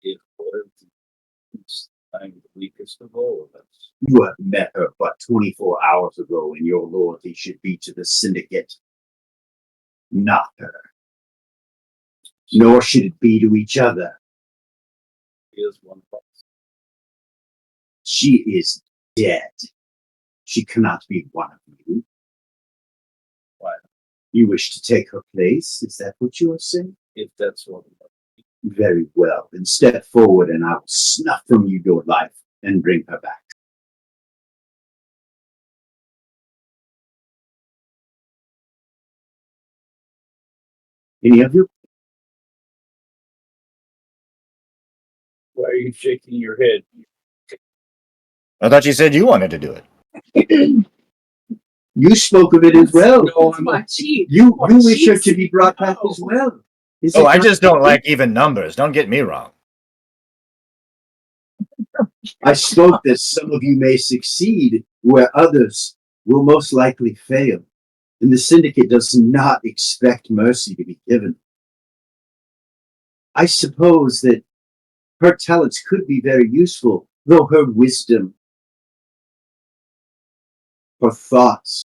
It was I'm the weakest of all of us. You have met her but 24 hours ago, and your loyalty should be to the syndicate, not her. Nor should it be to each other. He is one of us. She is dead. She cannot be one of you. Why? You wish to take her place? Is that what you are saying? If that's what Very well. Then step forward and I will snuff from you your life and bring her back. Any of you? why are you shaking your head? I thought you said you wanted to do it. You spoke of it as well. No, I'm My cheek. You My wish her cheeks. to be brought back as well. Is Oh, it I not- just don't like even numbers. Don't get me wrong. I spoke that some of you may succeed where others will most likely fail. And the syndicate does not expect mercy to be given. I suppose that her talents could be very useful, though her wisdom, her thoughts,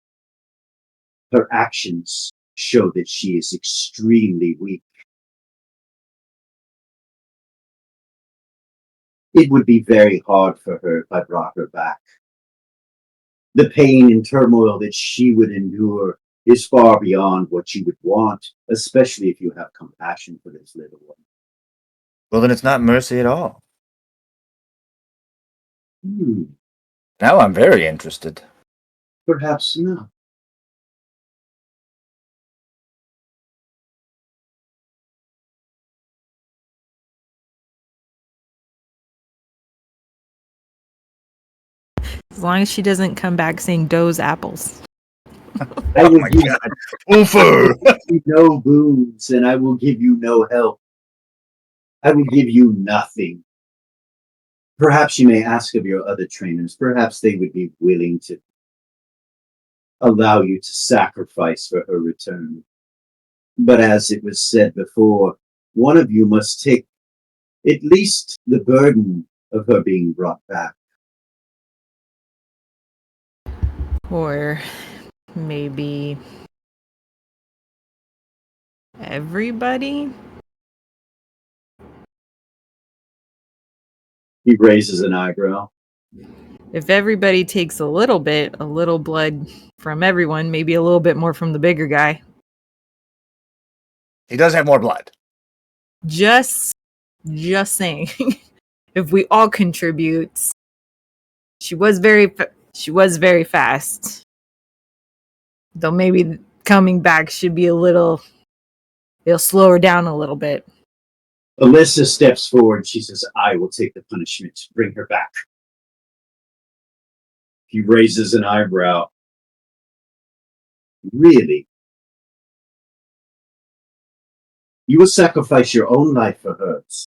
her actions show that she is extremely weak. It would be very hard for her if I brought her back. The pain and turmoil that she would endure is far beyond what you would want, especially if you have compassion for this little one. Well, then it's not mercy at all. Now I'm very interested. Perhaps not. As long as she doesn't come back saying Doe's apples. I will my give God. Woofer! you no boons, and I will give you no help. I will give you nothing. Perhaps you may ask of your other trainers. Perhaps they would be willing to allow you to sacrifice for her return. But as it was said before, one of you must take at least the burden of her being brought back. Or maybe everybody? He raises an eyebrow. If everybody takes a little blood from everyone, maybe a little bit more from the bigger guy. He does have more blood. Just saying. If we all contribute, she was very fast. Though maybe coming back should be it'll slow her down a little bit. Alyssa steps forward. She says, I will take the punishment. Bring her back. He raises an eyebrow. Really? You will sacrifice your own life for hers?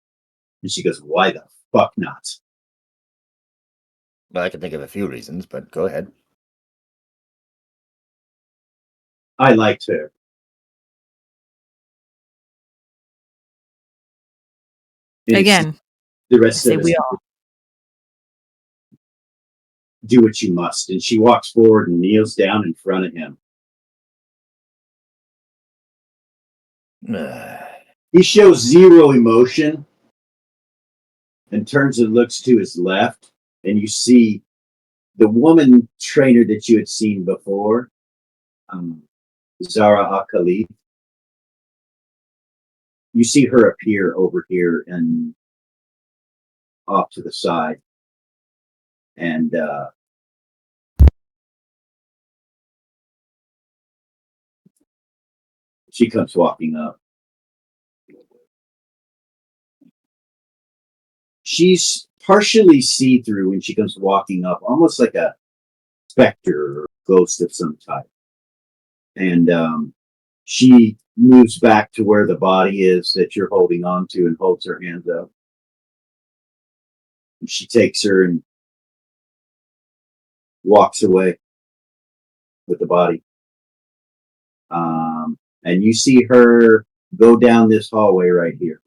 And she goes, why the fuck not? Well, I can think of a few reasons, but go ahead. I liked her. And Again, the rest I say of us we all. do what you must. And she walks forward and kneels down in front of him. He shows zero emotion and turns and looks to his left, and you see the woman trainer that you had seen before, Zara Akali. You see her appear over here and off to the side. And she comes walking up. She's partially see-through when she comes walking up, almost like a specter or ghost of some type. And she moves back to where the body is that you're holding on to and holds her hands up. And she takes her and walks away with the body. And you see her go down this hallway right here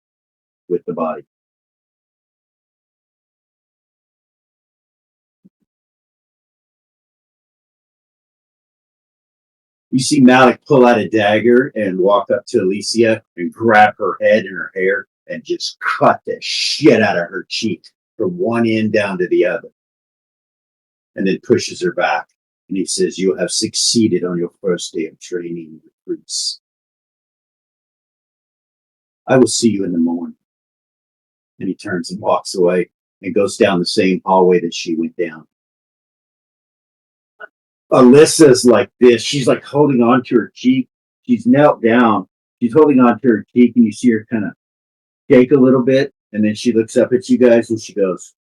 with the body. You see Malik pull out a dagger and walk up to Alicia and grab her head and her hair and just cut the shit out of her cheek from one end down to the other. And then pushes her back. And he says, you have succeeded on your first day of training recruits. I will see you in the morning. And he turns and walks away and goes down the same hallway that she went down. Alyssa's like this. She's like holding on to her cheek. She's knelt down. She's holding on to her cheek, and you see her kind of shake a little bit. And then she looks up at you guys and she goes,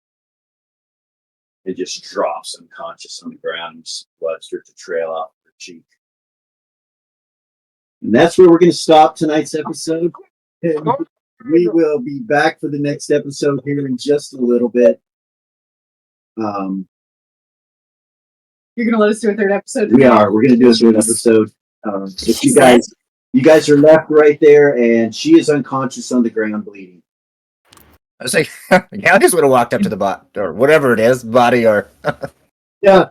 and just drops unconscious on the ground, and blood starts to trail off her cheek. And that's where we're going to stop tonight's episode. And we will be back for the next episode here in just a little bit. You're gonna let us do a third episode. We are. We're going to do a third episode. But you guys are left right there, and she is unconscious on the ground, bleeding. I was like, yeah, I just would have walked up to the bot or whatever it is, body or. Yeah.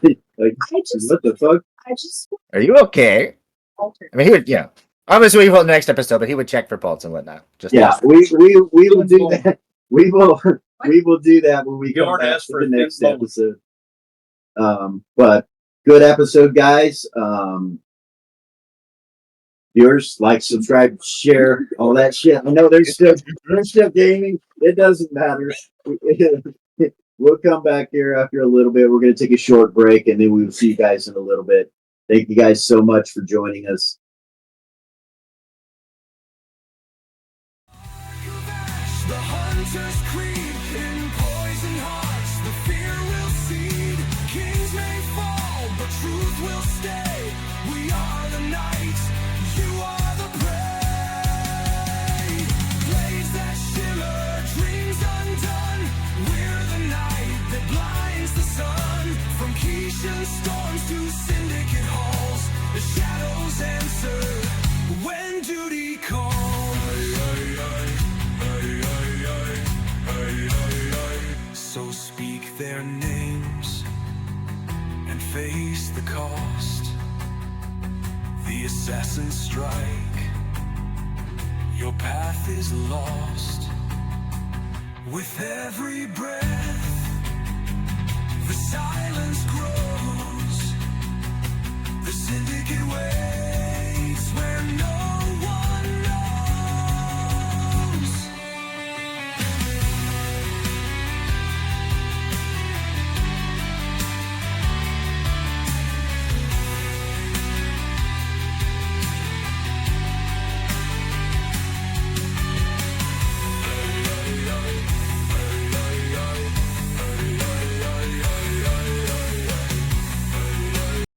Like, I just, what the fuck? I just Are you okay? altered. I mean, he would, yeah. Obviously, we will the next episode, but he would check for pulse and whatnot. Just Yeah, we will do that. We will do that when we come Bjorn back asked for for the a next thin bone. episode. But good episode, guys. Viewers, like, subscribe, share, all that shit. I know there's still gaming. It doesn't matter. We'll come back here after a little bit. We're going to take a short break, and then we will see you guys in a little bit. Thank you guys so much for joining us. The hunters creep in poison hearts. The fear will seed. Kings may fall, but truth will stay. We are the night. You are the prey. Blades that shimmer, dreams undone. We're the night that blinds the sun. From Keishan storms to syndicate halls, the shadows answer when duty calls. So speak their names and face the cost. The assassins strike. Your path is lost. With every breath, the silence grows. The syndicate waits where no